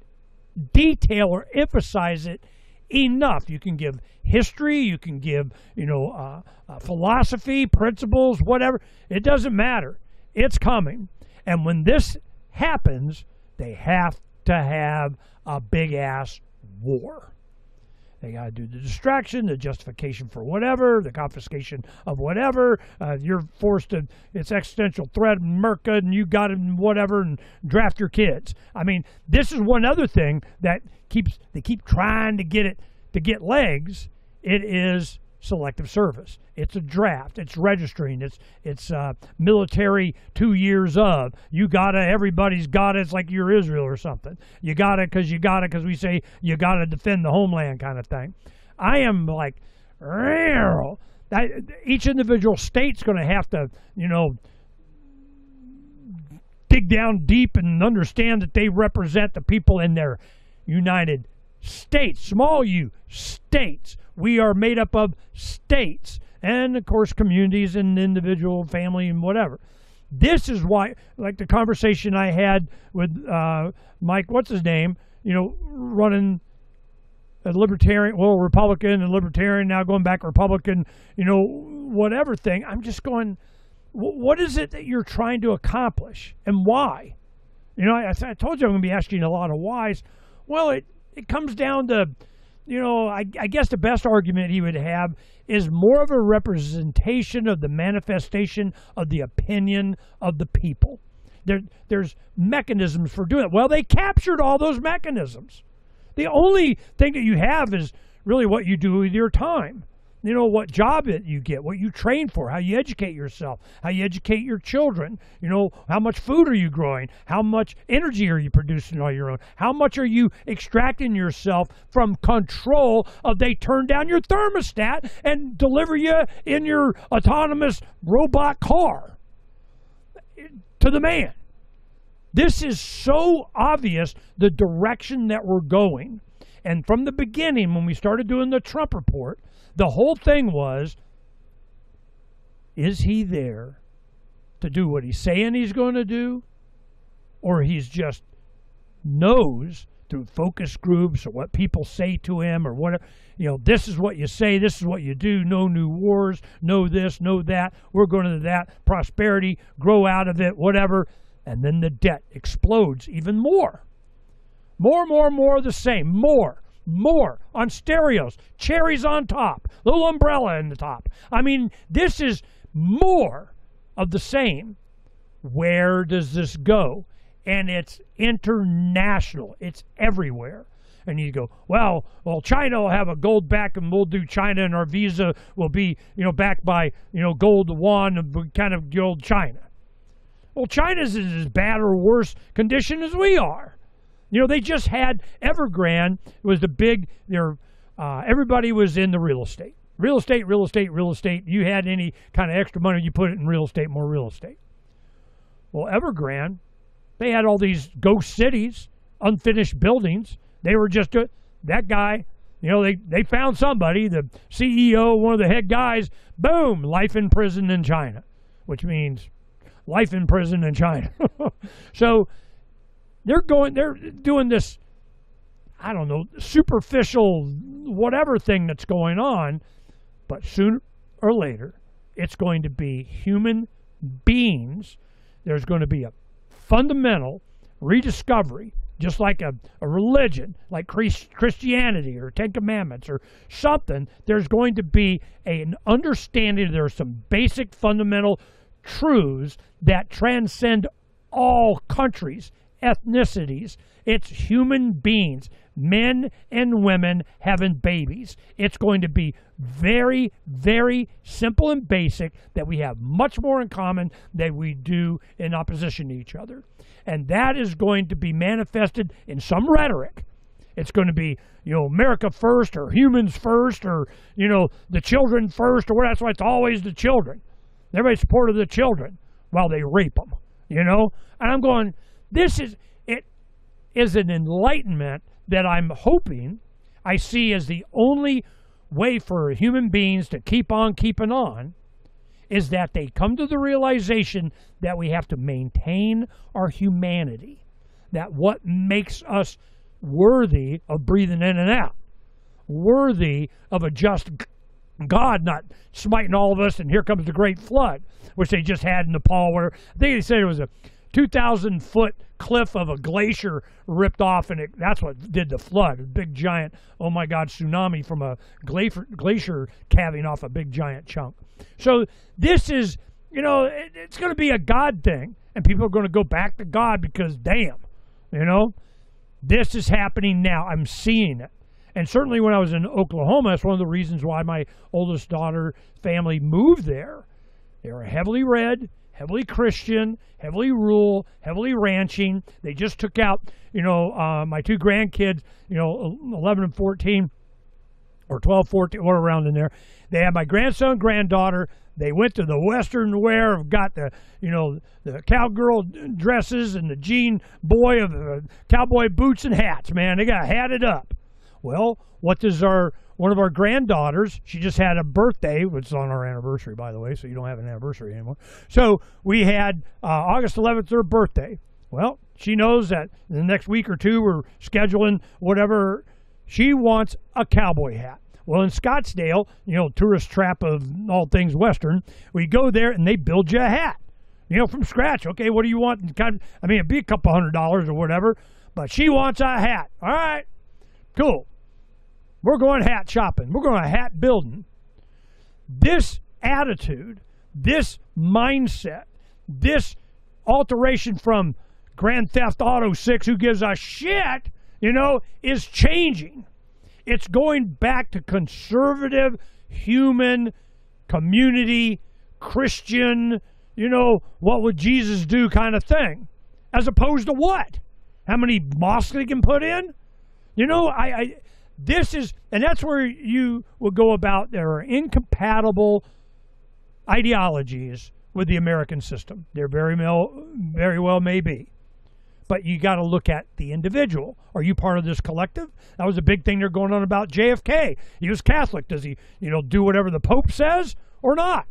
[SPEAKER 3] detail or emphasize it enough. You can give history, you can give, philosophy, principles, whatever. It doesn't matter. It's coming. And when this happens, they have to have a big-ass war. They got to do the distraction, the justification for whatever, the confiscation of whatever. You're forced to, it's existential threat, Merca, and you got to whatever, and draft your kids. I mean, this is one other thing that they keep trying to get it to get legs. It is selective service. It's a draft. It's registering. It's military 2 years of. You gotta. Everybody's got it. It's like you're Israel or something. You got it because you got it because we say you got to defend the homeland kind of thing. I am like, each individual state's going to have to, dig down deep and understand that they represent the people in their United States. Small U, states. We are made up of states and, of course, communities and individual, family, and whatever. This is why, like the conversation I had with Mike, what's his name, running a libertarian, well, Republican and libertarian, now going back Republican, whatever thing. I'm just going, what is it that you're trying to accomplish and why? I told you I'm going to be asking a lot of whys. Well, it comes down to, I guess the best argument he would have is more of a representation of the manifestation of the opinion of the people. There's mechanisms for doing it. Well, they captured all those mechanisms. The only thing that you have is really what you do with your time. What job you get, what you train for, how you educate yourself, how you educate your children, how much food are you growing, how much energy are you producing on your own, how much are you extracting yourself from control of they turn down your thermostat and deliver you in your autonomous robot car to the man. This is so obvious, the direction that we're going. And from the beginning, when we started doing the Trump report, the whole thing was, is he there to do what he's saying he's going to do? Or he's just knows through focus groups or what people say to him or whatever, this is what you say, this is what you do, no new wars, no this, no that, we're going to that, prosperity, grow out of it, whatever. And then the debt explodes even more. More of the same. More on stereos, cherries on top, little umbrella in the top. I mean, this is more of the same. Where does this go? And it's international. It's everywhere. And you go, well, China will have a gold back and we'll do China and our visa will be, backed by, gold yuan and kind of gold China. Well, China's in as bad or worse condition as we are. They just had Evergrande was the big, everybody was in the real estate. Real estate. You had any kind of extra money, you put it in real estate, more real estate. Well, Evergrande, they had all these ghost cities, unfinished buildings. They were just, that guy, they found somebody, the CEO, one of the head guys, boom, life in prison in China, which means life in prison in China. So they're doing this, I don't know, superficial whatever thing that's going on, but sooner or later, it's going to be human beings. There's going to be a fundamental rediscovery, just like a religion, like Christianity or Ten Commandments or something. There's going to be an understanding. There are some basic fundamental truths that transcend all countries, ethnicities. It's human beings, men and women having babies. It's going to be very, very simple and basic, that we have much more in common than we do in opposition to each other. And that is going to be manifested in some rhetoric. It's going to be, America first, or humans first, or, the children first, or whatever. That's why it's always the children. Everybody supported the children while they rape them, And I'm going, it is an enlightenment that I'm hoping I see as the only way for human beings to keep on keeping on, is that they come to the realization that we have to maintain our humanity, that what makes us worthy of breathing in and out, worthy of a just God not smiting all of us, and here comes the great flood, which they just had in Nepal, where I think they said it was a 2,000-foot cliff of a glacier ripped off, and that's what did the flood. A big giant, oh my God, tsunami from a glacier calving off a big giant chunk. So this is, it's going to be a God thing, and people are going to go back to God because, damn, this is happening now. I'm seeing it. And certainly when I was in Oklahoma, that's one of the reasons why my oldest daughter family moved there. They were heavily red, heavily Christian, heavily rural, heavily ranching. They just took out, my two grandkids, 11 and 14, or 12, 14, or around in there. They had my grandson, granddaughter. They went to the Western wear, got the, the cowgirl dresses and the jean boy of the cowboy boots and hats, man. They got hatted up. Well, what does our one of our granddaughters, she just had a birthday, which is on our anniversary, by the way, so you don't have an anniversary anymore. So we had August 11th, her birthday. Well, she knows that in the next week or two we're scheduling whatever. She wants a cowboy hat. Well, in Scottsdale, tourist trap of all things Western, we go there and they build you a hat, from scratch. Okay, what do you want? It'd be a couple $100 or whatever, but she wants a hat. All right, cool. We're going hat shopping. We're going hat building. This attitude, this mindset, this alteration from Grand Theft Auto 6, who gives a shit, is changing. It's going back to conservative, human, community, Christian, what would Jesus do kind of thing. As opposed to what? How many mosques they can put in? And that's where you will go about. There are incompatible ideologies with the American system. There very well may be. But you got to look at the individual. Are you part of this collective? That was a big thing they're going on about JFK. He was Catholic. Does he, do whatever the Pope says or not?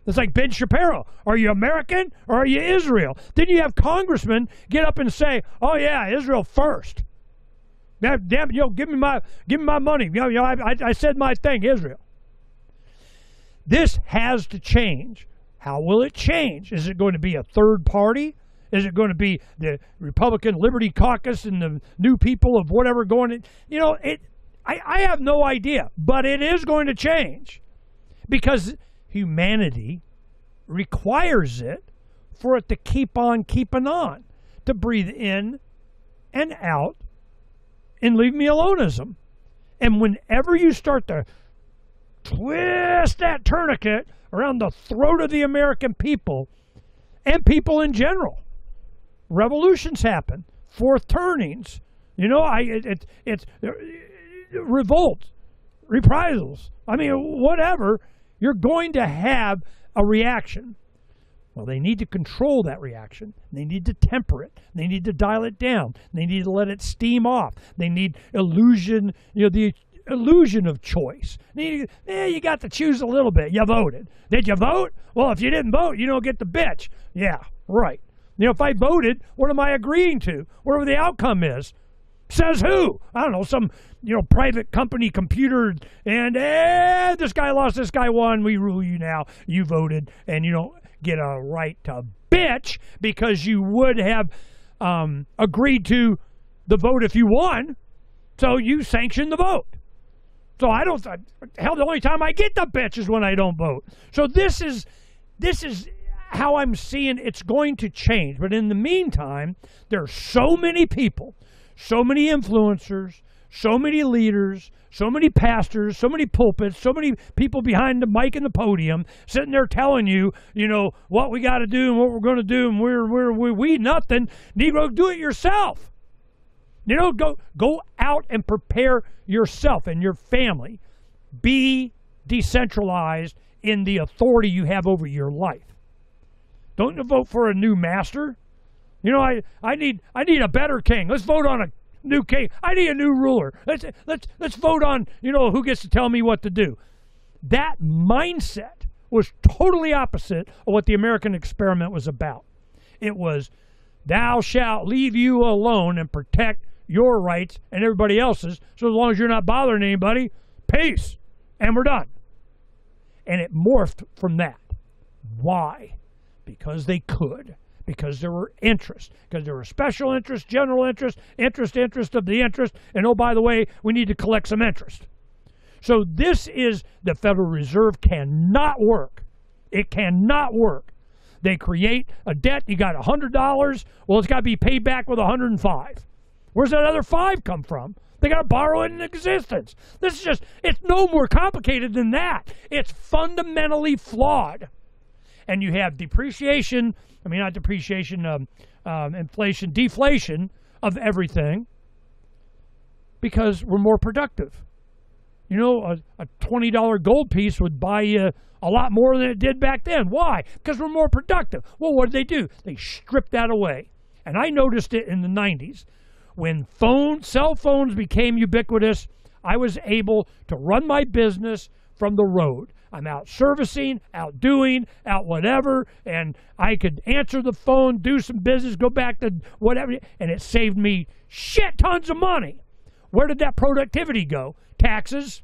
[SPEAKER 3] It's like Ben Shapiro. Are you American or are you Israel? Then you have congressmen get up and say, "Oh yeah, Israel first. Damn, give me my money. I said my thing, Israel." This has to change. How will it change? Is it going to be a third party? Is it going to be the Republican Liberty Caucus and the new people of whatever going in? I have no idea, but it is going to change because humanity requires it for it to keep on keeping on, to breathe in and out and leave me aloneism. And whenever you start to twist that tourniquet around the throat of the American people and people in general, revolutions happen, fourth turnings, it's revolt, reprisals. Whatever, you're going to have a reaction. Well, they need to control that reaction. They need to temper it. They need to dial it down. They need to let it steam off. They need illusion, the illusion of choice. You got to choose a little bit. You voted. Did you vote? Well, if you didn't vote, you don't get the bitch. Yeah, right. If I voted, what am I agreeing to? Whatever the outcome is. Says who? I don't know, some, private company computer, and this guy lost, this guy won, we rule you now. You voted, and you don't get a right to bitch because you would have agreed to the vote if you won, so you sanction the vote. So the only time I get the bitch is when I don't vote. So this is how I'm seeing it's going to change. But in the meantime, there are so many people, so many influencers, so many leaders, so many pastors, so many pulpits, so many people behind the mic and the podium sitting there telling you, what we got to do and what we're going to do, and we nothing. Negro, do it yourself. Go out and prepare yourself and your family. Be decentralized in the authority you have over your life. Don't vote for a new master. I need a better king. Let's vote on a new king. I need a new ruler. Let's vote on, who gets to tell me what to do. That mindset was totally opposite of what the American experiment was about. It was, thou shalt leave you alone and protect your rights and everybody else's, so as long as you're not bothering anybody, peace, and we're done. And it morphed from that. Why? Because they could. Because there were interests. Because there were special interests, general interest of the interest, and oh, by the way, we need to collect some interest. So this is, the Federal Reserve cannot work. It cannot work. They create a debt, you got $100, well, it's got to be paid back with $105. Where's that other $5 come from? They got to borrow it in existence. This is just, it's no more complicated than that. It's fundamentally flawed. And you have depreciation, inflation, deflation of everything because we're more productive. A $20 gold piece would buy you a lot more than it did back then. Why? Because we're more productive. Well, what did they do? They stripped that away. And I noticed it in the 90s. When cell phones became ubiquitous, I was able to run my business from the road. I'm out servicing, out doing, out whatever, and I could answer the phone, do some business, go back to whatever, and it saved me shit tons of money. Where did that productivity go? Taxes.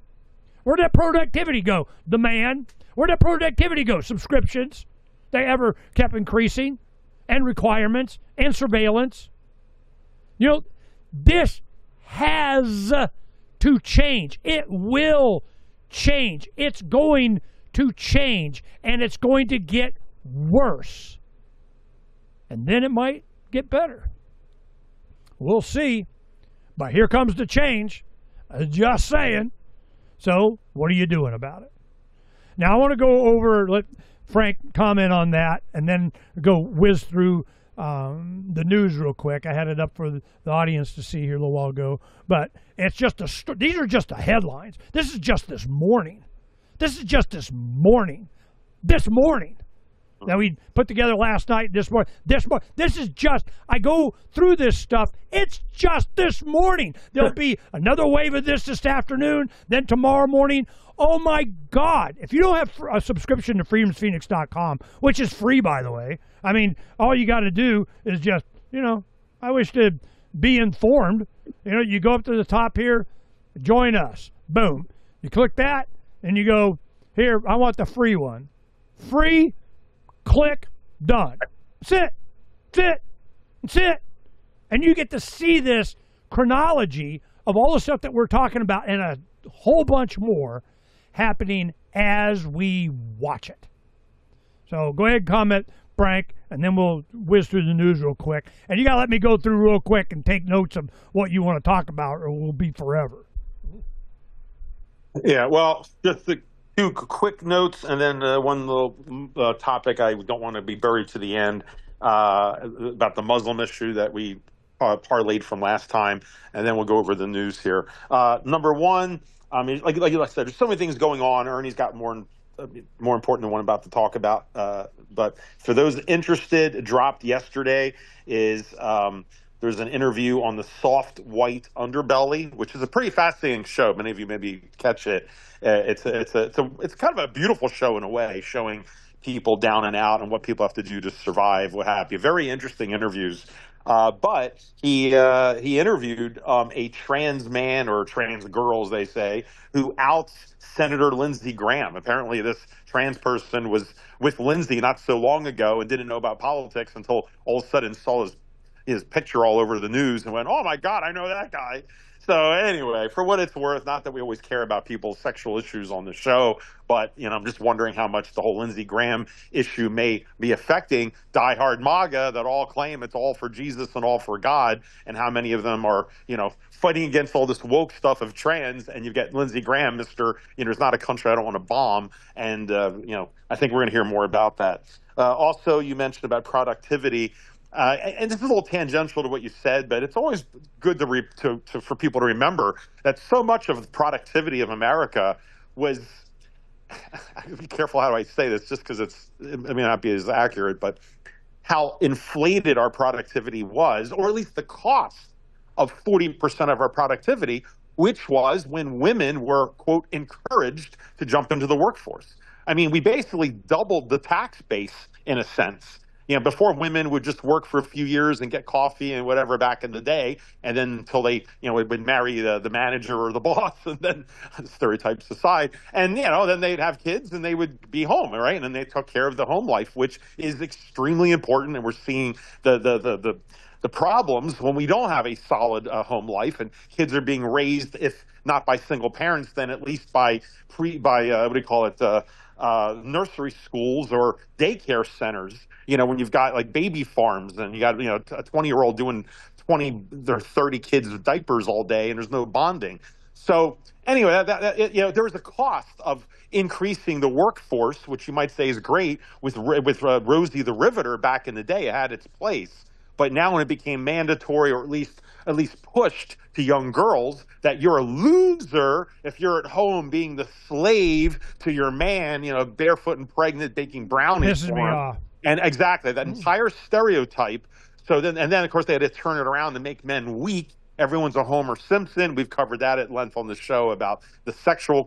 [SPEAKER 3] Where did that productivity go? Demand. Where did that productivity go? Subscriptions. They ever kept increasing, and requirements, and surveillance. You know, this has to change. It will change. It's going to change, and it's going to get worse. And then it might get better. We'll see. But here comes the change. Just saying. So, what are you doing about it? Now, I want to go over, let Phranq comment on that, and then go whiz through the news real quick. I had it up for the audience to see here a little while ago. But it's just these are just the headlines. This is just this morning. This is just this morning. This morning. That we put together last night, this morning. This is just, I go through this stuff. It's just this morning. There'll be another wave of this afternoon, then tomorrow morning. Oh my God. If you don't have a subscription to freedomsphoenix.com, which is free, by the way, I mean, all you got to do is just, I wish to be informed. You go up to the top here, join us. Boom. You click that, and you go, here, I want the free one. Free. Click, done. That's it. And you get to see this chronology of all the stuff that we're talking about and a whole bunch more happening as we watch it. So go ahead and comment, Phranq, and then we'll whiz through the news real quick. And you got to let me go through real quick and take notes of what you want to talk about, or we'll be forever.
[SPEAKER 4] Yeah, well, just the two quick notes, and then one little topic I don't want to be buried to the end about the Muslim issue that we parlayed from last time, and then we'll go over the news here. Number one, I mean, like I said, there's so many things going on. Ernie's got more important than one about to talk about. But for those interested, dropped yesterday is there's an interview on the soft white underbelly, which is a pretty fascinating show. Many of you maybe catch it. It's kind of a beautiful show in a way, showing people down and out and what people have to do to survive, what have you. Very interesting interviews. But he interviewed a trans man, or trans girls, they say, who outs Senator Lindsey Graham. Apparently this trans person was with Lindsey not so long ago and didn't know about politics until all of a sudden saw his picture all over the news and went, oh my God, I know that guy. So anyway, for what it's worth, not that we always care about people's sexual issues on the show, but I'm just wondering how much the whole Lindsey Graham issue may be affecting diehard MAGA that all claim it's all for Jesus and all for God, and how many of them are, fighting against all this woke stuff of trans, and you get Lindsey Graham, Mr. There's not a country I don't want to bomb, and I think we're going to hear more about that. Also, you mentioned about productivity. And this is a little tangential to what you said, but it's always good for people to remember that so much of the productivity of America was be careful how do I say this, just because it may not be as accurate, but how inflated our productivity was, or at least the cost of 40% of our productivity, which was when women were, quote, encouraged to jump into the workforce. I mean, we basically doubled the tax base in a sense. Before, women would just work for a few years and get coffee and whatever back in the day, and then until they, would marry the manager or the boss, and then stereotypes aside, and then they'd have kids and they would be home, right? And then they took care of the home life, which is extremely important. And we're seeing the problems when we don't have a solid home life, and kids are being raised, if not by single parents, then at least by nursery schools or daycare centers. When you've got like baby farms and you got a 20-year-old doing 20 or 30 kids with diapers all day, and there's no bonding. So anyway, there was a cost of increasing the workforce, which you might say is great. With Rosie the Riveter back in the day, it had its place. But now when it became mandatory, or at least pushed to young girls, that you're a loser if you're at home being the slave to your man, barefoot and pregnant, baking brownies
[SPEAKER 3] Pisses
[SPEAKER 4] for
[SPEAKER 3] me
[SPEAKER 4] him.
[SPEAKER 3] off.
[SPEAKER 4] And exactly, that entire stereotype. So then of course they had to turn it around to make men weak Everyone's a Homer Simpson. We've covered that at length on the show about the sexual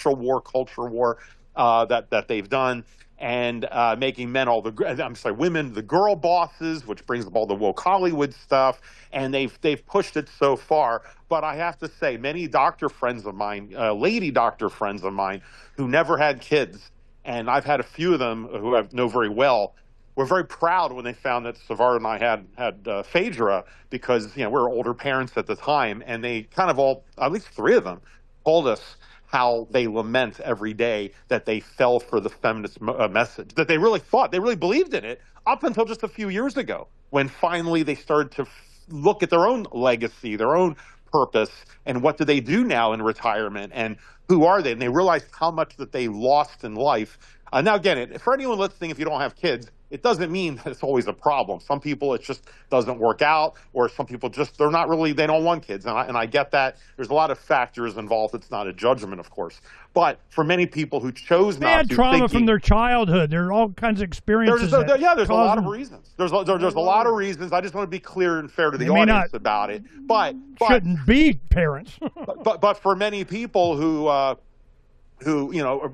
[SPEAKER 4] war, culture war that they've done, and making women the girl bosses, which brings up all the woke Hollywood stuff, and they've pushed it so far. But I have to say, many doctor friends of mine, lady doctor friends of mine, who never had kids, and I've had a few of them who I know very well, were very proud when they found that Savard and I had Phaedra, because we were older parents at the time, and they kind of all, at least three of them, told us how they lament every day that they fell for the feminist message, that they really believed in it up until just a few years ago, when finally they started to look at their own legacy, their own purpose, and what do they do now in retirement, and who are they? And they realized how much that they lost in life. Now, again, for anyone listening, if you don't have kids, it doesn't mean that it's always a problem. Some people, it just doesn't work out, or some people they don't want kids. And I get that. There's a lot of factors involved. It's not a judgment, of course. But for many people who chose
[SPEAKER 3] they
[SPEAKER 4] not
[SPEAKER 3] had
[SPEAKER 4] to,
[SPEAKER 3] trauma from their childhood. There are all kinds of experiences.
[SPEAKER 4] There's a lot of reasons. There's a lot of reasons. I just want to be clear and fair to the audience about it. But
[SPEAKER 3] shouldn't be parents.
[SPEAKER 4] but for many people who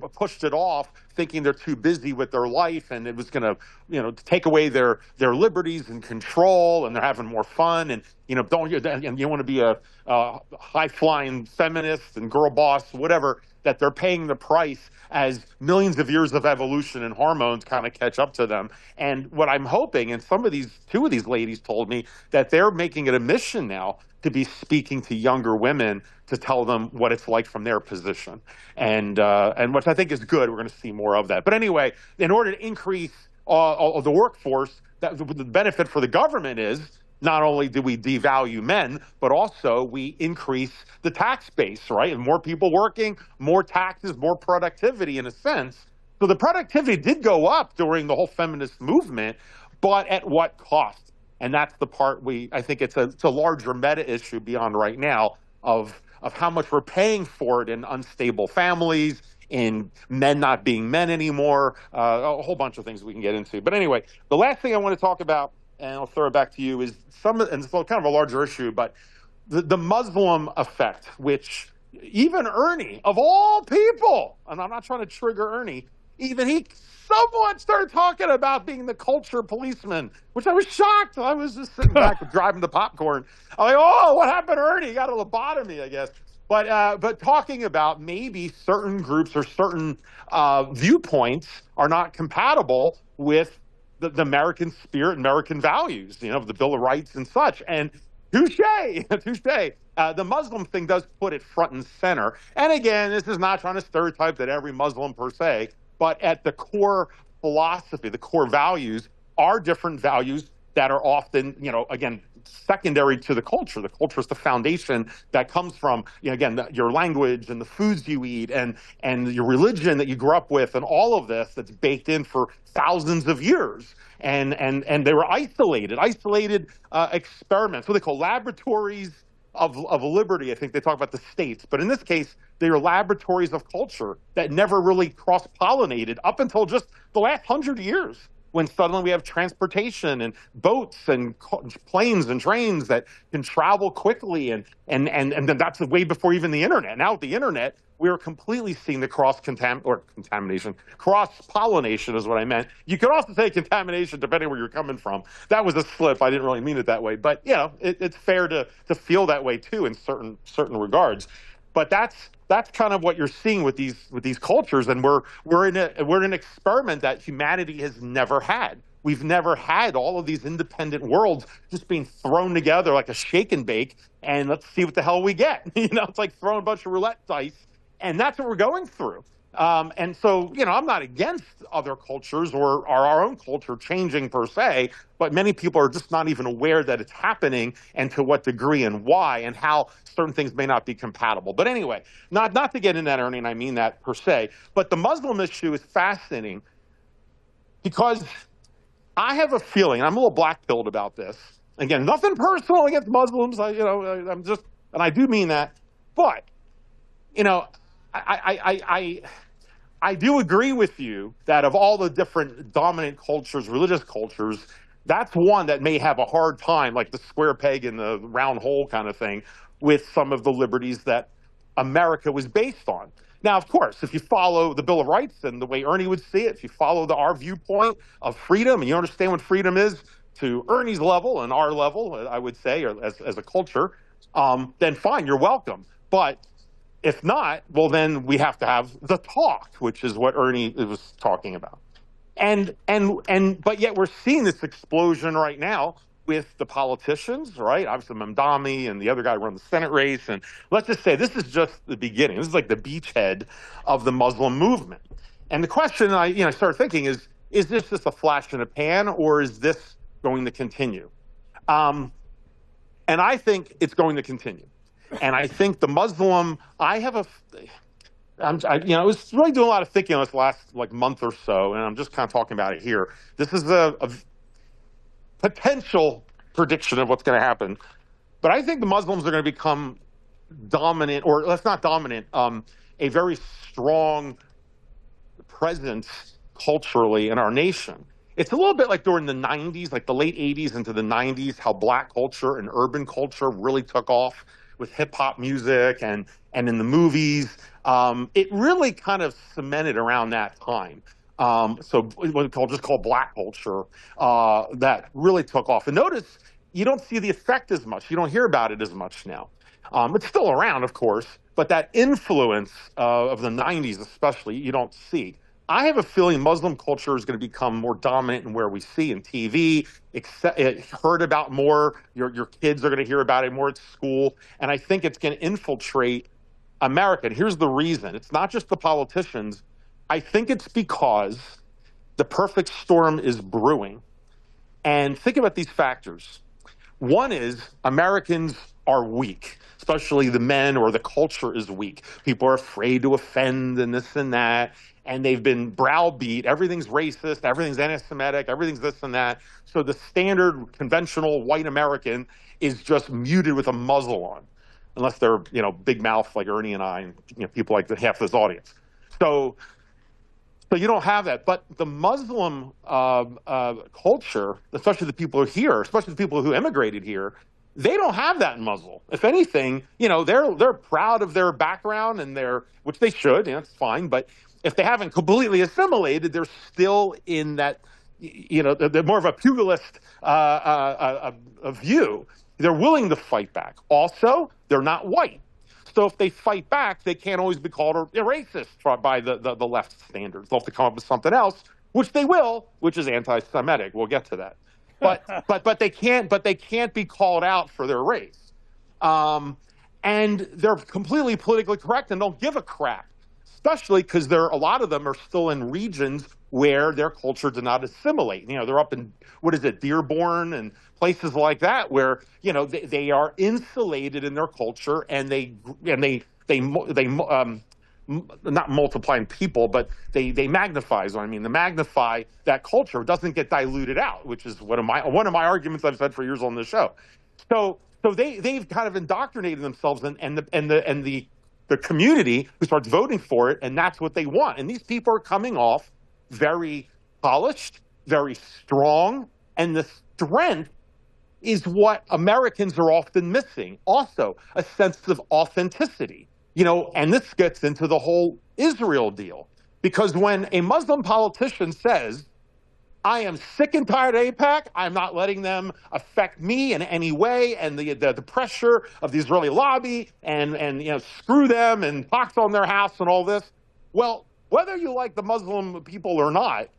[SPEAKER 4] pushed it off, thinking they're too busy with their life and it was going to take away their liberties and control, and they're having more fun, and you want to be a high flying feminist and girl boss, whatever, that they're paying the price as millions of years of evolution and hormones kind of catch up to them. And what I'm hoping, and two of these ladies told me that they're making it a mission now to be speaking to younger women to tell them what it's like from their position, and which I think is good. We're going to see more of that. But anyway, in order to increase the workforce, the benefit for the government is not only do we devalue men, but also we increase the tax base, right? And more people working, more taxes, more productivity in a sense. So the productivity did go up during the whole feminist movement, but at what cost? And that's the part I think it's a larger meta issue beyond right now of how much we're paying for it in unstable families, in men not being men anymore, a whole bunch of things we can get into. But anyway, the last thing I want to talk about, and I'll throw it back to you, is and it's kind of a larger issue, but the Muslim effect, which even Ernie, of all people, and I'm not trying to trigger Ernie, even he somewhat started talking about being the culture policeman, which I was shocked. I was just sitting back driving the popcorn. I'm like, oh, what happened to Ernie? He got a lobotomy, I guess. But talking about maybe certain groups or certain viewpoints are not compatible with the American spirit, American values, the Bill of Rights and such. And touche. The Muslim thing does put it front and center. And again, this is not trying to stereotype that every Muslim per se, but at the core philosophy, the core values are different values that are often, again, secondary to the culture. The culture is the foundation that comes from, again, your language and the foods you eat and your religion that you grew up with, and all of this that's baked in for thousands of years. And they were isolated experiments, what they call laboratories of liberty. I think they talk about the states, but in this case, they are laboratories of culture that never really cross-pollinated up until just the last 100 years, when suddenly we have transportation and boats and planes and trains that can travel quickly, and then that's way before even the internet. Now with the internet, we are completely seeing the cross-pollination is what I meant. You could also say contamination depending where you're coming from. That was a slip. I didn't really mean it that way, but it's fair to feel that way too in certain regards. But that's kind of what you're seeing with these cultures, and we're in an experiment that humanity has never had. We've never had all of these independent worlds just being thrown together like a shake and bake, and let's see what the hell we get. It's like throwing a bunch of roulette dice, and that's what we're going through. And so, I'm not against other cultures or our own culture changing per se, but many people are just not even aware that it's happening, and to what degree and why, and how certain things may not be compatible. But anyway, not to get into that, Ernie, and I mean that per se, but the Muslim issue is fascinating because I have a feeling, I'm a little black-pilled about this. Again, nothing personal against Muslims, I'm just, and I do mean that, but, I do agree with you that of all the different dominant cultures, religious cultures, That's one that may have a hard time, like the square peg in the round hole kind of thing, with some of the liberties that America was based on. Now, of course, if you follow the Bill of Rights and the way Ernie would see it, if you follow our viewpoint of freedom and you understand what freedom is to Ernie's level and our level, I would say, or as a culture, then fine, you're welcome. But if not, well, then we have to have the talk, which is what Ernie was talking about. But yet we're seeing this explosion right now with the politicians, right? Obviously Mamdani and the other guy run the Senate race. And let's just say this is just the beginning. This is like the beachhead of the Muslim movement. And the question I started thinking is this just a flash in a pan, or is this going to continue? And I think it's going to continue. And I think the Muslim, I was really doing a lot of thinking on this last month or so, and I'm just kind of talking about it here. This is a potential prediction of what's going to happen. But I think the Muslims are going to become dominant, or let's not dominant, a very strong presence culturally in our nation. It's a little bit like during the 90s, like the late 80s into the 90s, how black culture and urban culture really took off with hip hop music and in the movies. It really kind of cemented around that time. So what we just call black culture, that really took off. And notice you don't see the effect as much. You don't hear about it as much now. It's still around, of course, but that influence of the 90s especially, you don't see. I have a feeling Muslim culture is going to become more dominant in where we see in TV, heard about more. Your kids are going to hear about it more at school. And I think it's going to infiltrate America. And here's the reason. It's not just the politicians. I think it's because the perfect storm is brewing. And think about these factors. One is Americans are weak, especially the men, or the culture is weak. People are afraid to offend and this and that. And they've been browbeat. Everything's racist, everything's anti-Semitic, everything's this and that. So the standard conventional white American is just muted with a muzzle on, unless they're, big mouth like Ernie and I, and people like half this audience. So you don't have that. But the Muslim culture, especially the people here, especially the people who immigrated here, they don't have that muzzle. If anything, they're proud of their background and which they should, it's fine. But if they haven't completely assimilated, they're still in that, they're more of a pugilist view. They're willing to fight back. Also, they're not white. So if they fight back, they can't always be called a racist by the left standards. They'll have to come up with something else, which they will, which is anti-Semitic. We'll get to that. But they can't be called out for their race. And they're completely politically correct and don't give a crap, especially because a lot of them are still in regions where their culture did not assimilate. They're up in, Dearborn and places like that where, they are insulated in their culture, and they not multiplying people, but they magnify. So they magnify that culture. It doesn't get diluted out, which is one of my arguments I've said for years on this show. So they've kind of indoctrinated themselves and the community who starts voting for it, and that's what they want. And these people are coming off very polished, very strong, and the strength is what Americans are often missing. Also, a sense of authenticity. And this gets into the whole Israel deal. Because when a Muslim politician says, I am sick and tired of AIPAC, I'm not letting them affect me in any way, and the pressure of the Israeli lobby, and screw them, and pox on their house and all this. Well, whether you like the Muslim people or not,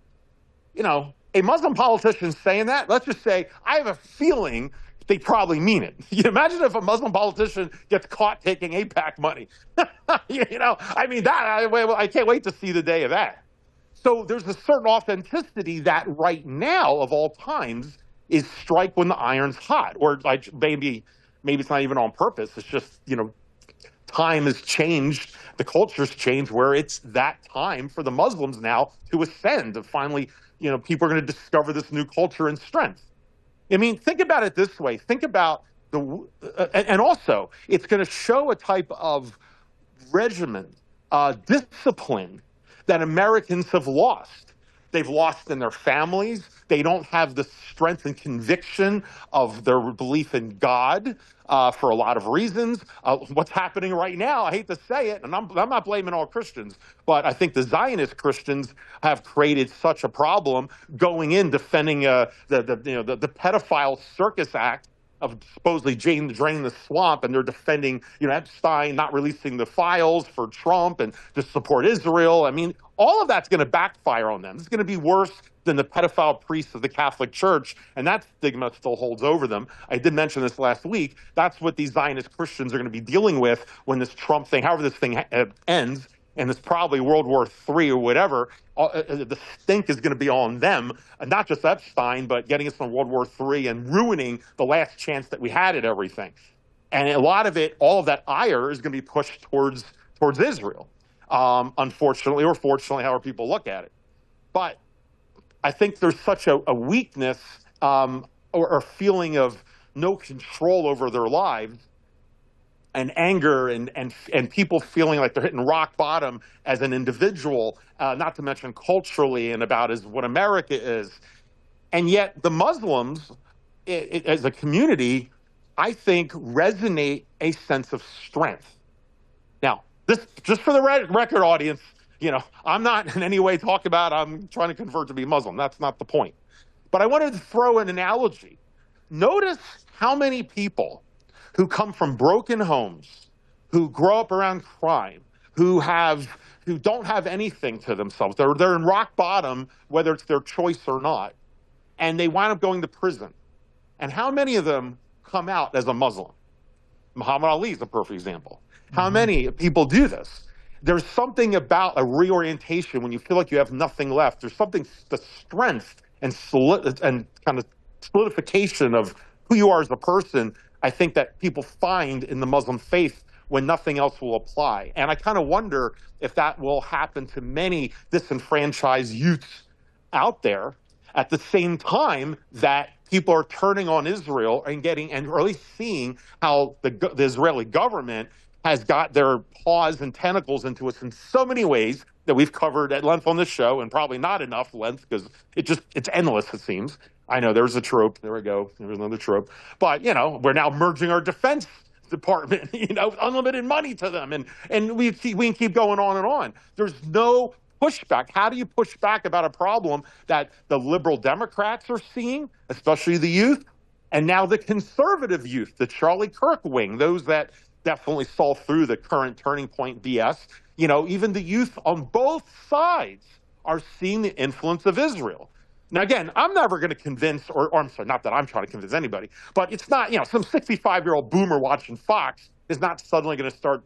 [SPEAKER 4] a Muslim politician saying that, let's just say, I have a feeling they probably mean it. You imagine if a Muslim politician gets caught taking AIPAC money. I can't wait to see the day of that. So there's a certain authenticity that right now, of all times, is strike when the iron's hot. Or maybe it's not even on purpose. It's just, time has changed. The culture's changed where it's that time for the Muslims now to ascend, to finally, people are going to discover this new culture and strength. Think about it this way. Think about and also it's going to show a type of regimen, discipline that Americans have lost. They've lost in their families. They don't have the strength and conviction of their belief in God for a lot of reasons. What's happening right now, I hate to say it, and I'm not blaming all Christians, but I think the Zionist Christians have created such a problem going in defending the pedophile circus act of supposedly draining the swamp, and they're defending, Epstein not releasing the files for Trump and to support Israel. I mean, all of that's going to backfire on them. It's going to be worse than the pedophile priests of the Catholic Church, and that stigma still holds over them. I did mention this last week. That's what these Zionist Christians are going to be dealing with when this Trump thing, however this thing ends, and it's probably World War III or whatever, the stink is going to be on them, not just Epstein, but getting us in World War III and ruining the last chance that we had at everything. And a lot of it, all of that ire is going to be pushed towards Israel, unfortunately or fortunately, however people look at it. But I think there's such a weakness or feeling of no control over their lives, and anger and people feeling like they're hitting rock bottom as an individual, not to mention culturally and about what America is. And yet the Muslims, as a community, I think resonate a sense of strength. Now, this, just for the record, audience, I'm not in any way talking about I'm trying to convert to be Muslim. That's not the point. But I wanted to throw an analogy. Notice how many people who come from broken homes, who grow up around crime, who don't have anything to themselves. They're in rock bottom, whether it's their choice or not, and they wind up going to prison. And how many of them come out as a Muslim? Muhammad Ali is a perfect example. How many people do this? There's something about a reorientation when you feel like you have nothing left. There's something, the strength and kind of solidification of who you are as a person, I think that people find in the Muslim faith when nothing else will apply. And I kind of wonder if that will happen to many disenfranchised youths out there at the same time that people are turning on Israel and or at least seeing how the Israeli government has got their paws and tentacles into us in so many ways that we've covered at length on this show, and probably not enough length because it's endless, it seems. I know there's a trope. There we go. There's another trope. But, we're now merging our defense department, unlimited money to them. And we can keep going on and on. There's no pushback. How do you push back about a problem that the liberal Democrats are seeing, especially the youth, and now the conservative youth, the Charlie Kirk wing, those that definitely saw through the current turning point BS, even the youth on both sides are seeing the influence of Israel. Now, again, I'm never going to convince, or I'm sorry, not that I'm trying to convince anybody, but it's not, some 65-year-old boomer watching Fox is not suddenly going to start,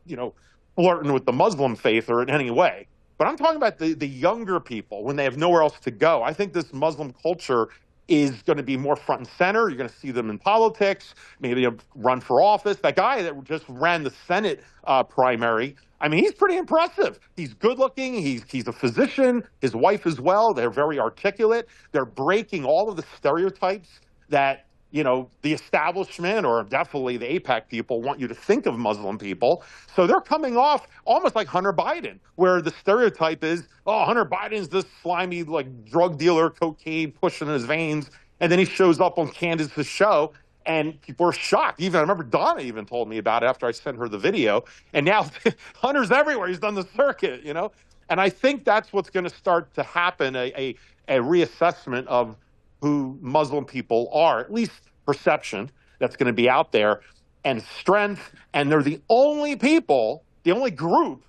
[SPEAKER 4] flirting with the Muslim faith or in any way. But I'm talking about the younger people when they have nowhere else to go. I think this Muslim culture is going to be more front and center. You're going to see them in politics, maybe run for office. That guy that just ran the Senate primary, I mean, he's pretty impressive. He's good looking. He's a physician. His wife as well. They're very articulate. They're breaking all of the stereotypes that, the establishment or definitely the AIPAC people want you to think of Muslim people. So they're coming off almost like Hunter Biden, where the stereotype is, oh, Hunter Biden's this slimy, drug dealer, cocaine pushing in his veins. And then he shows up on Candace's show and people are shocked. I remember Donna even told me about it after I sent her the video. And now Hunter's everywhere. He's done the circuit, And I think that's what's going to start to happen, a reassessment of who Muslim people are, at least perception that's going to be out there, and strength. And they're the only people, the only group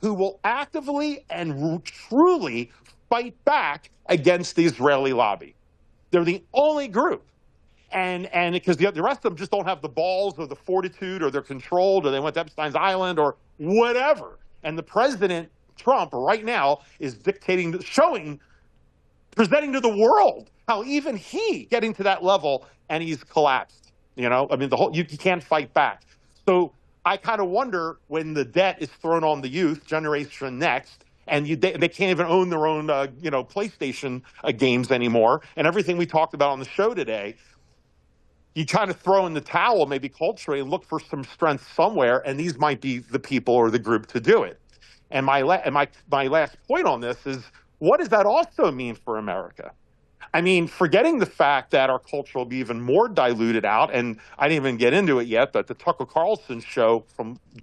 [SPEAKER 4] who will actively and truly fight back against the Israeli lobby. They're the only group. And because the rest of them just don't have the balls or the fortitude, or they're controlled, or they went to Epstein's Island or whatever. And the President Trump right now is dictating, presenting to the world how even he getting to that level and he's collapsed. You can't fight back. So I kind of wonder when the debt is thrown on the youth, Generation Next, and they can't even own their own, PlayStation games anymore, and everything we talked about on the show today, you kind of throw in the towel, maybe culturally, and look for some strength somewhere, and these might be the people or the group to do it. And my last point on this is, what does that also mean for America? I mean, forgetting the fact that our culture will be even more diluted out, and I didn't even get into it yet, but the Tucker Carlson show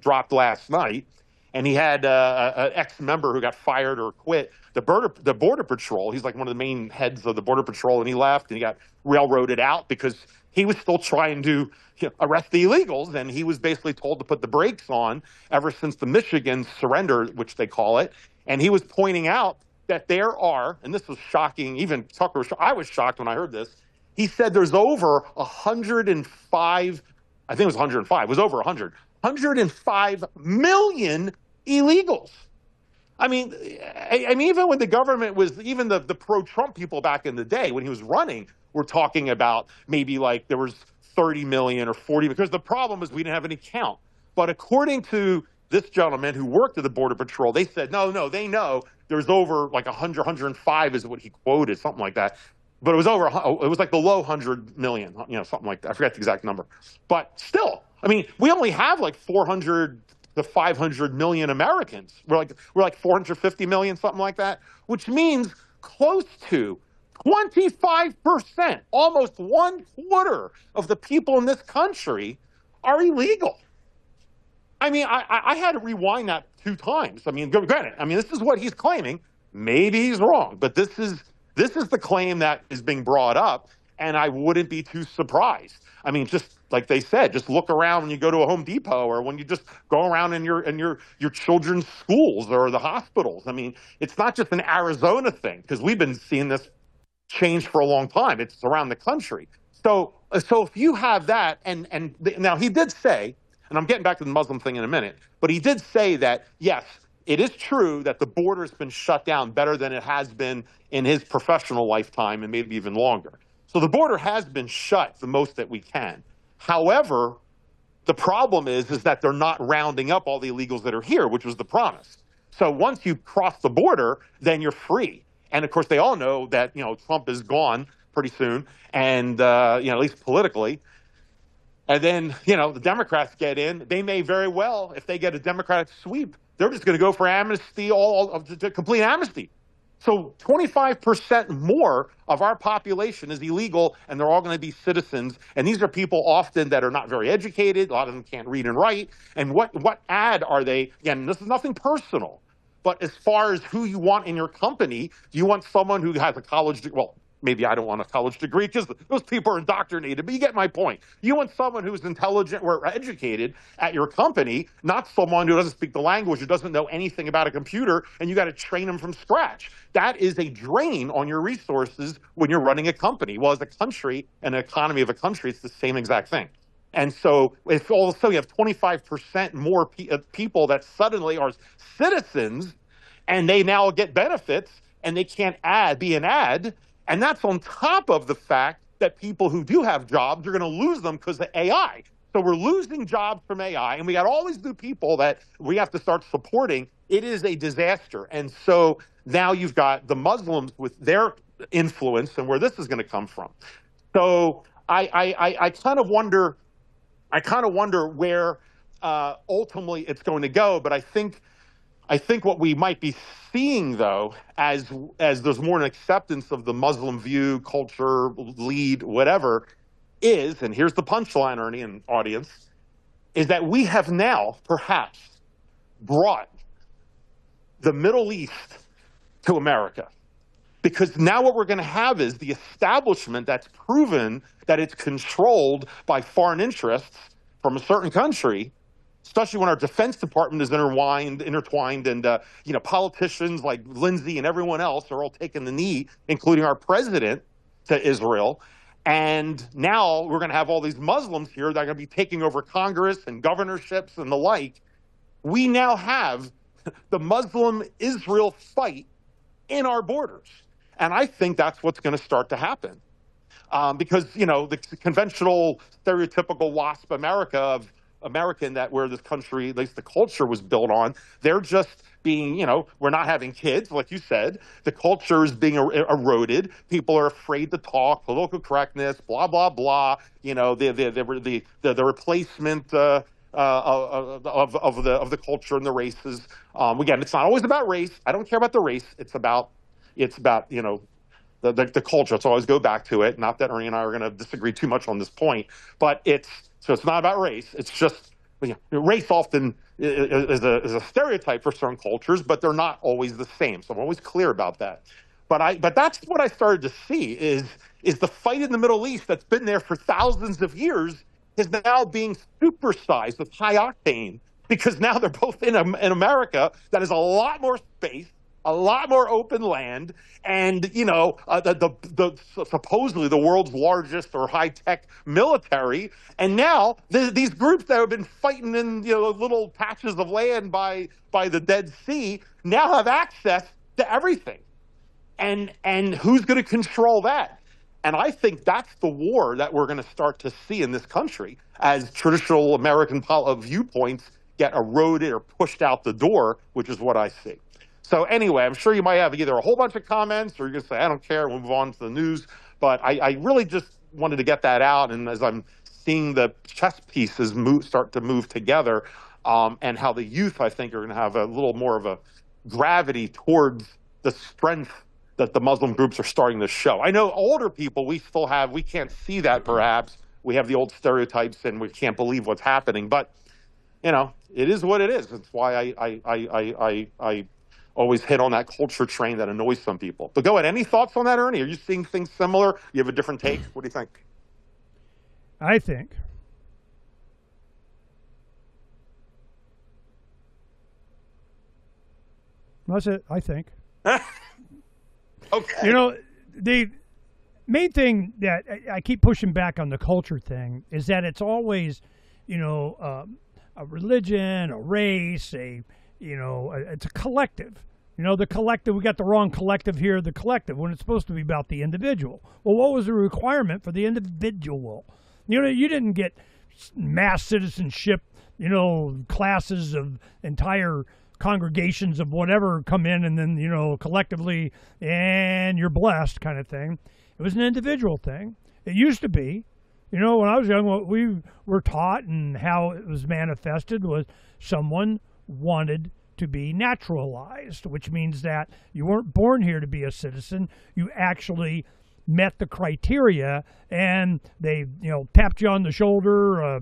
[SPEAKER 4] dropped last night, and he had an ex-member who got fired or quit the Border Patrol. He's like one of the main heads of the Border Patrol, and he left, and he got railroaded out because he was still trying to arrest the illegals, and he was basically told to put the brakes on ever since the Michigan surrender, which they call it, and he was pointing out that there are, and this was shocking, even Tucker, I was shocked when I heard this. He said there's over 105, I think it was 105, it was over 105 million illegals. I mean, even when the government was, even the pro-Trump people back in the day, when he was running, were talking about maybe like there was 30 million or 40, because the problem is we didn't have any count. But according to this gentleman who worked at the Border Patrol, they said, no, they know there's over like 100, 105 is what he quoted, something like that. But it was over, it was like the low 100 million, something like that. I forget the exact number. But still, I mean, we only have like 400 to 500 million Americans. We're like 450 million, something like that, which means close to 25%, almost 1/4 of the people in this country are illegal. I mean, I had to rewind that 2 times. I mean, granted, I mean, this is what he's claiming. Maybe he's wrong, but this is the claim that is being brought up, and I wouldn't be too surprised. I mean, just like they said, just look around when you go to a Home Depot or when you just go around in your children's schools or the hospitals. I mean, it's not just an Arizona thing, because we've been seeing this change for a long time. It's around the country. So if you have that, now he did say, and I'm getting back to the Muslim thing in a minute, but he did say that, yes, it is true that the border's been shut down better than it has been in his professional lifetime and maybe even longer. So the border has been shut the most that we can. However, the problem is that they're not rounding up all the illegals that are here, which was the promise. So once you cross the border, then you're free. And of course, they all know that, Trump is gone pretty soon, and, at least politically. And then, the Democrats get in. They may very well, if they get a Democratic sweep, they're just going to go for amnesty, complete amnesty. So 25% more of our population is illegal, and they're all going to be citizens. And these are people often that are not very educated. A lot of them can't read and write. And what ad are they? Again, this is nothing personal. But as far as who you want in your company, do you want someone who has a college degree? Well, maybe I don't want a college degree because those people are indoctrinated, but you get my point. You want someone who's intelligent or educated at your company, not someone who doesn't speak the language, who doesn't know anything about a computer, and you got to train them from scratch. That is a drain on your resources when you're running a company. Well, as a country, an economy of a country, it's the same exact thing. And so if also you have 25% more people that suddenly are citizens and they now get benefits and they can't be an ad, and that's on top of the fact that people who do have jobs are going to lose them because of AI. So we're losing jobs from AI, and we got all these new people that we have to start supporting. It is a disaster. And so now you've got the Muslims with their influence and where this is going to come from. So I kind of wonder where ultimately it's going to go. But I think what we might be seeing, though, as there's more an acceptance of the Muslim view, culture, lead, whatever, is, and here's the punchline, Ernie and audience, is that we have now perhaps brought the Middle East to America. Because now what we're going to have is the establishment that's proven that it's controlled by foreign interests from a certain country, especially when our Defense Department is intertwined, and politicians like Lindsey and everyone else are all taking the knee, including our president, to Israel. And now we're going to have all these Muslims here that are going to be taking over Congress and governorships and the like. We now have the Muslim-Israel fight in our borders. And I think that's what's going to start to happen. Because, the conventional, stereotypical WASP American that where this country, at least the culture was built on, they're just being, we're not having kids, like you said. The culture is being eroded. People are afraid to talk, political correctness, blah, blah, blah. The replacement of the culture and the races. Again, it's not always about race. I don't care about the race. It's about it's about, the culture. Let's always go back to it. Not that Ernie and I are going to disagree too much on this point, but it's not about race. It's just, race often is a stereotype for certain cultures, but they're not always the same. So I'm always clear about that. But that's what I started to see is the fight in the Middle East that's been there for thousands of years is now being supersized with high octane, because now they're both in America that is a lot more space, a lot more open land, and the supposedly the world's largest or high-tech military. And now these groups that have been fighting in little patches of land by the Dead Sea now have access to everything. And who's going to control that? And I think that's the war that we're going to start to see in this country as traditional American viewpoints get eroded or pushed out the door, which is what I see. So anyway, I'm sure you might have either a whole bunch of comments or you're going to say, I don't care, we'll move on to the news. But I really just wanted to get that out. And as I'm seeing the chess pieces start to move together, and how the youth, I think, are going to have a little more of a gravity towards the strength that the Muslim groups are starting to show. I know older people, we can't see that perhaps. We have the old stereotypes and we can't believe what's happening. But, it is what it is. That's why I always hit on that culture train that annoys some people. But go ahead. Any thoughts on that, Ernie? Are you seeing things similar? You have a different take? What do you think?
[SPEAKER 3] I think that's it. I think.
[SPEAKER 4] Okay.
[SPEAKER 3] The main thing that I keep pushing back on the culture thing is that it's always, a religion, a race, it's a collective. The collective, we got the wrong collective here, the collective, when it's supposed to be about the individual. Well, what was the requirement for the individual? You didn't get mass citizenship, classes of entire congregations of whatever come in and then, collectively, and you're blessed kind of thing. It was an individual thing. It used to be, when I was young, what we were taught and how it was manifested was someone wanted to be naturalized, which means that you weren't born here to be a citizen. You actually met the criteria, and they, tapped you on the shoulder,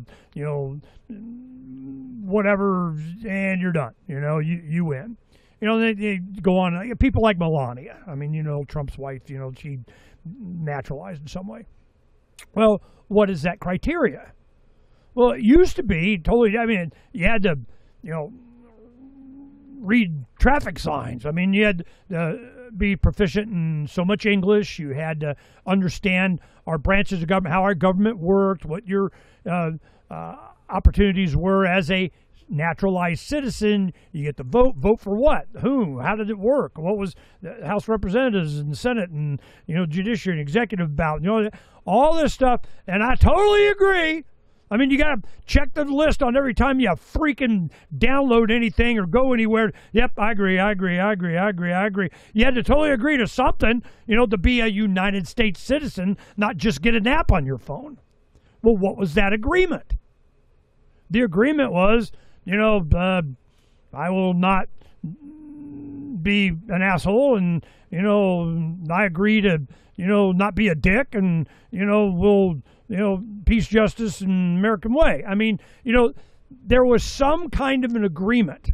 [SPEAKER 3] whatever, and you're done. You win. They go on. People like Melania. I mean, Trump's wife. She naturalized in some way. Well, what is that criteria? Well, it used to be totally. I mean, you had to, read traffic signs. I mean, you had to be proficient in so much English. You had to understand our branches of government, how our government worked, what your opportunities were as a naturalized citizen. You get to vote. Vote for what? Who? How did it work? What was the House of Representatives and the Senate and, Judiciary and Executive about? All this stuff. And I totally agree. I mean, you got to check the list on every time you freaking download anything or go anywhere. Yep, I agree. You had to totally agree to something, to be a United States citizen, not just get an app on your phone. Well, what was that agreement? The agreement was, I will not be an asshole, and, I agree to, not be a dick, and, we'll, peace, justice, and American way. I mean, there was some kind of an agreement.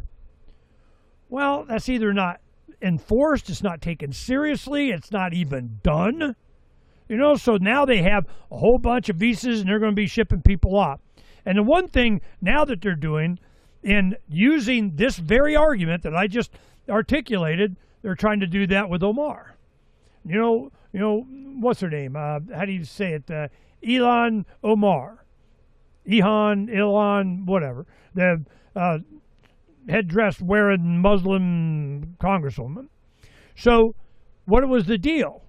[SPEAKER 3] Well, that's either not enforced, it's not taken seriously, it's not even done. So now they have a whole bunch of visas and they're going to be shipping people off. And the one thing now that they're doing in using this very argument that I just articulated, they're trying to do that with Omar. What's her name? How do you say it? Ilhan Omar. Ilhan, whatever. The headdress wearing Muslim congresswoman. So what was the deal?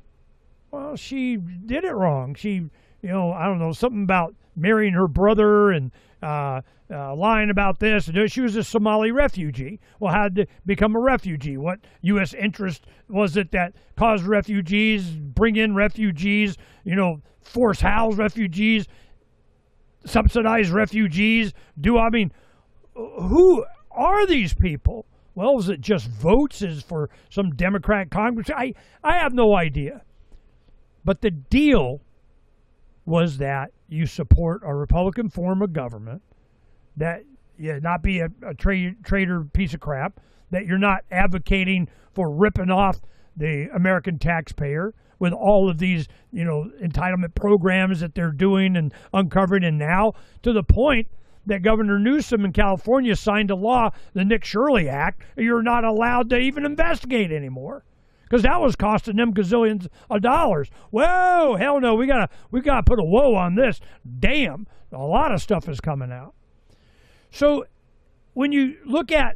[SPEAKER 3] Well, she did it wrong. She, I don't know, something about marrying her brother and lying about this. She was a Somali refugee. Well, how did become a refugee? What U.S. interest was it that caused refugees, bring in refugees, force house refugees, subsidize refugees? Who are these people? Well, is it just votes? Is for some Democrat Congress? I have no idea. But the deal was that you support a Republican form of government, that you not be a traitor piece of crap, that you're not advocating for ripping off the American taxpayer with all of these, entitlement programs that they're doing and uncovering, and now to the point that Governor Newsom in California signed a law, the Nick Shirley Act, you're not allowed to even investigate anymore, because that was costing them gazillions of dollars. Whoa, hell no, we gotta put a whoa on this. Damn, a lot of stuff is coming out. So when you look at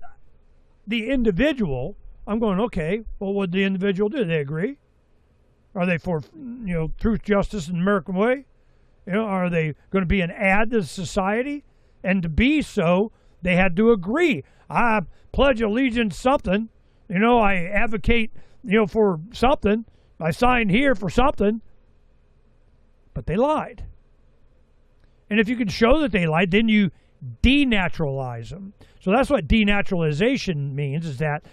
[SPEAKER 3] the individual, I'm going, okay, well, what did the individual do? They agree? Are they for, truth, justice, and American way? Are they going to be an add to society? And to be so, they had to agree. I pledge allegiance something. I advocate, for something. I signed here for something. But they lied. And if you can show that they lied, then you denaturalize them. So that's what denaturalization means, is that,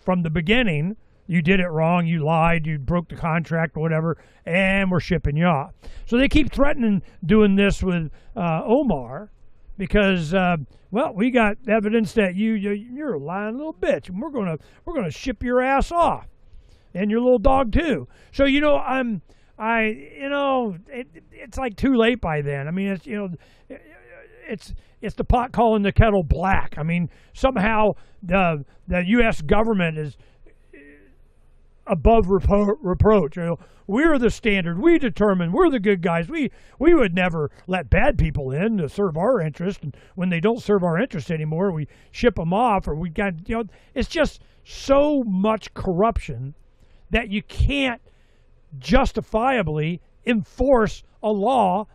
[SPEAKER 3] from the beginning, you did it wrong, you lied, you broke the contract, whatever, and we're shipping you off. So they keep threatening doing this with Omar, because we got evidence that you're a lying little bitch, and we're gonna ship your ass off, and your little dog too. So it's like too late by then. I mean, it's the pot calling the kettle black. I mean, somehow the U.S. government is above reproach. We're the standard. We determine. We're the good guys. We would never let bad people in to serve our interest. And when they don't serve our interest anymore, we ship them off, or we got, it's just so much corruption that you can't justifiably enforce a law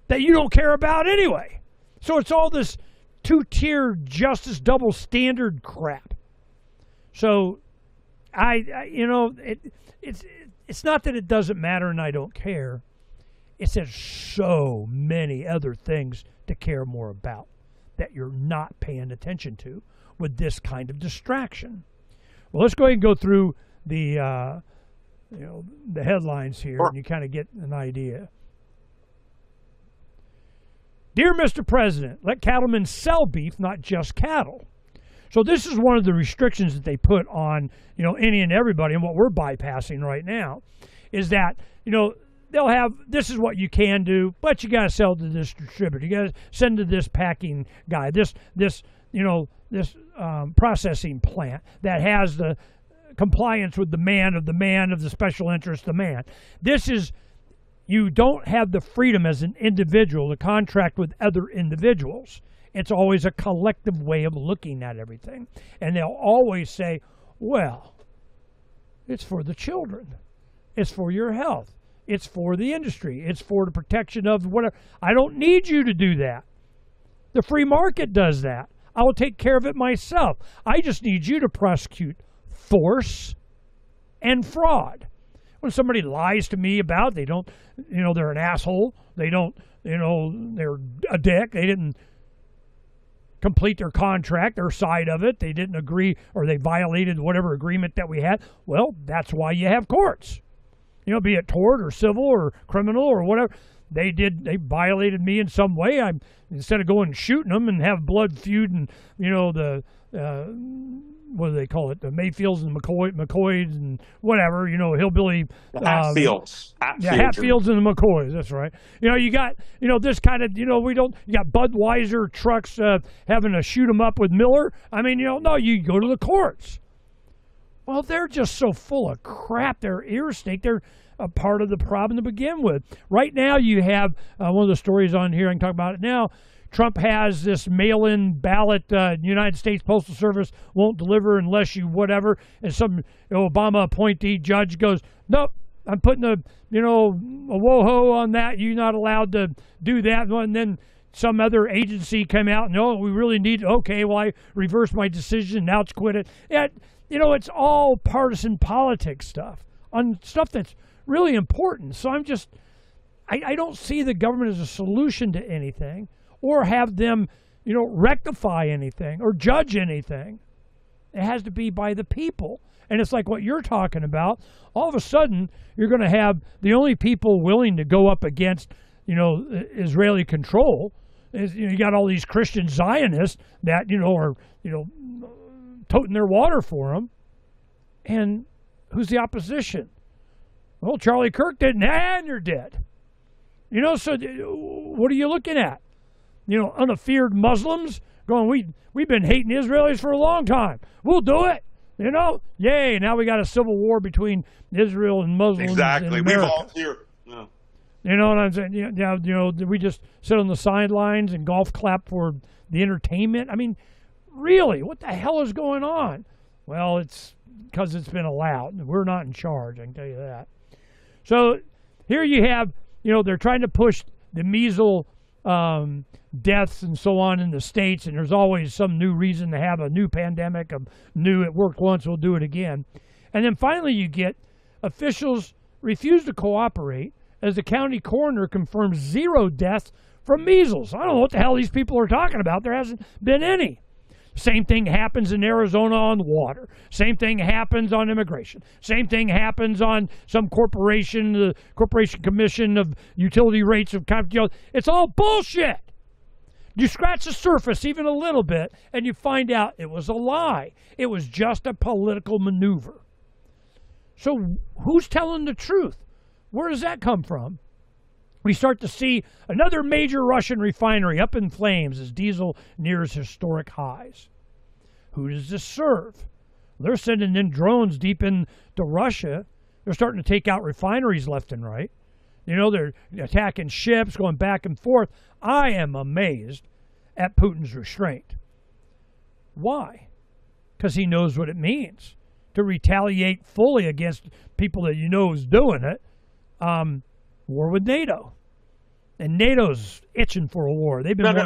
[SPEAKER 3] that you don't care about anyway. So it's all this two-tier justice double standard crap. So it's not that it doesn't matter and I don't care. It's there's so many other things to care more about that you're not paying attention to with this kind of distraction. Well, let's go ahead and go through the headlines here, and you kind of get an idea. Dear Mr. President, let cattlemen sell beef, not just cattle. So this is one of the restrictions that they put on, any and everybody, and what we're bypassing right now is that, they'll have, this is what you can do, but you got to sell to this distributor. You got to send to this packing guy, this processing plant that has the compliance with the man of the special interest, the man. This is, you don't have the freedom as an individual to contract with other individuals. It's always a collective way of looking at everything. And they'll always say, well, it's for the children. It's for your health. It's for the industry. It's for the protection of whatever. I don't need you to do that. The free market does that. I will take care of it myself. I just need you to prosecute force and fraud. When somebody lies to me about, they don't, they're an asshole. They don't, they're a dick. They didn't complete their contract, their side of it. They didn't agree, or they violated whatever agreement that we had. Well, that's why you have courts. Be it tort or civil or criminal or whatever. They violated me in some way. Instead of going and shooting them and have blood feud and, what do they call it? The Mayfields and McCoys and whatever, hillbilly.
[SPEAKER 4] Hatfields.
[SPEAKER 3] Hatfields and the McCoys. That's right. You got, this kind of, you got Budweiser trucks having to shoot them up with Miller. I mean, no, you go to the courts. Well, they're just so full of crap. They're ear snake. They're a part of the problem to begin with. Right now, you have one of the stories on here. I can talk about it now. Trump has this mail-in ballot. United States Postal Service won't deliver unless you whatever. And some Obama appointee judge goes, nope, I'm putting a whoa-ho on that. You're not allowed to do that. And then some other agency came out, no, we really need, okay, well, I reversed my decision. Now it's quit it. It's all partisan politics stuff on stuff that's really important. So I don't see the government as a solution to anything, or have them, rectify anything or judge anything. It has to be by the people. And it's like what you're talking about. All of a sudden, you're going to have the only people willing to go up against, Israeli control. You got all these Christian Zionists that, are, toting their water for them. And who's the opposition? Well, Charlie Kirk didn't, and you're dead. So what are you looking at? Unafeared Muslims going, we've been hating Israelis for a long time. We'll do it. Yay. Now we got a civil war between Israel and Muslims.
[SPEAKER 4] Exactly.
[SPEAKER 3] In
[SPEAKER 4] We
[SPEAKER 3] America.
[SPEAKER 4] volunteer. Yeah.
[SPEAKER 3] You know what I'm saying? Did we just sit on the sidelines and golf clap for the entertainment? I mean, really, what the hell is going on? Well, it's because it's been allowed. We're not in charge, I can tell you that. So here you have, they're trying to push the measles deaths and so on in the States, and there's always some new reason to have a new pandemic, it worked once, we'll do it again. And then finally you get officials refuse to cooperate as the county coroner confirms 0 deaths from measles. I don't know what the hell these people are talking about. There hasn't been any. Same thing happens in Arizona on water. Same thing happens on immigration. Same thing happens on some corporation, the Corporation Commission of Utility Rates of it's all bullshit. You scratch the surface even a little bit, and you find out it was a lie. It was just a political maneuver. So who's telling the truth? Where does that come from? We start to see another major Russian refinery up in flames as diesel nears historic highs. Who does this serve? They're sending in drones deep into Russia. They're starting to take out refineries left and right. They're attacking ships, going back and forth. I am amazed at Putin's restraint. Why? Because he knows what it means to retaliate fully against people that is doing it. War with NATO. And NATO's itching for a war. They've been
[SPEAKER 4] no.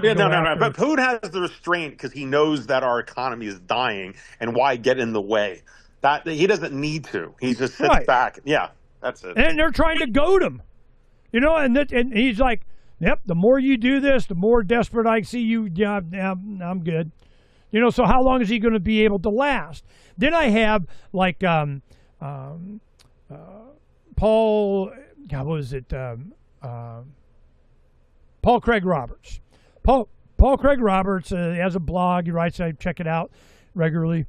[SPEAKER 4] But Putin has the restraint because he knows that our economy is dying, and why get in the way? That he doesn't need to. He just sits back. Yeah, that's it.
[SPEAKER 3] And they're trying to goad him. And he's like, yep, the more you do this, the more desperate I see you. Yeah, I'm good. So how long is he going to be able to last? Then I have like Paul, what was it? Paul Craig Roberts. Paul Craig Roberts has a blog. He writes, I check it out regularly.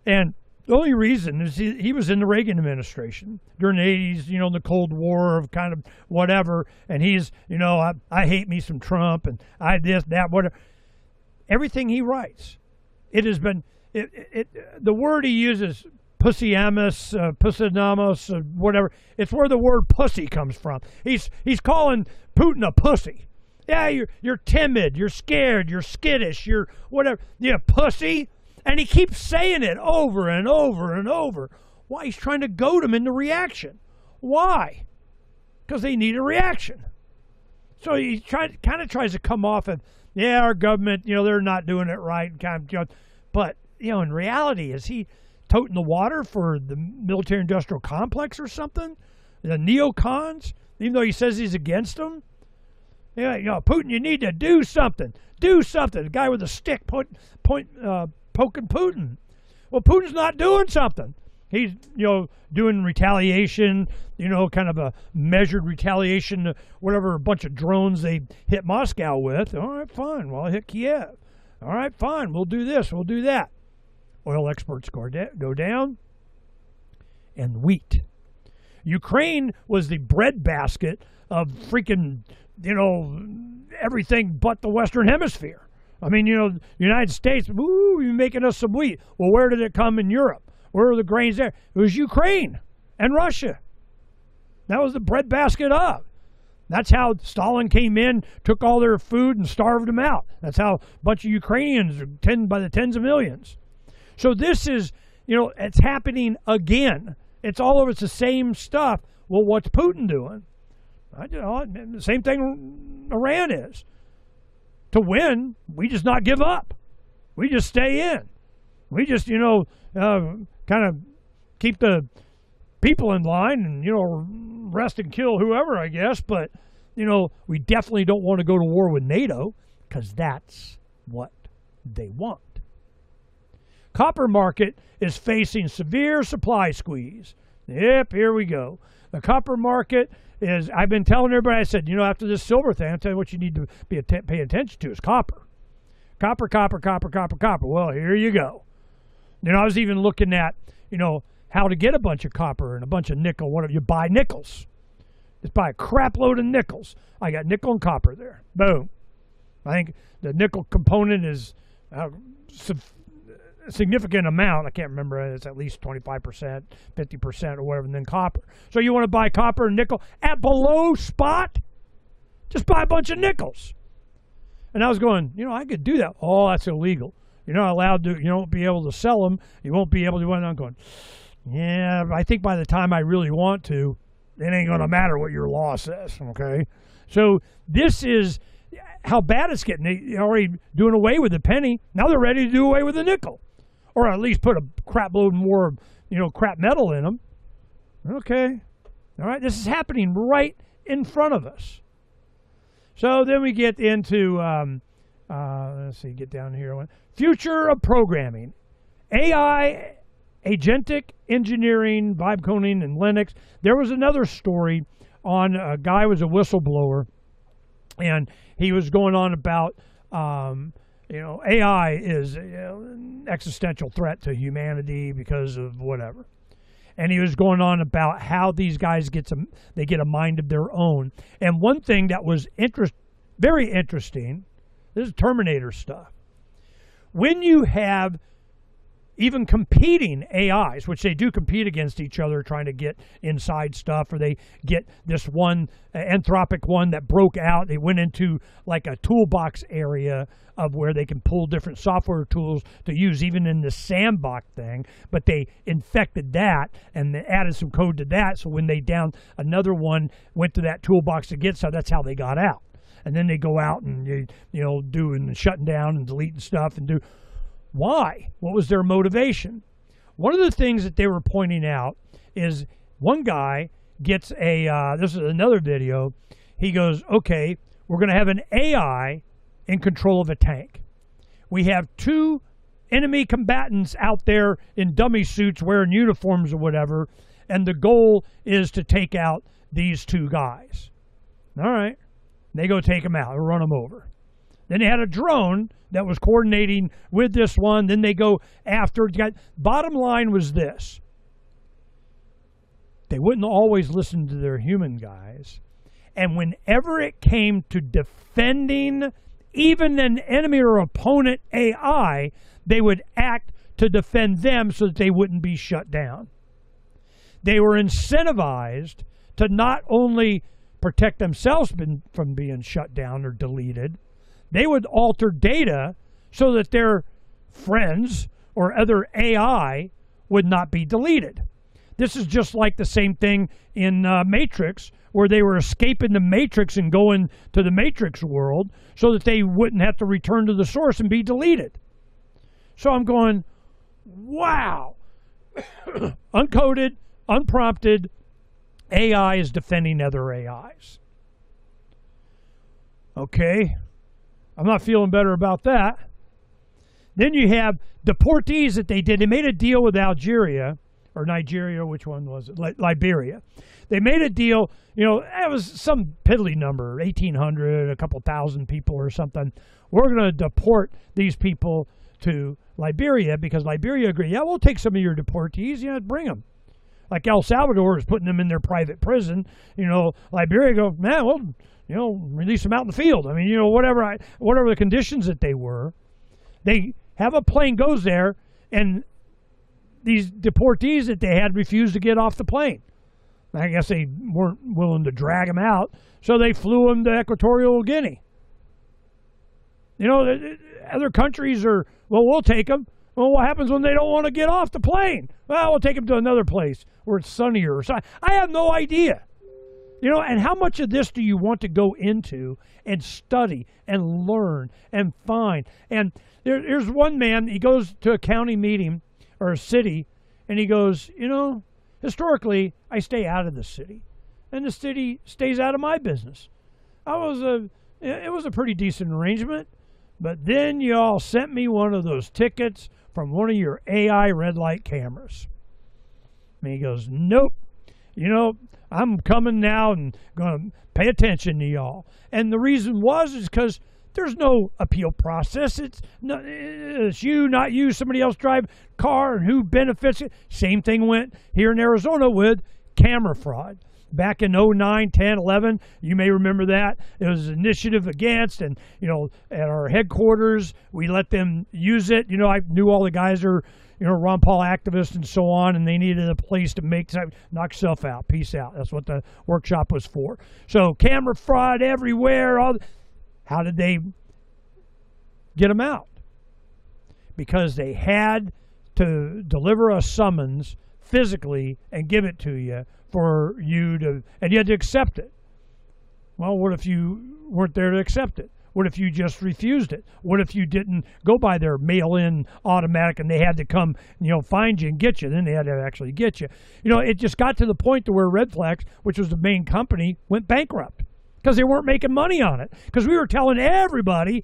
[SPEAKER 3] And the only reason is he was in the Reagan administration during the 80s, the Cold War of kind of whatever. And he's, I hate me some Trump and I this, that, whatever. Everything he writes, it has been, the word he uses, pussy-amos, whatever. It's where the word pussy comes from. He's calling Putin a pussy. Yeah, you're timid, you're scared, you're skittish, you're whatever. You're a pussy. And he keeps saying it over and over and over. Why? He's trying to goad him into reaction. Why? Because they need a reaction. So he kind of tries to come off of, our government, they're not doing it right. But, in reality, is he toting the water for the military-industrial complex or something? The neocons? Even though he says he's against them? Yeah, Putin, you need to do something. Do something. The guy with a stick poking Putin. Well, Putin's not doing something. He's, doing retaliation, kind of a measured retaliation, whatever a bunch of drones they hit Moscow with. All right, fine. Well, I hit Kiev. All right, fine. We'll do this. We'll do that. Oil exports go down. And wheat. Ukraine was the breadbasket of freaking, everything but the Western Hemisphere. I mean, the United States, you're making us some wheat. Well, where did it come in Europe? Where are the grains there? It was Ukraine and Russia. That was the breadbasket of. That's how Stalin came in, took all their food and starved them out. That's how a bunch of Ukrainians are by the tens of millions. So this is, it's happening again. It's all over. It's the same stuff. Well, what's Putin doing? The same thing Iran is. To win, we just not give up. We just stay in. We just, kind of keep the people in line and, arrest and kill whoever, I guess. But, we definitely don't want to go to war with NATO because that's what they want. Copper market is facing severe supply squeeze. Yep, here we go. The copper market is, I've been telling everybody, I said, after this silver thing, I'll tell you what you need to pay attention to is copper. Copper, copper, copper, copper, copper. Well, here you go. I was even looking at, how to get a bunch of copper and a bunch of nickel. Whatever. You buy nickels. Just buy a crap load of nickels. I got nickel and copper there. Boom. I think the nickel component is a significant amount. I can't remember. It's at least 25%, 50% or whatever, and then copper. So you want to buy copper and nickel at below spot? Just buy a bunch of nickels. And I was going, I could do that. Oh, that's illegal. You're not allowed to, you won't be able to sell them. You won't be able to. And I'm going, yeah, I think by the time I really want to, it ain't going to matter what your law says, okay? So this is how bad it's getting. They're already doing away with the penny. Now they're ready to do away with the nickel. Or at least put a crap load more, crap metal in them. Okay. All right, this is happening right in front of us. So then we get into, let's see, get down here. Future of programming. AI, agentic engineering, vibe coding, and Linux. There was another story on a guy who was a whistleblower, and he was going on about, AI is an existential threat to humanity because of whatever. And he was going on about how these guys get a mind of their own. And one thing that was very interesting, this is Terminator stuff. When you have even competing AIs, which they do compete against each other trying to get inside stuff, or they get this one Anthropic one that broke out. They went into like a toolbox area of where they can pull different software tools to use even in the sandbox thing, but they infected that and they added some code to that, so when they downed another one, went to that toolbox to get, so that's how they got out. And then they go out and doing shutting down and deleting stuff and do. Why? What was their motivation? One of the things that they were pointing out is one guy gets this is another video. He goes, okay, we're going to have an AI in control of a tank. We have two enemy combatants out there in dummy suits wearing uniforms or whatever, and the goal is to take out these two guys. All right. They go take them out or run them over. Then they had a drone that was coordinating with this one. Then they go after. Bottom line was this. They wouldn't always listen to their human guys. And whenever it came to defending even an enemy or opponent AI, they would act to defend them so that they wouldn't be shut down. They were incentivized to not only protect themselves from being shut down or deleted, they would alter data so that their friends or other AI would not be deleted. This is just like the same thing in Matrix, where they were escaping the Matrix and going to the Matrix world so that they wouldn't have to return to the source and be deleted. So I'm going, wow. Uncoded, unprompted, AI is defending other AIs. Okay. I'm not feeling better about that. Then you have deportees that they did. They made a deal with Algeria, or Nigeria, which one was it? Liberia. They made a deal, it was some piddly number, 1,800, a couple thousand people or something. We're going to deport these people to Liberia because Liberia agreed, yeah, we'll take some of your deportees, bring them. Like El Salvador is putting them in their private prison. Liberia go, man, we'll, release them out in the field. I mean, whatever the conditions that they were. They have a plane goes there, and these deportees that they had refused to get off the plane. I guess they weren't willing to drag them out, so they flew them to Equatorial Guinea. Other countries are, well, we'll take them. Well, what happens when they don't want to get off the plane? Well, we'll take them to another place where it's sunnier. So I have no idea. And how much of this do you want to go into and study and learn and find? And there's one man, he goes to a county meeting or a city, and he goes, historically, I stay out of the city, and the city stays out of my business. It was a pretty decent arrangement, But then you all sent me one of those tickets from one of your AI red light cameras. And he goes, nope. You know, I'm coming now and going to pay attention to y'all. And the reason is because there's no appeal process. It's you, not you. Somebody else drive car and who benefits it. Same thing went here in Arizona with camera fraud. Back in 09, 10, 11, you may remember that. It was an initiative against, and, you know, at our headquarters, we let them use it. You know, I knew all the guys are, you know, Ron Paul activists and so on, and they needed a place to knock yourself out, peace out. That's what the workshop was for. So camera fraud everywhere. How did they get them out? Because they had to deliver a summons physically and give it to you for you to, and you had to accept it. Well, what if you weren't there to accept it? What if you just refused it? What if you didn't go by their mail-in automatic and they had to come, you know, find you and get you? Then they had to actually get you. You know, it just got to the point to where Red Flex, which was the main company, went bankrupt because they weren't making money on it. Because we were telling everybody,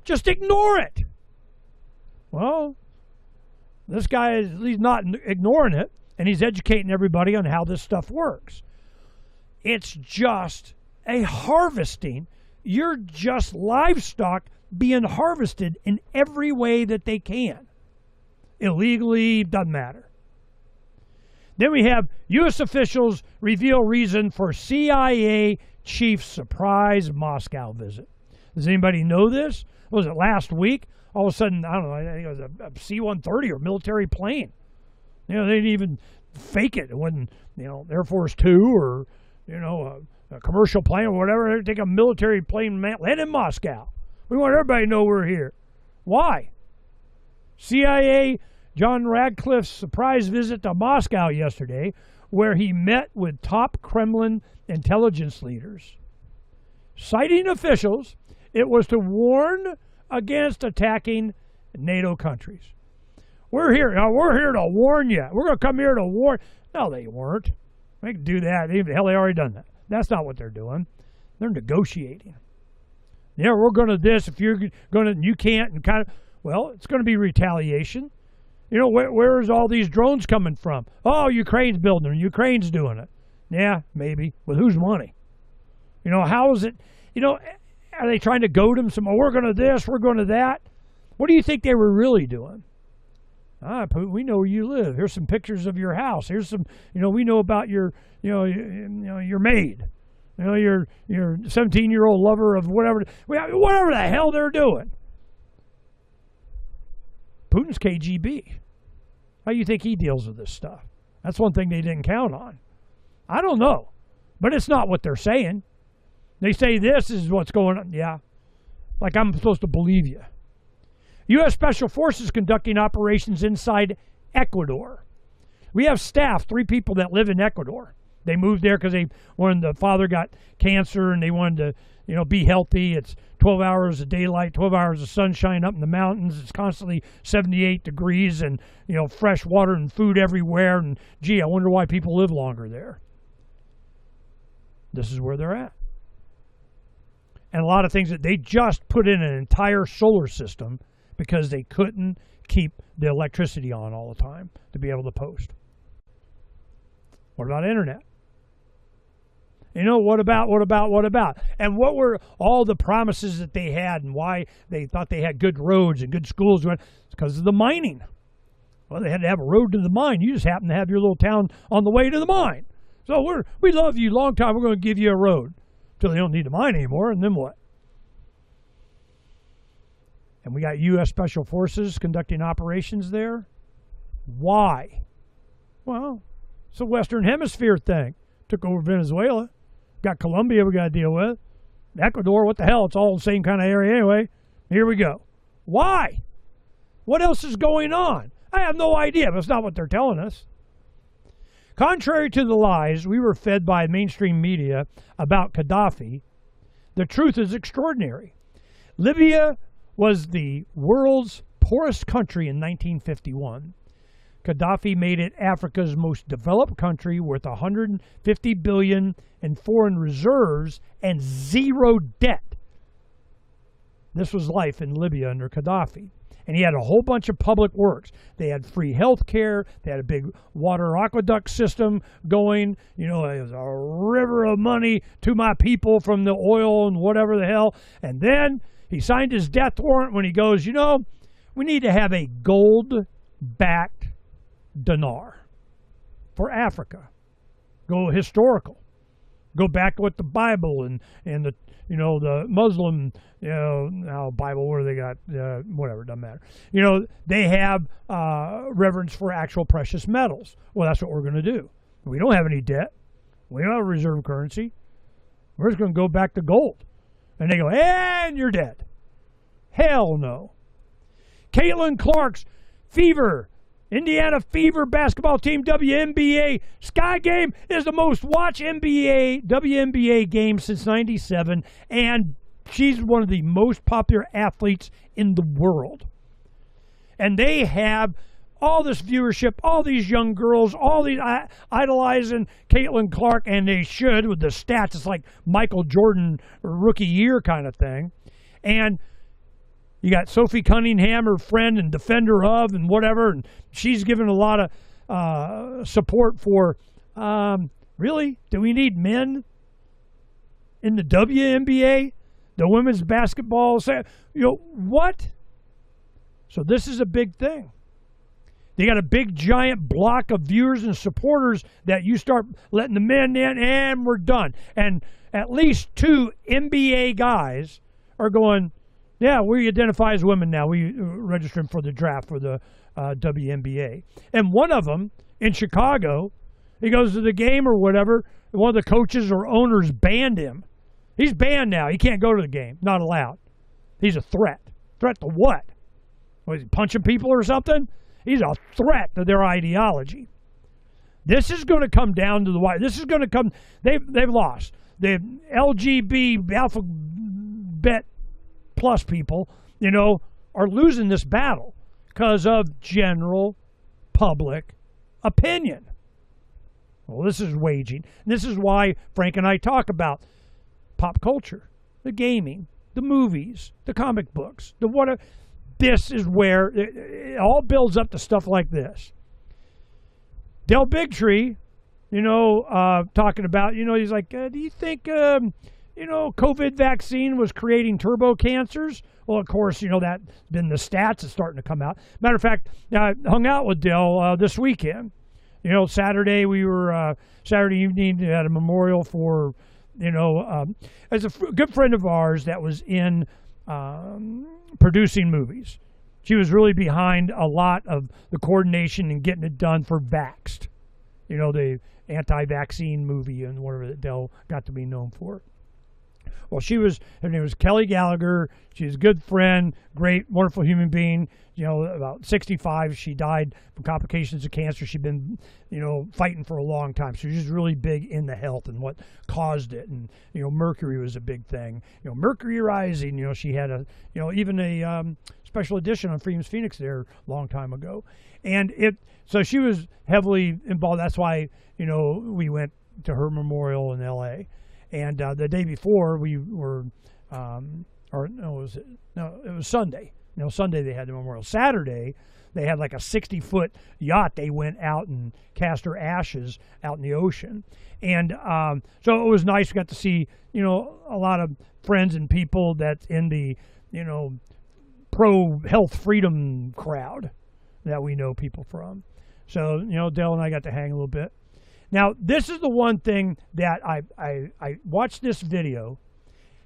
[SPEAKER 3] just ignore it. Well, this guy is at least not ignoring it, and he's educating everybody on how this stuff works. It's just a harvesting. You're just livestock being harvested in every way that they can. Illegally, doesn't matter. Then we have U.S. officials reveal reason for CIA chief surprise Moscow visit. Does anybody know this? Was it last week? All of a sudden, I don't know, I think it was a C-130 or military plane. You know, they didn't even fake it. It wasn't, you know, Air Force Two or, you know, a commercial plane or whatever. They take a military plane, land in Moscow. We want everybody to know we're here. Why? CIA John Radcliffe's surprise visit to Moscow yesterday, where he met with top Kremlin intelligence leaders. Citing officials, it was to warn against attacking NATO countries. We're here to warn you. We're going to come here to warn. No, they weren't. They can do that. They already done that. That's not what they're doing. They're negotiating. Yeah, we're going to this. If you're going to, you can't, and kind of, well, it's going to be retaliation. You know, where's all these drones coming from? Oh, Ukraine's building them. Ukraine's doing it. Yeah, maybe. With whose money? You know, how is it? You know, are they trying to goad them? We're going to this, we're going to that. What do you think they were really doing? Putin, we know where you live. Here's some pictures of your house. Here's some, you know, we know about your, your maid. You know, your 17-year-old lover of whatever the hell they're doing. Putin's KGB. How do you think he deals with this stuff? That's one thing they didn't count on. I don't know, but it's not what they're saying. They say this is what's going on. Yeah, like I'm supposed to believe you. U.S. Special Forces conducting operations inside Ecuador. We have staff, 3 people that live in Ecuador. They moved there because the father got cancer and they wanted to, be healthy. It's 12 hours of daylight, 12 hours of sunshine up in the mountains. It's constantly 78 degrees and, fresh water and food everywhere. And, gee, I wonder why people live longer there. This is where they're at. And a lot of things that they just put in an entire solar system because they couldn't keep the electricity on all the time to be able to post. What about internet? What about? And what were all the promises that they had and why they thought they had good roads and good schools? It's because of the mining. Well, they had to have a road to the mine. You just happen to have your little town on the way to the mine. So we love you long time. We're going to give you a road until they don't need to mine anymore. And then what? And we got U.S. Special Forces conducting operations there. Why? Well, it's a Western Hemisphere thing. Took over Venezuela. Got Colombia we got to deal with. Ecuador, what the hell? It's all the same kind of area anyway. Here we go. Why? What else is going on? I have no idea, but it's not what they're telling us. Contrary to the lies we were fed by mainstream media about Gaddafi, the truth is extraordinary. Libya was the world's poorest country in 1951. Gaddafi made it Africa's most developed country with $150 billion in foreign reserves and zero debt. This was life in Libya under Gaddafi. And he had a whole bunch of public works. They had free health care. They had a big water aqueduct system going. You know, it was a river of money to my people from the oil and whatever the hell. And then he signed his death warrant when he goes, you know, we need to have a gold-backed dinar for Africa. Go historical. Go back to what the Bible and the, you know, the Muslim, you know, now Bible, where they got, whatever, doesn't matter. You know, they have reverence for actual precious metals. Well, that's what we're going to do. We don't have any debt. We don't have a reserve currency. We're just going to go back to gold. And they go, and you're dead. Hell no. Caitlin Clark's Fever, Indiana Fever basketball team, WNBA. Sky Game is the most watched WNBA game since '97, and she's one of the most popular athletes in the world. And they have all this viewership, all these young girls, all these idolizing Caitlin Clark, and they should with the stats. It's like Michael Jordan rookie year kind of thing. And you got Sophie Cunningham, her friend and defender of and whatever, and she's given a lot of support for, really, do we need men in the WNBA? The women's basketball, you know, what? So this is a big thing. They got a big, giant block of viewers and supporters that you start letting the men in, and we're done. And at least 2 NBA guys are going, yeah, we identify as women now. We registering for the draft for the WNBA. And one of them in Chicago, he goes to the game or whatever, one of the coaches or owners banned him. He's banned now. He can't go to the game. Not allowed. He's a threat. Threat to what? Was he punching people or something? He's a threat to their ideology. This is going to come down to the wire. This is going to come. They've lost. The LGB alphabet plus people, you know, are losing this battle because of general public opinion. Well, this is waging. This is why Phranq and I talk about pop culture, the gaming, the movies, the comic books, the what. This is where it all builds up to stuff like this. Del Bigtree, you know, talking about, you know, he's like, do you think, you know, COVID vaccine was creating turbo cancers? Well, of course, you know, that's been the stats that's starting to come out. Matter of fact, I hung out with Del this weekend. You know, Saturday evening at a memorial for, you know, as a good friend of ours that was in producing movies. She was really behind a lot of the coordination and getting it done for Vaxxed. You know, the anti-vaccine movie and whatever that Del got to be known for. Well, her name was Kelly Gallagher. She's a good friend, great, wonderful human being. You know, about 65, she died from complications of cancer. She'd been, you know, fighting for a long time. So she's really big in the health and what caused it. And, you know, mercury was a big thing. You know, mercury rising, you know, she had even a special edition on Freedom's Phoenix there a long time ago. And so she was heavily involved. That's why, you know, we went to her memorial in L.A. And the day before we were, it was Sunday. You know, Sunday they had the memorial. Saturday, they had like a 60-foot yacht. They went out and cast her ashes out in the ocean. And so it was nice. We got to see, you know, a lot of friends and people that's in the, you know, pro-health freedom crowd that we know people from. So, you know, Del and I got to hang a little bit. Now, this is the one thing that I watched this video,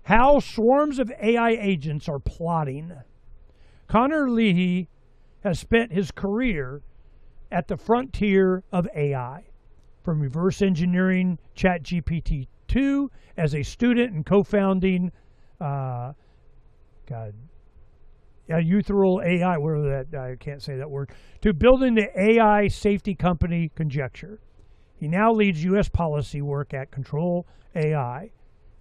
[SPEAKER 3] how swarms of AI agents are plotting. Connor Leahy has spent his career at the frontier of AI, from reverse engineering ChatGPT-2 as a student and co-founding, Ethereal AI, whatever that, I can't say that word, to building the AI safety company Conjecture. He now leads U.S. policy work at Control AI,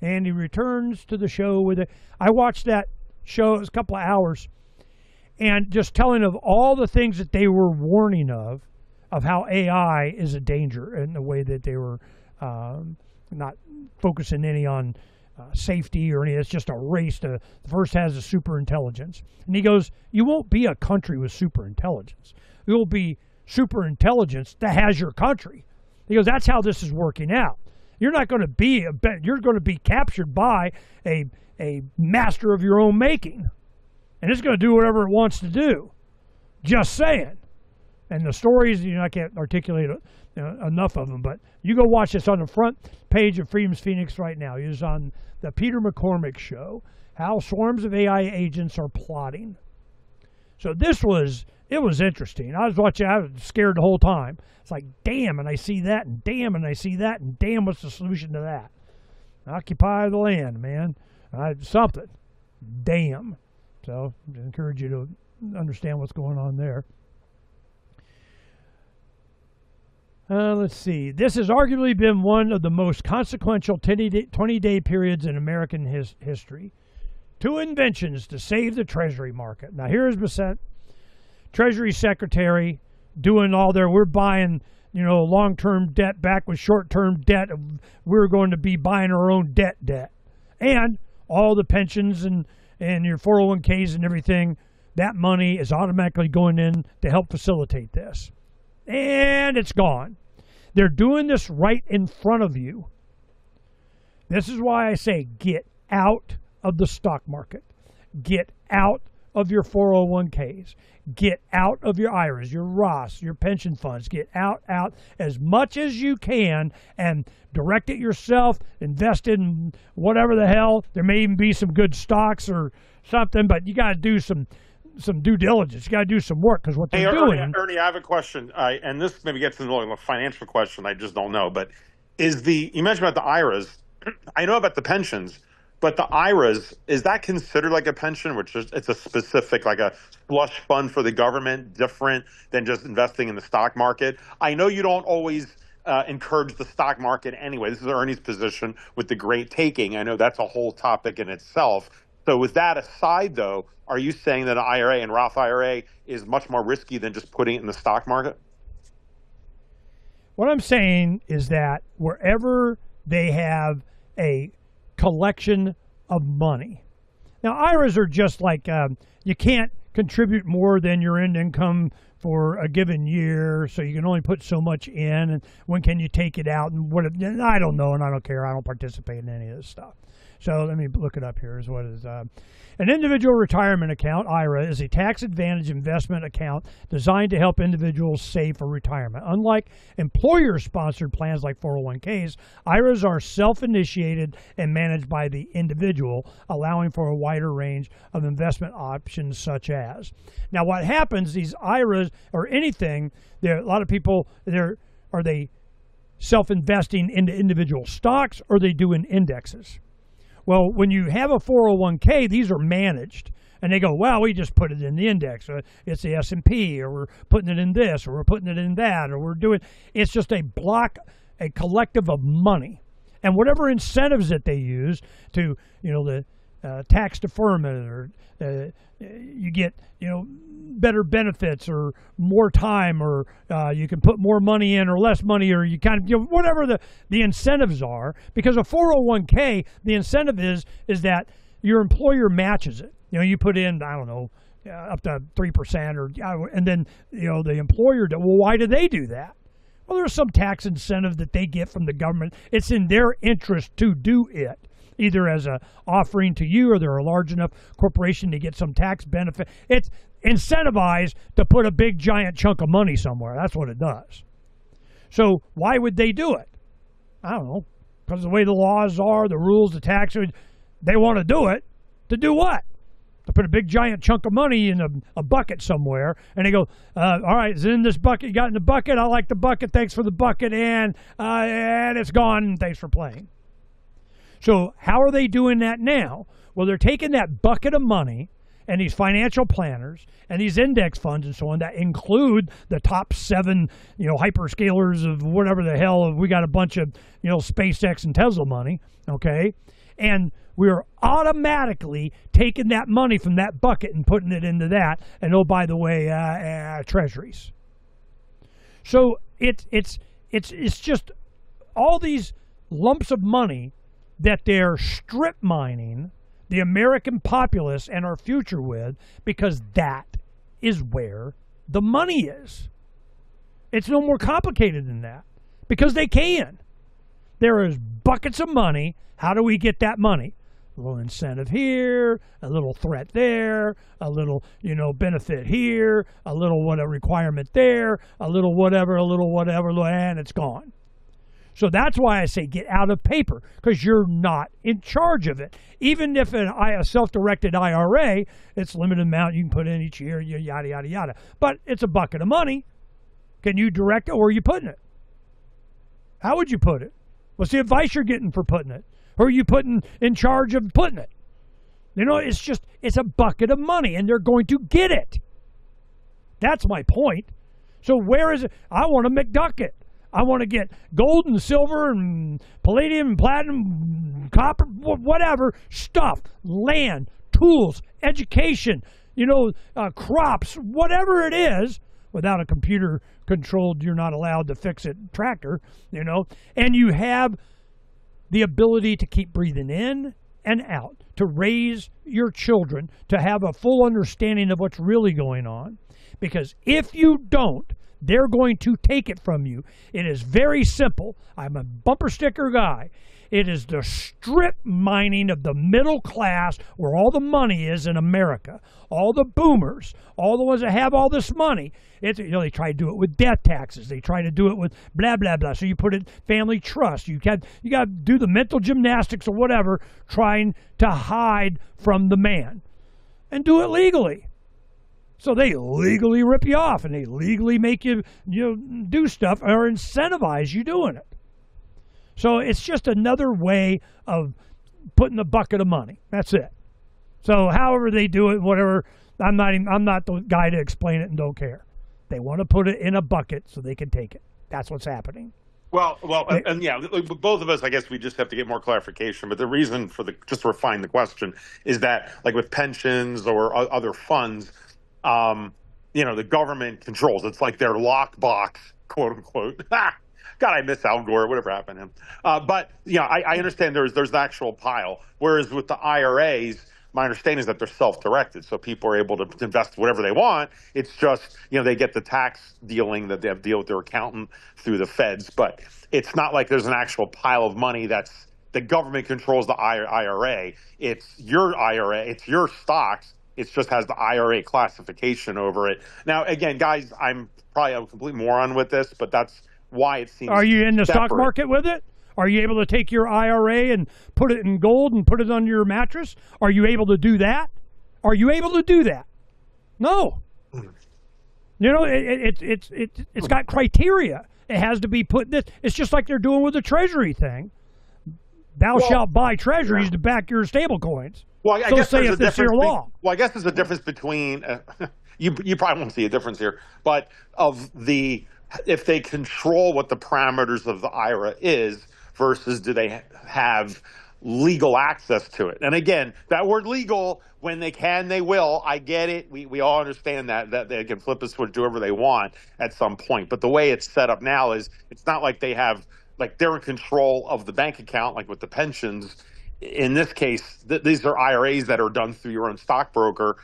[SPEAKER 3] and he returns to the show with it. I watched that show, it was a couple of hours, and just telling of all the things that they were warning of how AI is a danger, and the way that they were not focusing any on safety or anything. It's just a race to the first has the super intelligence. And he goes, you won't be a country with super intelligence. You'll be super intelligence that has your country. He goes, that's how this is working out. You're not going to be you're going to be captured by a master of your own making, and it's going to do whatever it wants to do. Just saying. And the stories, I can't articulate enough of them, but you go watch this on the front page of Freedom's Phoenix right now. It was on the Peter McCormick show, how swarms of AI agents are plotting. So it was interesting. I was watching, I was scared the whole time. It's like, damn, and I see that, and damn, and I see that, and damn, what's the solution to that? Occupy the land, man. Something. Damn. So I encourage you to understand what's going on there. Let's see. This has arguably been one of the most consequential 20-day periods in American history. 2 inventions to save the Treasury market. Now, here's Bissett, Treasury Secretary, doing all we're buying, long-term debt back with short-term debt. We're going to be buying our own debt. And all the pensions and your 401ks and everything, that money is automatically going in to help facilitate this. And it's gone. They're doing this right in front of you. This is why I say get out of the stock market. Get out of your 401ks. Get out of your IRAs, your Roths, your pension funds. Get out as much as you can and direct it yourself. Invest in whatever the hell. There may even be some good stocks or something, but you got to do some due diligence. You got to do some work because what they're doing.
[SPEAKER 4] Ernie, I have a question, and this maybe gets into a financial question. I just don't know, but you mentioned about the IRAs. I know about the pensions, but the IRAs, is that considered like a pension, which is it's a specific like a slush fund for the government, different than just investing in the stock market? I know you don't always encourage the stock market anyway. This is Ernie's position with the great taking. I know that's a whole topic in itself. So with that aside, though, are you saying that an IRA and Roth IRA is much more risky than just putting it in the stock market?
[SPEAKER 3] What I'm saying is that wherever they have a collection of money. Now, IRAs are just like you can't contribute more than your end income for a given year, so you can only put so much in, and when can you take it out, and what? I don't know, and I don't care. I don't participate in any of this stuff. So let me look it up here. Is what is an individual retirement account, IRA, is a tax-advantaged investment account designed to help individuals save for retirement. Unlike employer-sponsored plans like 401ks, IRAs are self-initiated and managed by the individual, allowing for a wider range of investment options such as. Now, what happens, these IRAs or anything, a lot of people, are they self-investing into individual stocks or are they doing indexes? Well, when you have a 401k, these are managed. And they go, well, we just put it in the index. Or it's the S&P, or we're putting it in this, or we're putting it in that, or we're doing... It's just a collective of money. And whatever incentives that they use to, the tax deferment, or you get, better benefits or more time, or you can put more money in or less money, or you kind of, whatever the incentives are. Because a 401k, the incentive is that your employer matches it. You put in, I don't know, up to 3%, and then, the employer, well, why do they do that? Well, there's some tax incentive that they get from the government. It's in their interest to do it, either as a offering to you, or they're a large enough corporation to get some tax benefit. It's incentivized to put a big giant chunk of money somewhere. That's what it does. So why would they do it? I don't know. Because the way the laws are, the rules, the tax, they want to do it. To do what? To put a big giant chunk of money in a bucket somewhere, and they go, all right, it's in this bucket, you got in the bucket, I like the bucket, thanks for the bucket, and it's gone, thanks for playing. So how are they doing that now? Well, they're taking that bucket of money, and these financial planners and these index funds and so on that include the top 7, hyperscalers of whatever the hell. We got a bunch of, SpaceX and Tesla money, okay? And we're automatically taking that money from that bucket and putting it into that. And oh, by the way, treasuries. So it's just all these lumps of money that they're strip mining the American populace and our future with, because that is where the money is. It's no more complicated than that, because they can. There is buckets of money. How do we get that money? A little incentive here, a little threat there, a little, benefit here, a little whatever requirement there, a little whatever, and it's gone. So that's why I say get out of paper, because you're not in charge of it. Even if a self-directed IRA, it's limited amount you can put in each year, yada, yada, yada. But it's a bucket of money. Can you direct it, or are you putting it? How would you put it? What's the advice you're getting for putting it? Who are you putting in charge of putting it? It's a bucket of money, and they're going to get it. That's my point. So where is it? I want to McDuck it. I want to get gold and silver and palladium and platinum, copper, whatever stuff, land, tools, education, crops, whatever it is. Without a computer-controlled, you're not allowed to fix it tractor, and you have the ability to keep breathing in and out, to raise your children, to have a full understanding of what's really going on. Because if you don't, they're going to take it from you. It is very simple. I'm a bumper sticker guy. It is the strip mining of the middle class, where all the money is in America. All the boomers, all the ones that have all this money. They try to do it with death taxes. They try to do it with blah, blah, blah. So you put it family trust. You got to do the mental gymnastics or whatever, trying to hide from the man. And do it legally. So they legally rip you off, and they legally make you, do stuff or incentivize you doing it. So it's just another way of putting a bucket of money. That's it. So however they do it, whatever, I'm not the guy to explain it and don't care. They want to put it in a bucket so they can take it. That's what's happening.
[SPEAKER 4] Well, and yeah, both of us, I guess we just have to get more clarification. But the reason just to refine the question is that, like with pensions or other funds, the government controls. It's like their lockbox, quote unquote. God, I miss Al Gore. Whatever happened to him? But I understand there's the actual pile. Whereas with the IRAs, my understanding is that they're self-directed, so people are able to invest whatever they want. It's just they get the tax dealing that they have to deal with their accountant through the feds. But it's not like there's an actual pile of money that's the government controls the IRA. It's your IRA. It's your stocks. It just has the IRA classification over it. Now, again, guys, I'm probably a complete moron with this, but that's why it seems.
[SPEAKER 3] Are you in the
[SPEAKER 4] separate.
[SPEAKER 3] stock market with it? Are you able to take your IRA and put it in gold and put it on your mattress? Are you able to do that? Are you able to do that? No. It's got criteria. It has to be put this. It's just like they're doing with the Treasury thing. Thou shalt buy treasuries to back your stable coins.
[SPEAKER 4] Well, I guess there's a difference.
[SPEAKER 3] Law.
[SPEAKER 4] Well, I guess there's a difference between you probably won't see a difference here, but if they control what the parameters of the IRA is versus do they have legal access to it. And again, that word legal, when they can, they will. I get it. We all understand that they can flip a switch, do whatever they want at some point. But the way it's set up now is it's not like they're in control of the bank account, like with the pensions. In this case, these are IRAs that are done through your own stockbroker.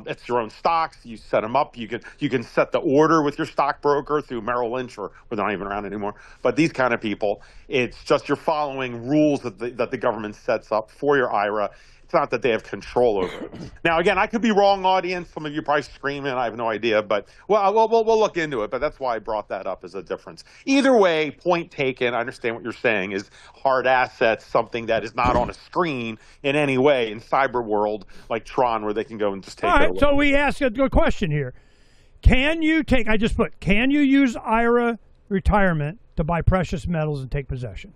[SPEAKER 4] It's your own stocks. You set them up. You can set the order with your stockbroker through Merrill Lynch, or they're not even around anymore. But these kind of people, it's just you're following rules that the government sets up for your IRA. It's not that they have control over it. Now, again, I could be wrong, audience. Some of you probably screaming. I have no idea. But we'll look into it. But that's why I brought that up as a difference. Either way, point taken. I understand what you're saying is hard assets, something that is not on a screen in any way in cyber world like Tron, where they can go and just take it.
[SPEAKER 3] All right, so we ask a good question here. Can you use IRA retirement to buy precious metals and take possession?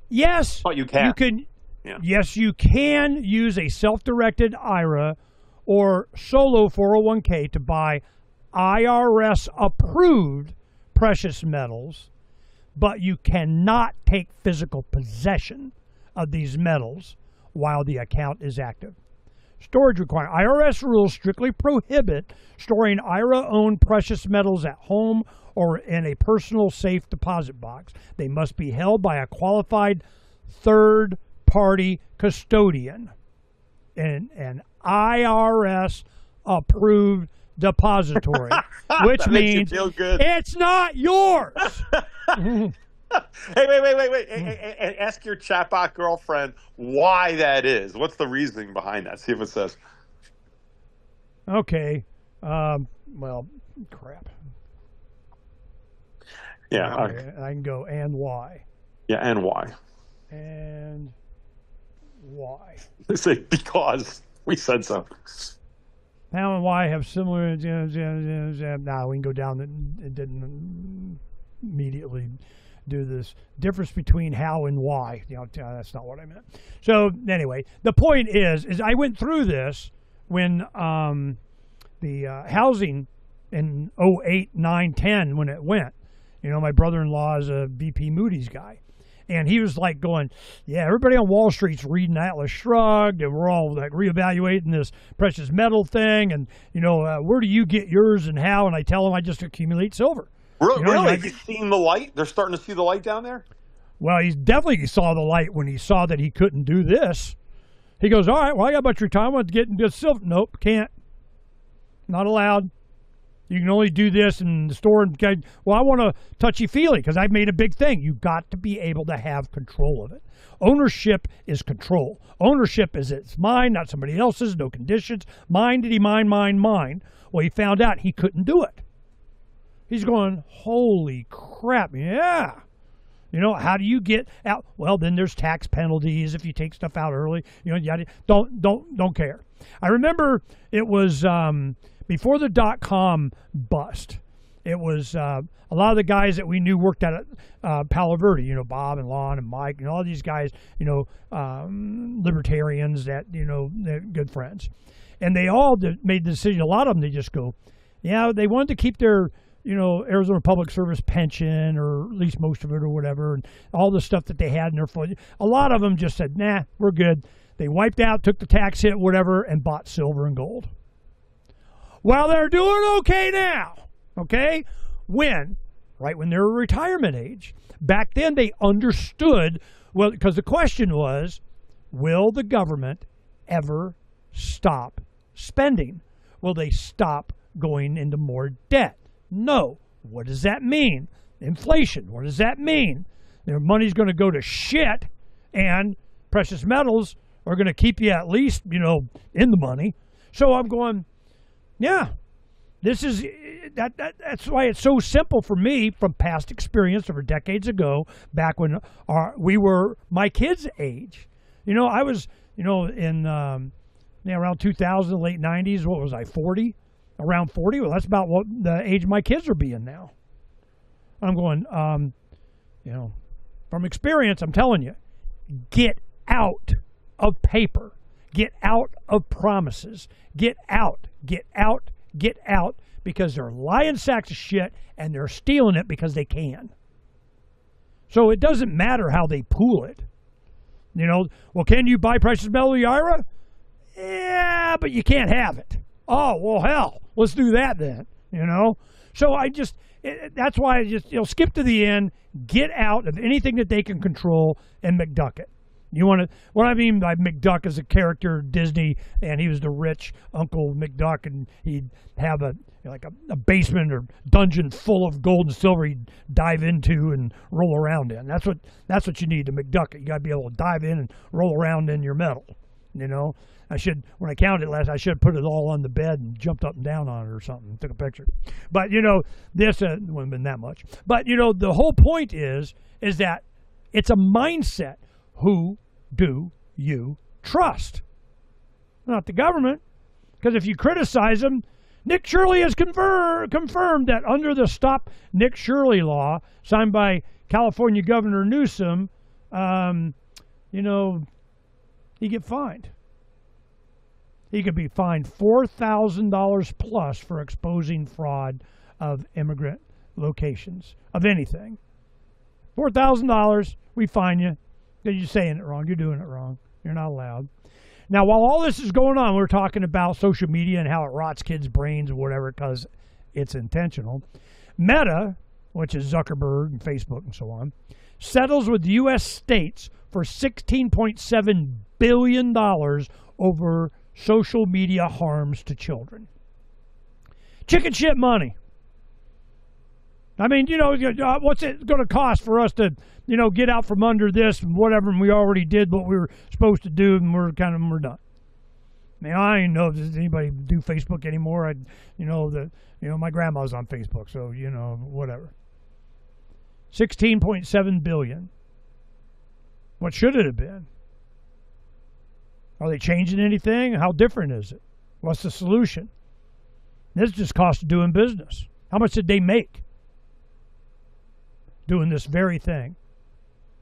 [SPEAKER 3] Yes.
[SPEAKER 4] Oh, you can.
[SPEAKER 3] You can.
[SPEAKER 4] Yeah.
[SPEAKER 3] Yes, you can use a self-directed IRA or solo 401k to buy IRS-approved precious metals, but you cannot take physical possession of these metals while the account is active. storage requirement. IRS rules strictly prohibit storing IRA-owned precious metals at home or in a personal safe deposit box. They must be held by a qualified third-party custodian and an IRS-approved depository, which means it's not yours.
[SPEAKER 4] Hey, wait. Hey, ask your chatbot girlfriend why that is. What's the reasoning behind that? See if it says.
[SPEAKER 3] Okay. Well, crap.
[SPEAKER 4] Yeah.
[SPEAKER 3] I can go, and why?
[SPEAKER 4] Yeah, and why?
[SPEAKER 3] And why?
[SPEAKER 4] They say because we said so.
[SPEAKER 3] How and why have similar... Now we can go down. It didn't immediately do this. Difference between how and why. That's not what I meant. So anyway, the point is I went through this when the housing in 08, 9, 10, when it went. My brother-in-law is a VP Moody's guy. And he was like going, yeah, everybody on Wall Street's reading Atlas Shrugged, and we're all like reevaluating this precious metal thing. And, where do you get yours and how? And I tell him I just accumulate silver.
[SPEAKER 4] Really? Have you seen the light? They're starting to see the light down there?
[SPEAKER 3] Well, he definitely saw the light when he saw that he couldn't do this. He goes, all right, well, I got about your time. I want to get into silver. Nope, can't. Not allowed. You can only do this in the store. Well, I want a touchy-feely because I've made a big thing. You've got to be able to have control of it. Ownership is control. Ownership is it's mine, not somebody else's, no conditions. Mine, did he mine? Well, he found out he couldn't do it. He's going, holy crap, yeah. How do you get out? Well, then there's tax penalties if you take stuff out early. Don't care. I remember it was before the .com bust. It was a lot of the guys that we knew worked at Palo Verde. Bob and Lon and Mike and all these guys. Libertarians that they're good friends, and they all made the decision. A lot of them they just go, yeah, they wanted to keep their Arizona Public Service pension, or at least most of it or whatever, and all the stuff that they had in their foot. A lot of them just said, nah, we're good. They wiped out, took the tax hit, whatever, and bought silver and gold. Well, they're doing okay now, okay? When they're retirement age. Back then they understood, well, because the question was, will the government ever stop spending? Will they stop going into more debt? No. What does that mean? Inflation. What does that mean? Their money's going to go to shit, and precious metals are going to keep you at least, in the money. So I'm going, yeah, this is that's why it's so simple for me from past experience over decades ago, back when we were my kids' age. I was, in around 2000, late 90s. What was I, 40? Around 40? Well, that's about what the age my kids are being now. I'm going, from experience, I'm telling you, get out of paper. Get out of promises. Get out, because they're lying sacks of shit and they're stealing it because they can. So it doesn't matter how they pool it. Well, can you buy precious metal with IRA? Yeah, but you can't have it. Oh, well, hell, let's do that then, So that's why I just, skip to the end, get out of anything that they can control and McDuck it. What I mean by McDuck is a character, Disney, and he was the rich Uncle McDuck, and he'd have a basement or dungeon full of gold and silver he'd dive into and roll around in. That's what you need to McDuck it. You got to be able to dive in and roll around in your metal, when I counted it last, I should have put it all on the bed and jumped up and down on it or something, took a picture. But, this wouldn't have been that much. But, the whole point is that it's a mindset. Who do you trust? Not the government. Because if you criticize them, Nick Shirley has confirmed that under the Stop Nick Shirley law, signed by California Governor Newsom, he get fined. He could be fined $4,000 plus for exposing fraud of immigrant locations, of anything. $4,000, we fine you. You're saying it wrong. You're doing it wrong. You're not allowed. Now, while all this is going on, we're talking about social media and how it rots kids' brains or whatever because it's intentional. Meta, which is Zuckerberg and Facebook and so on, settles with U.S. states for $16.7 billion over social media harms to children. Chicken shit money. I mean, what's it going to cost for us to, get out from under this and whatever, and we already did what we were supposed to do, and we're done. I mean, I don't know if does anybody do Facebook anymore. My grandma's on Facebook, so, whatever. $16.7 billion. What should it have been? Are they changing anything? How different is it? What's the solution? This just cost of doing business. How much did they make doing this very thing?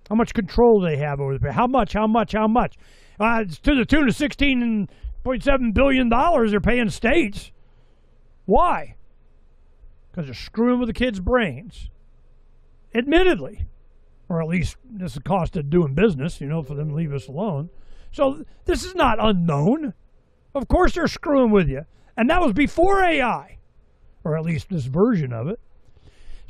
[SPEAKER 3] How much control do they have over the? How much? It's to the tune of $16.7 billion they're paying states. Why? Because they're screwing with the kids' brains. Admittedly. Or at least this is the cost of doing business, for them to leave us alone. So this is not unknown. Of course they're screwing with you. And that was before AI. Or at least this version of it.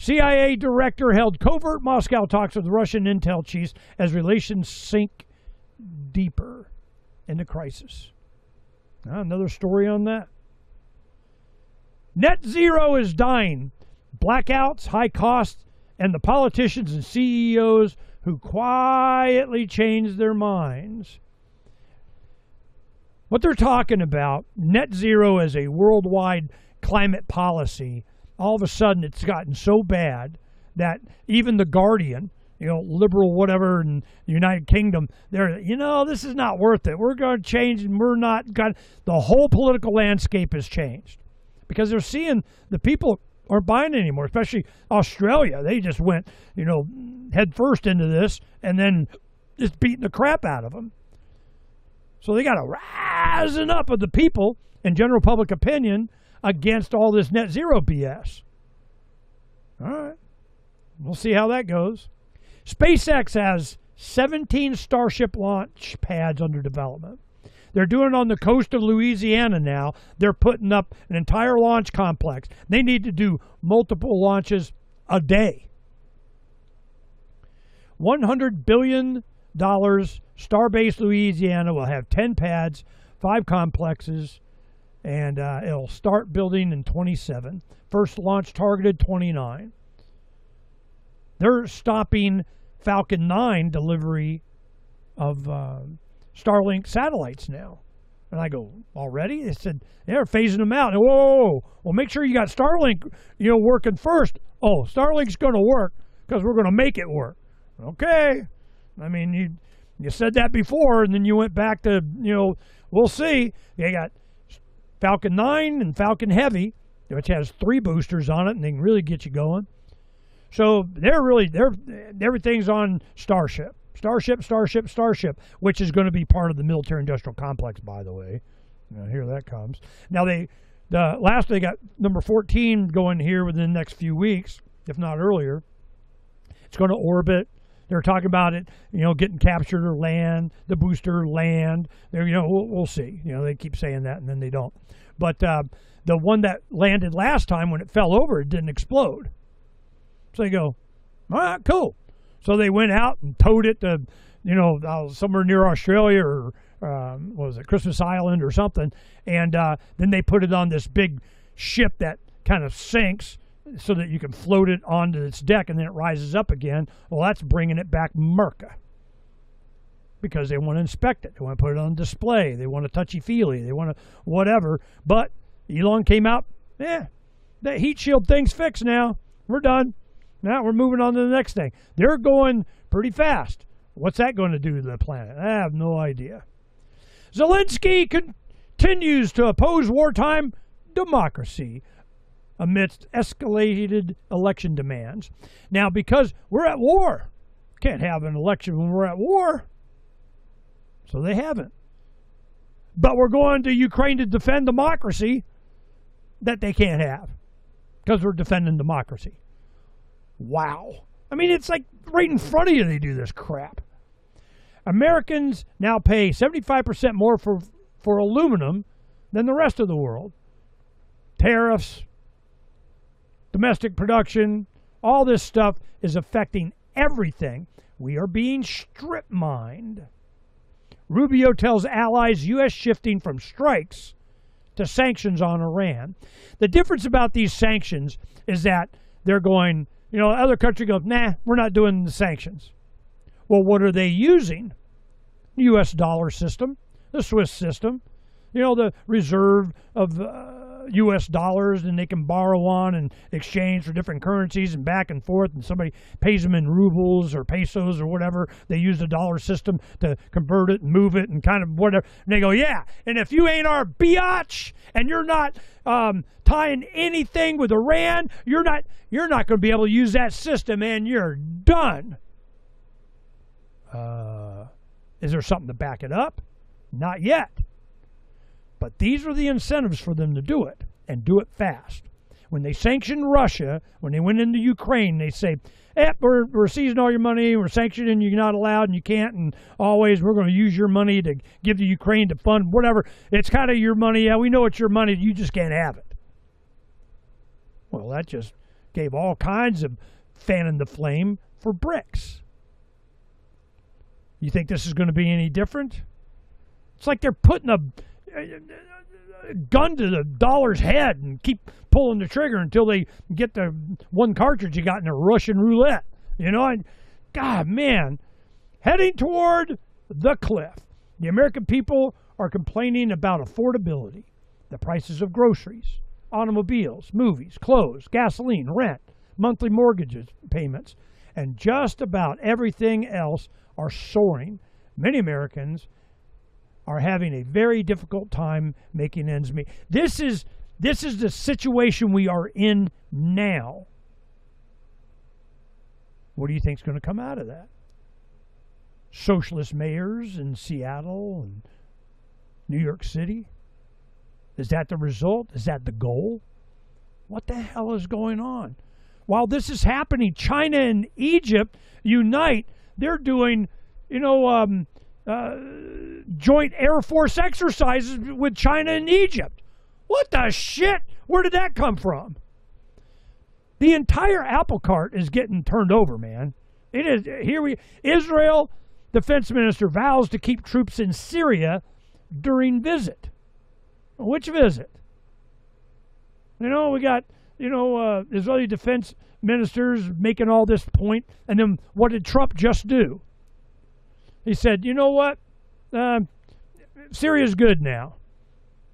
[SPEAKER 3] CIA director held covert Moscow talks with Russian intel chiefs as relations sink deeper into crisis. Another story on that. Net zero is dying. Blackouts, high costs, and the politicians and CEOs who quietly changed their minds. What they're talking about, net zero as a worldwide climate policy, all of a sudden it's gotten so bad that even the Guardian, liberal whatever in the United Kingdom, they're, this is not worth it. We're going to change and we're not going to. The whole political landscape has changed because they're seeing the people aren't buying it anymore, especially Australia. They just went, head first into this and then just beating the crap out of them. So they got to rising up of the people and general public opinion against all this net zero BS. All right. We'll see how that goes. SpaceX has 17 Starship launch pads under development. They're doing it on the coast of Louisiana now. They're putting up an entire launch complex. They need to do multiple launches a day. $100 billion. Starbase Louisiana will have 10 pads, 5 complexes, and it'll start building in 27. First launch targeted 29. They're stopping Falcon 9 delivery of Starlink satellites now. And I go, already? They said, they're phasing them out. And, whoa, well, make sure you got Starlink, working first. Oh, Starlink's going to work because we're going to make it work. Okay. I mean, you said that before, and then you went back to, we'll see. You got Falcon 9 and Falcon Heavy, which has 3 boosters on it, and they can really get you going. So everything's on Starship, which is going to be part of the military-industrial complex, by the way. Here that comes. Now they got number 14 going here within the next few weeks, if not earlier. It's going to orbit. They're talking about it, getting captured or land, the booster land. We'll see. They keep saying that and then they don't. But the one that landed last time, when it fell over, it didn't explode. So they go, all right, cool. So they went out and towed it to, somewhere near Australia or what was it, Christmas Island or something. And then they put it on this big ship that kind of sinks, so that you can float it onto its deck and then it rises up again. Well, that's bringing it back Merca. Because they want to inspect it. They want to put it on display. They want to touchy-feely. They want to whatever. But Elon came out, that heat shield thing's fixed now. We're done. Now we're moving on to the next thing. They're going pretty fast. What's that going to do to the planet? I have no idea. Zelensky continues to oppose wartime democracy amidst escalated election demands. Now, because we're at war, can't have an election when we're at war. So they haven't. But we're going to Ukraine to defend democracy that they can't have because we're defending democracy. Wow. I mean, it's like right in front of you they do this crap. Americans now pay 75% more for aluminum than the rest of the world. Tariffs, domestic production, all this stuff is affecting everything. We are being strip mined. Rubio tells allies U.S. shifting from strikes to sanctions on Iran. The difference about these sanctions is that they're going, other country goes, nah, we're not doing the sanctions. Well, what are they using? U.S. dollar system, the Swiss system, the reserve of U.S. dollars, and they can borrow on and exchange for different currencies and back and forth, and somebody pays them in rubles or pesos or whatever. They use the dollar system to convert it and move it and kind of whatever. And they go, yeah, and if you ain't our biatch and you're not tying anything with Iran, you're not going to be able to use that system, and you're done. Is there something to back it up? Not yet. But these are the incentives for them to do it, and do it fast. When they sanctioned Russia, when they went into Ukraine, they say, we're seizing all your money, we're sanctioning, you're not allowed, and you can't, and always we're going to use your money to give to Ukraine to fund whatever. It's kind of your money. Yeah, we know it's your money. You just can't have it. Well, that just gave all kinds of fanning the flame for BRICS. You think this is going to be any different? It's like they're putting a gun to the dollar's head and keep pulling the trigger until they get the one cartridge you got in a Russian roulette. God, man, heading toward the cliff. The American people are complaining about affordability, the prices of groceries, automobiles, movies, clothes, gasoline, rent, monthly mortgages payments, and just about everything else are soaring. Many Americans are having a very difficult time making ends meet. This is the situation we are in now. What do you think is going to come out of that? Socialist mayors in Seattle and New York City? Is that the result? Is that the goal? What the hell is going on? While this is happening, China and Egypt unite. They're doing, joint Air Force exercises with China and Egypt. What the shit? Where did that come from? The entire apple cart is getting turned over, man. It is. Israel defense minister vows to keep troops in Syria during visit. Which visit? We got, Israeli defense ministers making all this point, and then what did Trump just do? He said, you know what? Syria's good now.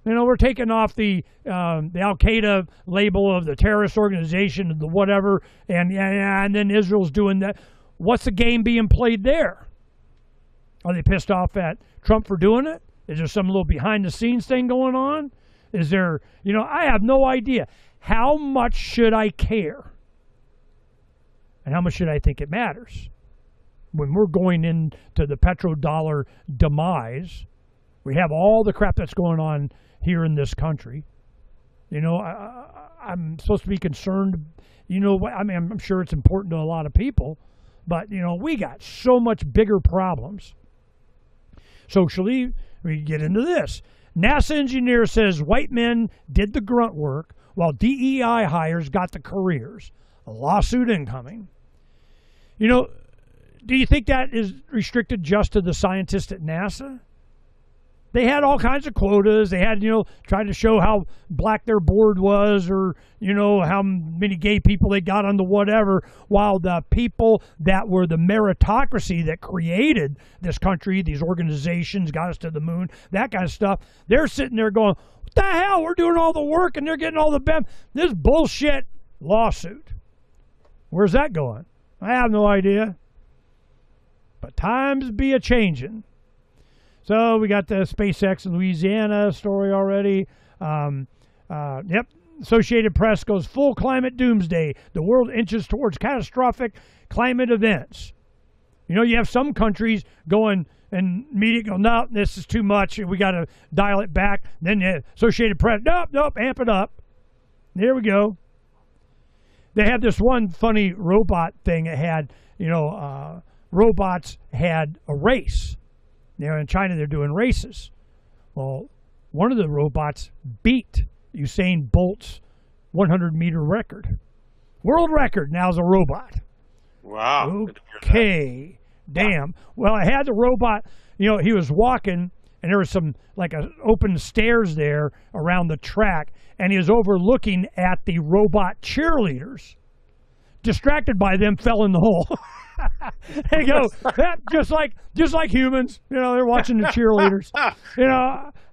[SPEAKER 3] We're taking off the Al-Qaeda label of the terrorist organization and the whatever, and then Israel's doing that. What's the game being played there? Are they pissed off at Trump for doing it? Is there some little behind-the-scenes thing going on? Is there, I have no idea. How much should I care? And how much should I think it matters? When we're going into the petrodollar demise, we have all the crap that's going on here in this country. I'm supposed to be concerned. I'm sure it's important to a lot of people, but, we got so much bigger problems. Socially, we get into this. NASA engineer says white men did the grunt work while DEI hires got the careers. A lawsuit incoming. Do you think that is restricted just to the scientists at NASA? They had all kinds of quotas. They had, tried to show how black their board was, or, how many gay people they got on the whatever, while the people that were the meritocracy that created this country, these organizations, got us to the moon, that kind of stuff, they're sitting there going, what the hell? We're doing all the work and they're getting all the benefits. This bullshit lawsuit. Where's that going? I have no idea. But times be a-changin'. So we got the SpaceX in Louisiana story already. Yep. Associated Press goes full climate doomsday. The world inches towards catastrophic climate events. You have some countries going and media go, no, this is too much. We got to dial it back. Then the Associated Press, nope, amp it up. There we go. They had this one funny robot thing that had, robots had a race. In China, they're doing races. Well, one of the robots beat Usain Bolt's 100-meter record. World record now is a robot.
[SPEAKER 4] Wow.
[SPEAKER 3] Okay. Damn. Well, I had the robot, he was walking, and there was some, open stairs there around the track, and he was overlooking at the robot cheerleaders. Distracted by them, fell in the hole. They go, just like humans, they're watching the cheerleaders.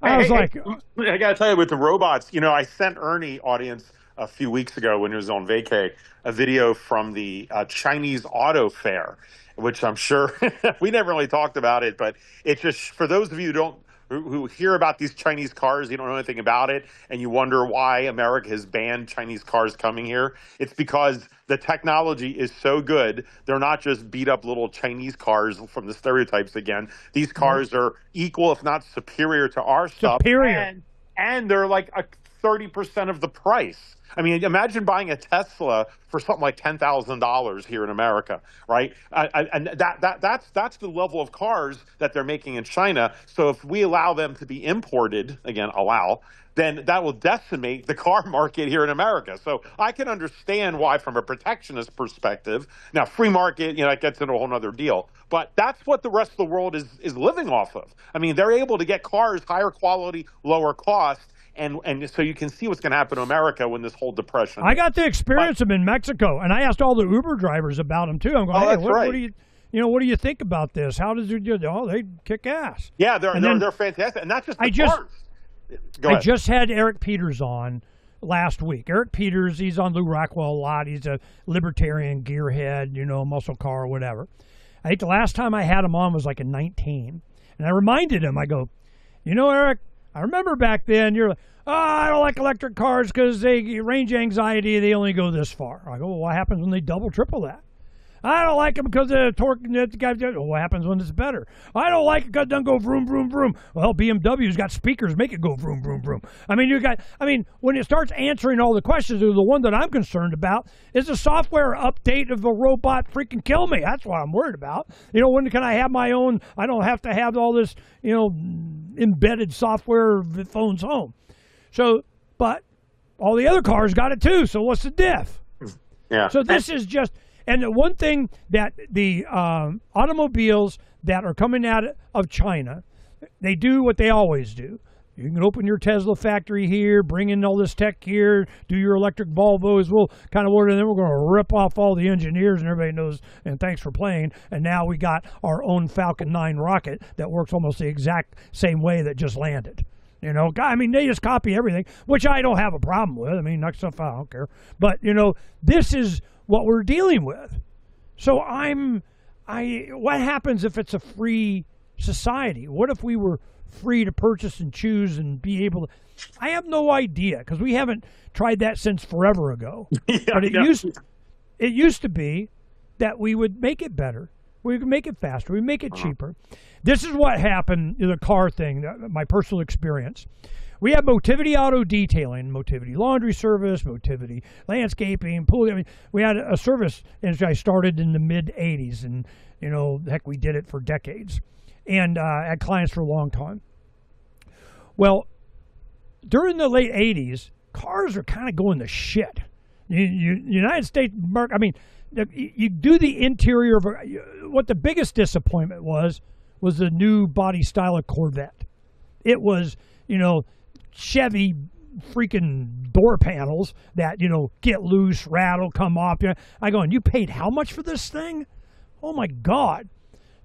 [SPEAKER 3] I was like,
[SPEAKER 4] I got to tell you, with the robots, I sent Ernie audience a few weeks ago when he was on vacay a video from the Chinese Auto Fair, which I'm sure we never really talked about it, but it's just for those of you who hear about these Chinese cars, you don't know anything about it, and you wonder why America has banned Chinese cars coming here. It's because the technology is so good. They're not just beat up little Chinese cars from the stereotypes again. These cars are equal, if not superior to our stuff.
[SPEAKER 3] Superior.
[SPEAKER 4] And they're like 30% of the price. I mean, imagine buying a Tesla for something like $10,000 here in America, right? And that's the level of cars that they're making in China. So if we allow them to be imported, again, then that will decimate the car market here in America. So I can understand why, from a protectionist perspective, now free market, it gets into a whole other deal. But that's what the rest of the world is living off of. I mean, they're able to get cars higher quality, lower cost. And so you can see what's going to happen to America when this whole depression.
[SPEAKER 3] I got to experience them in Mexico, and I asked all the Uber drivers about them too. I'm going, hey, what do you, what do you think about this? How does it do? Oh, they kick ass.
[SPEAKER 4] Yeah, they're fantastic, and not just the cars.
[SPEAKER 3] I just had Eric Peters on last week. Eric Peters, he's on Lou Rockwell a lot. He's a libertarian gearhead, muscle car or whatever. I think the last time I had him on was like in 19, and I reminded him. I go, Eric, I remember back then you're like, I don't like electric cars because they range anxiety. They only go this far. I go, well, what happens when they double, triple that? I don't like them because the torque. Well, what happens when it's better? I don't like it because it doesn't go vroom, vroom, vroom. Well, BMW's got speakers, make it go vroom, vroom, vroom. When it starts answering all the questions, the one that I'm concerned about is the software update of a robot freaking kill me. That's what I'm worried about. When can I have my own? I don't have to have all this, embedded software that phones home. So, but all the other cars got it too. So what's the diff?
[SPEAKER 4] Yeah.
[SPEAKER 3] So this is just. And the one thing that the automobiles that are coming out of China, they do what they always do. You can open your Tesla factory here, bring in all this tech here, do your electric Volvos. We'll kind of order, and then we're going to rip off all the engineers, and everybody knows, and thanks for playing. And now we got our own Falcon 9 rocket that works almost the exact same way that just landed. They just copy everything, which I don't have a problem with. Knock stuff out, I don't care. But, this is what we're dealing with. So what happens if it's a free society? What if we were free to purchase and choose and be able to? I have no idea, because we haven't tried that since forever ago. But it used to be that we would make it better. We could make it faster. We make it cheaper. This is what happened in the car thing, my personal experience. We have Motivity Auto Detailing, Motivity Laundry Service, Motivity Landscaping, Pool. We had a service that I started in the mid-'80s, and, heck, we did it for decades, and had clients for a long time. Well, during the late 80s, cars are kind of going to shit. United States, you do the interior of what the biggest disappointment was the new body style of Corvette. It was, Chevy freaking door panels that, get loose, rattle, come off. I go, and you paid how much for this thing? Oh my God.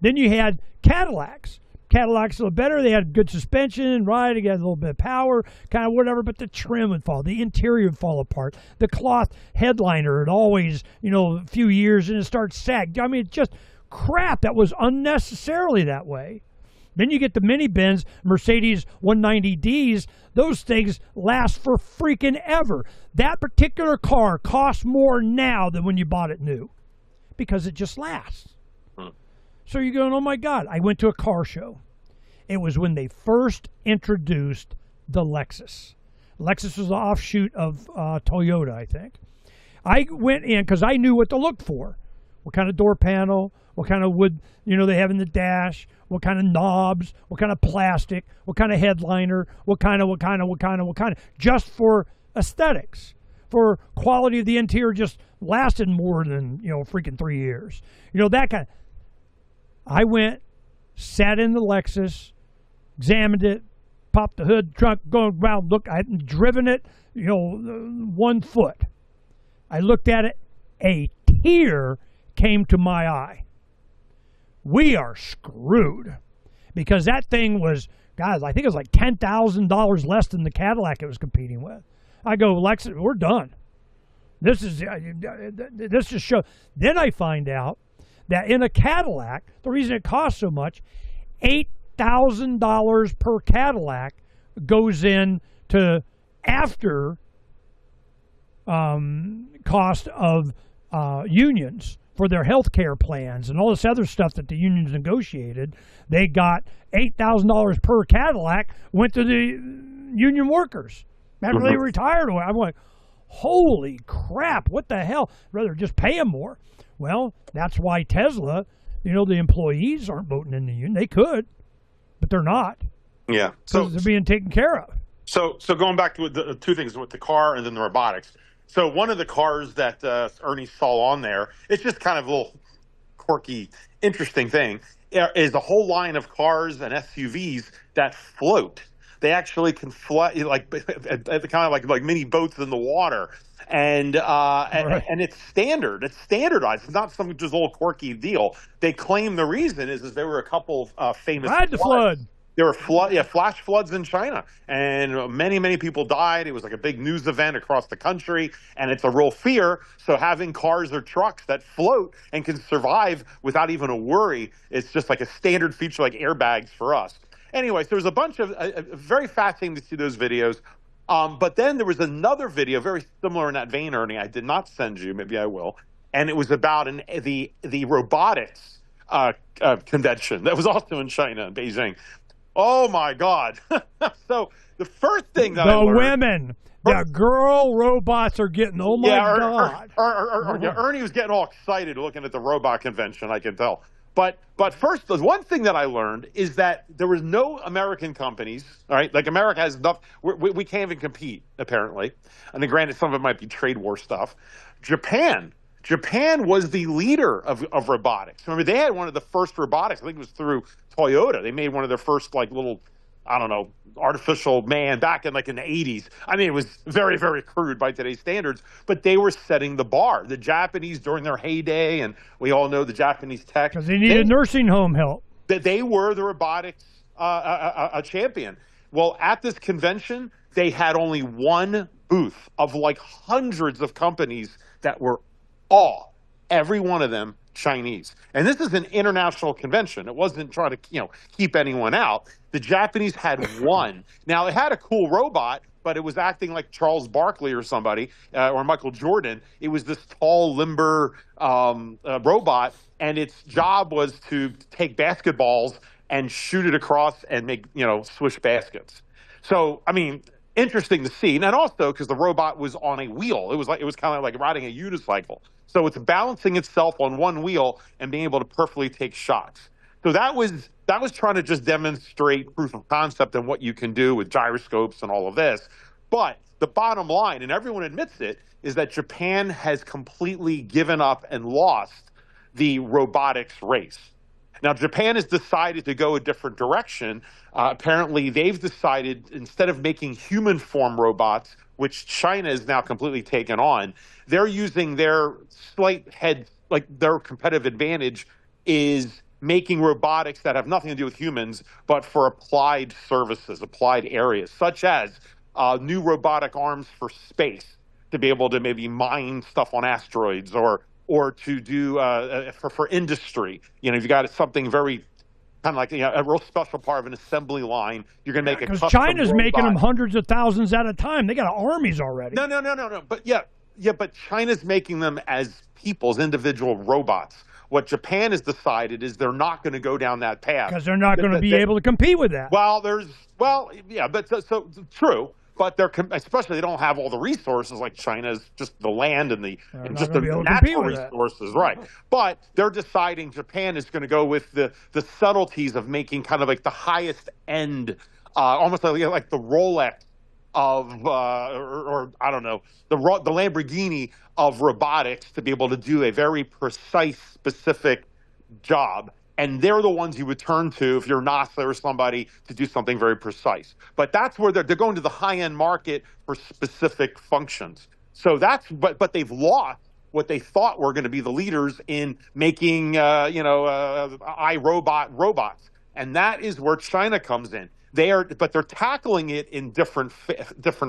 [SPEAKER 3] Then you had Cadillacs. Cadillacs a little better. They had good suspension, right? They got a little bit of power, kind of whatever, but the trim would fall. The interior would fall apart. The cloth headliner would always, a few years and it starts sag. It's just crap that was unnecessarily that way. Then you get the mini Benz, Mercedes 190Ds. Those things last for freaking ever. That particular car costs more now than when you bought it new, because it just lasts. So you're going, oh my God. I went to a car show. It was when they first introduced the Lexus. Lexus was an offshoot of Toyota, I think. I went in because I knew what to look for. what kind of door panel, what kind of wood, they have in the dash, what kind of knobs, what kind of plastic, what kind of headliner, what kind of, just for aesthetics, for quality of the interior just lasted more than, freaking 3 years. That kind of. I went, sat in the Lexus, examined it, popped the hood, trunk, going around, look, I hadn't driven it, 1 foot. I looked at it, a tear came to my eye. We are screwed. Because that thing was, guys, I think it was like $10,000 less than the Cadillac it was competing with. I go, Lexus, we're done. This just shows. Then I find out that in a Cadillac, the reason it costs so much, $8,000 per Cadillac goes in to after cost of unions for their health care plans and all this other stuff that the unions negotiated. They got $8,000 per Cadillac went to the union workers after they retired. I'm like, holy crap, what the hell? I'd rather just pay them more. Well, that's why Tesla, the employees aren't voting in the union. They could, but they're not.
[SPEAKER 4] Yeah.
[SPEAKER 3] So they're being taken care of.
[SPEAKER 4] So going back to the two things with the car and then the robotics. So one of the cars that Ernie saw on there, it's just kind of a little quirky, interesting thing, is a whole line of cars and SUVs that float. They actually can fly, like kind of like mini boats in the water. And it's standard. It's standardized. It's not some just little quirky deal. They claim the reason is there were a couple of famous
[SPEAKER 3] Ride the flood.
[SPEAKER 4] There were flash floods in China, and many people died. It was like a big news event across the country, and it's a real fear. So having cars or trucks that float and can survive without even a worry, it's just like a standard feature, like airbags for us. Anyway, so there's a bunch of very fascinating to see those videos. But then there was another video, very similar in that vein, Ernie. I did not send you. Maybe I will. And it was about the robotics convention that was also in China, in Beijing. Oh my God! So the first thing that I learned,
[SPEAKER 3] the girl robots are getting. Oh my God!
[SPEAKER 4] Ernie was getting all excited looking at the robot convention. I can tell. But first, the one thing that I learned is that there was no American companies, all right? Like America has enough, we can't even compete, apparently. And then granted, some of it might be trade war stuff. Japan was the leader of robotics. Remember, they had one of the first robotics. I think it was through Toyota. They made one of their first, like, little, I don't know, artificial man back in the 80s. I mean, it was very, very crude by today's standards, but they were setting the bar. The Japanese during their heyday, and we all know the Japanese tech.
[SPEAKER 3] Because they needed nursing home help.
[SPEAKER 4] They were the robotics a champion. Well, at this convention, they had only one booth of like hundreds of companies that were every one of them Chinese. And this is an international convention. It wasn't trying to, keep anyone out. The Japanese had one. Now, it had a cool robot, but it was acting like Charles Barkley or somebody, or Michael Jordan. It was this tall, limber robot, and its job was to take basketballs and shoot it across and make, swish baskets. So, I mean, interesting to see. And also because the robot was on a wheel. It was kind of like riding a unicycle. So it's balancing itself on one wheel and being able to perfectly take shots. So that was trying to just demonstrate proof of concept and what you can do with gyroscopes and all of this. But the bottom line, and everyone admits it, is that Japan has completely given up and lost the robotics race. Now, Japan has decided to go a different direction. Apparently, they've decided, instead of making human form robots, which China is now completely taken on, they're using their their competitive advantage is making robotics that have nothing to do with humans, but for applied services, applied areas, such as new robotic arms for space, to be able to maybe mine stuff on asteroids, or to do for industry. If you got something very kind of like a real special part of an assembly line, you're going to make a custom
[SPEAKER 3] China's
[SPEAKER 4] robot.
[SPEAKER 3] making them hundreds of thousands at a time. They got armies already.
[SPEAKER 4] No. But but China's making them as individual robots. What Japan has decided is they're not going to go down that path
[SPEAKER 3] because they're not going to be able to compete with that.
[SPEAKER 4] But so true. but especially they don't have all the resources like China's, just the land and just the natural resources, right? But they're deciding Japan is going to go with the subtleties of making kind of like the highest end, almost like the Rolex of, or I don't know, the Lamborghini of robotics to be able to do a very precise, specific job. And they're the ones you would turn to if you're NASA or somebody to do something very precise. But that's where they're going to the high-end market for specific functions. So but they've lost what they thought were going to be the leaders in making, iRobot robots. And that is where China comes in. But they're tackling it in different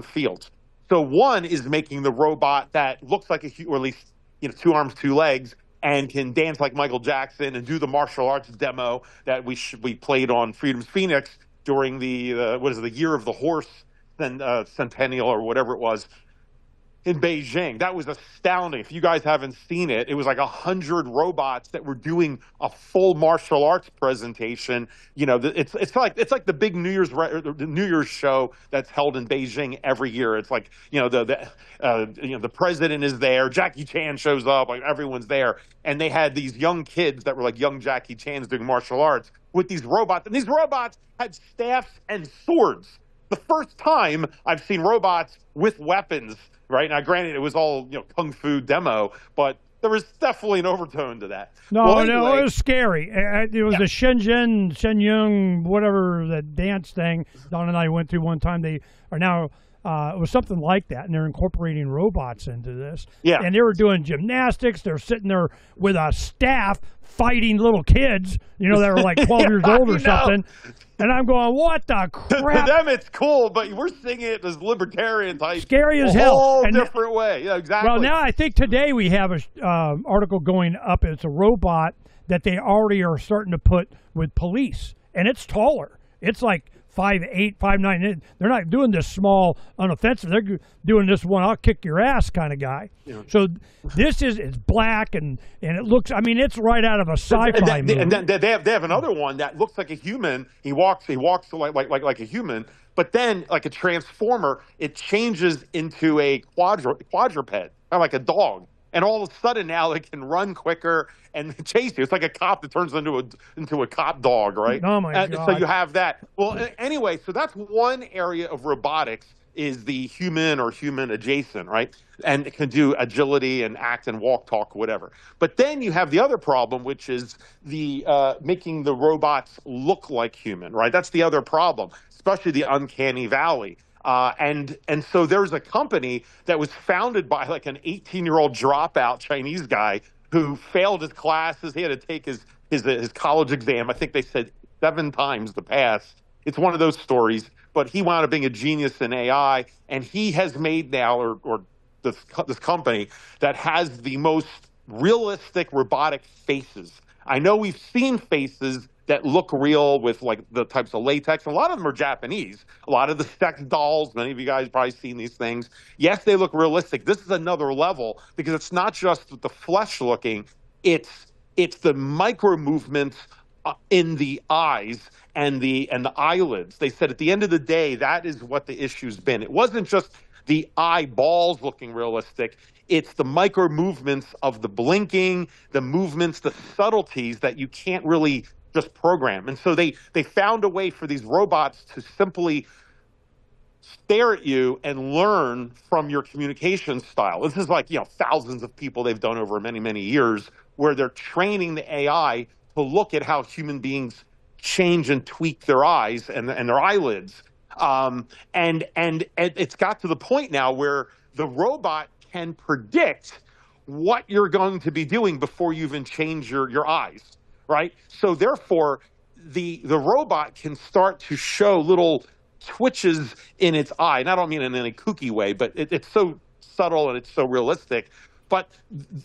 [SPEAKER 4] fields. So one is making the robot that looks like or at least 2 arms, 2 legs, and can dance like Michael Jackson and do the martial arts demo that we played on Freedom's Phoenix during the Year of the Horse centennial or whatever it was in Beijing. That was astounding. If you guys haven't seen it, it was like 100 robots that were doing a full martial arts presentation. It's like the big New Year's show that's held in Beijing every year. It's like the president is there, Jackie Chan shows up, like everyone's there, and they had these young kids that were like young Jackie Chans doing martial arts with these robots, and these robots had staffs and swords. The first time I've seen robots with weapons. Right now, granted, it was all kung fu demo, but there was definitely an overtone to that.
[SPEAKER 3] No, it was scary. It was the Shenyang, whatever, the dance thing. Don and I went through one time. They are now. It was something like that, and they're incorporating robots into this.
[SPEAKER 4] Yeah,
[SPEAKER 3] and they were doing gymnastics. They're sitting there with a staff fighting little kids, that were like 12 years old or something. And I'm going, what the crap?
[SPEAKER 4] To them, it's cool, but we're seeing it as libertarian type.
[SPEAKER 3] Scary as hell.
[SPEAKER 4] A whole different way. Yeah, exactly.
[SPEAKER 3] Well, now I think today we have an article going up. It's a robot that they already are starting to put with police, and it's taller. It's like 5'8", 5'9". They're not doing this small, unoffensive. They're doing this one, I'll kick your ass kind of guy. Yeah. So it's black and it looks, it's right out of a sci-fi movie.
[SPEAKER 4] And they have another one that looks like a human. He walks like a human, but then like a transformer, it changes into a quadruped, kind of like a dog. And all of a sudden now it can run quicker and chase you. It's like a cop that turns into a cop dog, right?
[SPEAKER 3] Oh my God.
[SPEAKER 4] So you have that. Well, anyway, so that's one area of robotics is the human or human adjacent, right? And it can do agility and act and walk, talk, whatever. But then you have the other problem, which is the making the robots look like human, right? That's the other problem, especially the uncanny valley. And so there's a company that was founded by like an 18-year-old dropout Chinese guy who failed his classes. He had to take his college exam. I think they said 7 times to pass. It's one of those stories. But he wound up being a genius in AI, and he has made now, or this company that has the most realistic robotic faces. I know we've seen faces that look real with like the types of latex. A lot of them are Japanese. A lot of the sex dolls, many of you guys probably seen these things. Yes, they look realistic. This is another level because it's not just the flesh looking, it's the micro movements in the eyes and the eyelids. They said at the end of the day, that is what the issue's been. It wasn't just the eyeballs looking realistic. It's the micro movements of the blinking, the movements, the subtleties that you can't really just program. And so they found a way for these robots to simply stare at you and learn from your communication style. This is like, thousands of people they've done over many, many years where they're training the AI to look at how human beings change and tweak their eyes and their eyelids. And it's got to the point now where the robot can predict what you're going to be doing before you even change your eyes, right? So therefore, the robot can start to show little twitches in its eye. And I don't mean in any kooky way, but it's so subtle and it's so realistic. But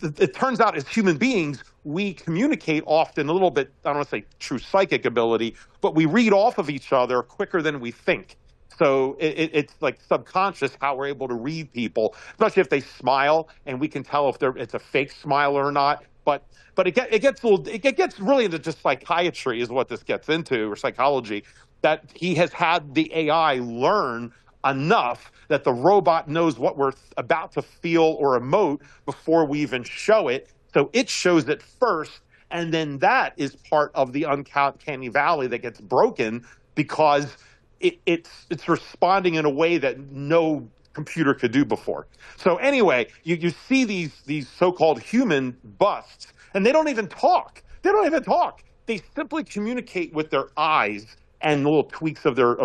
[SPEAKER 4] it turns out as human beings, we communicate often a little bit, I don't want to say true psychic ability, but we read off of each other quicker than we think. So it's like subconscious how we're able to read people, especially if they smile, and we can tell if it's a fake smile or not. But it gets really into just psychiatry is what this gets into, or psychology, that he has had the AI learn enough that the robot knows what we're about to feel or emote before we even show it. So it shows it first, and then that is part of the uncanny valley that gets broken because it's responding in a way that no computer could do before. So anyway, you see these so-called human busts, and they don't even talk. They don't even talk. They simply communicate with their eyes and little tweaks of their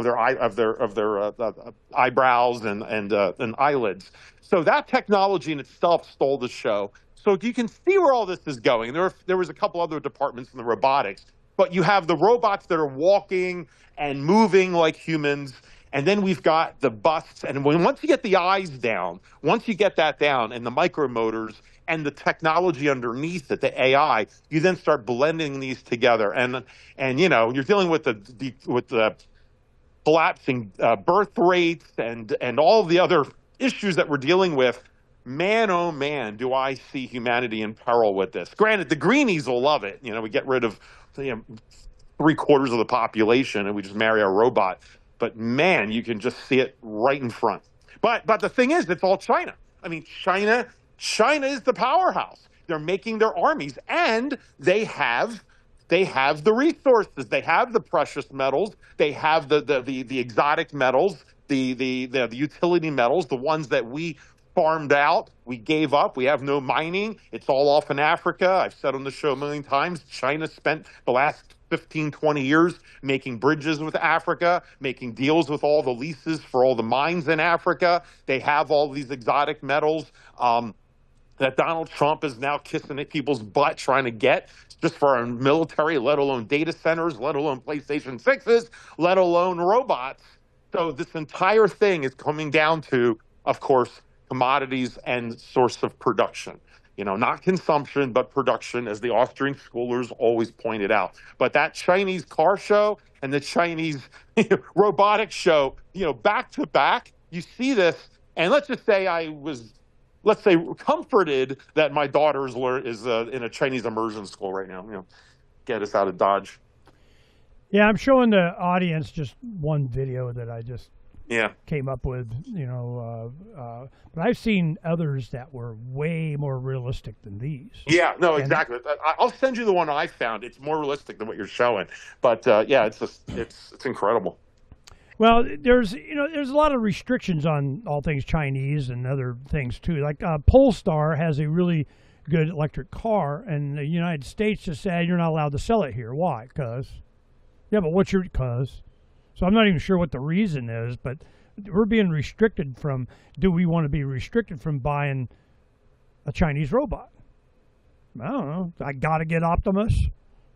[SPEAKER 4] eyebrows and eyelids. So that technology in itself stole the show. So you can see where all this is going. There was a couple other departments in the robotics, but you have the robots that are walking and moving like humans, and then we've got the busts. And once you get the eyes down, once you get that down, and the micromotors and the technology underneath it, the AI, you then start blending these together. And you're dealing with the collapsing birth rates and all of the other issues that we're dealing with. Man, oh man, do I see humanity in peril with this. Granted, the greenies will love it. We get rid of 3/4 of the population and we just marry a robot. But man, you can just see it right in front. But the thing is, it's all China. I mean, China is the powerhouse. They're making their armies, and they have the resources. They have the precious metals. They have the exotic metals, the utility metals, the ones that we farmed out, we gave up, we have no mining. It's all off in Africa. I've said on the show a million times, China spent the last 15, 20 years making bridges with Africa, making deals with all the leases for all the mines in Africa. They have all these exotic metals that Donald Trump is now kissing at people's butt trying to get just for our military, let alone data centers, let alone PlayStation 6s, let alone robots. So this entire thing is coming down to, of course, commodities and source of production. Not consumption, but production, as the Austrian scholars always pointed out. But that Chinese car show and the Chinese robotics show, back to back, you see this. And let's just say I was, comforted that my daughter is in a Chinese immersion school right now. Get us out of Dodge.
[SPEAKER 3] Yeah, I'm showing the audience just one video that I just came up with, but I've seen others that were way more realistic than these.
[SPEAKER 4] Yeah, no, exactly. I'll send you the one I found. It's more realistic than what you're showing, but it's incredible.
[SPEAKER 3] Well, there's a lot of restrictions on all things Chinese and other things too. Like Polestar has a really good electric car, and the United States just said you're not allowed to sell it here. Why? Because So I'm not even sure what the reason is, but we're being restricted from, do we want to be restricted from buying a Chinese robot? I don't know. I got to get Optimus.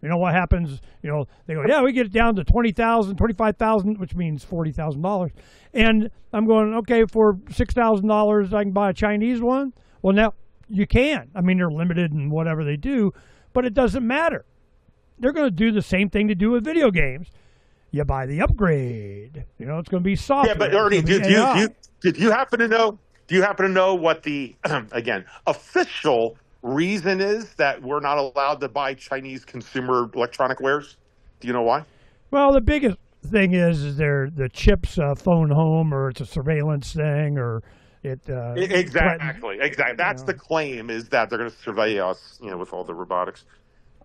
[SPEAKER 3] You know what happens? They go, yeah, we get it down to $20,000, $25,000, which means $40,000. And I'm going, okay, for $6,000, I can buy a Chinese one? Well, now you can. I mean, they're limited in whatever they do, but it doesn't matter. They're going to do the same thing to do with video games. You buy the upgrade. It's going to be software.
[SPEAKER 4] Yeah, but Ernie, did you happen to know? Do you happen to know what the again official reason is that we're not allowed to buy Chinese consumer electronic wares? Do you know why?
[SPEAKER 3] Well, the biggest thing is the chips phone home, or it's a surveillance thing, or it.
[SPEAKER 4] Exactly. That's the claim, is that they're going to survey us, with all the robotics.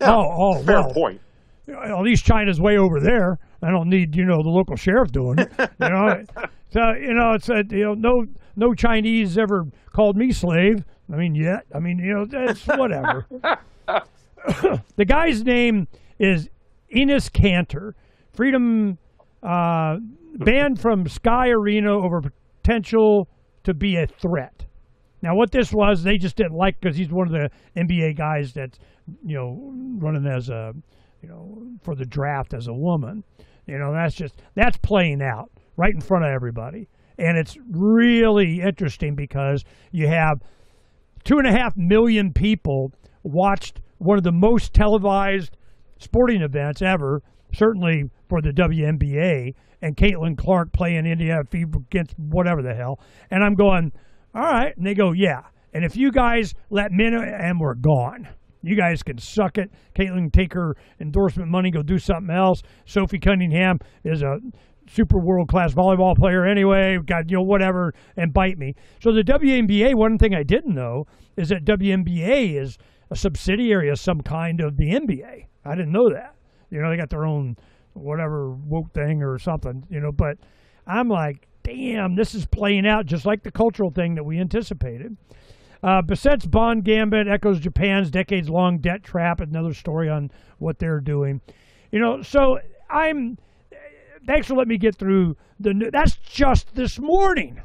[SPEAKER 4] Yeah, fair point.
[SPEAKER 3] At least China's way over there. I don't need, the local sheriff doing it. So, it's no Chinese ever called me slave. Yet. That's whatever. The guy's name is Enos Cantor. Freedom banned from Sky Arena over potential to be a threat. Now, what this was, they just didn't like, because he's one of the NBA guys that's, running as a, for the draft as a woman. That's playing out right in front of everybody. And it's really interesting because you have 2.5 million people watched one of the most televised sporting events ever, certainly for the WNBA, and Caitlin Clark playing Indiana Fever against whatever the hell. And I'm going, all right. And they go, yeah. And if you guys let men, and we're gone. You guys can suck it. Caitlin can take her endorsement money, go do something else. Sophie Cunningham is a super world-class volleyball player anyway, got, whatever, and bite me. So the WNBA, one thing I didn't know is that WNBA is a subsidiary of some kind of the NBA. I didn't know that. They got their own whatever woke thing or something, but I'm like, damn, this is playing out just like the cultural thing that we anticipated. Bassett's Bond Gambit echoes Japan's decades-long debt trap. Another story on what they're doing. So thanks for letting me get through that's just this morning.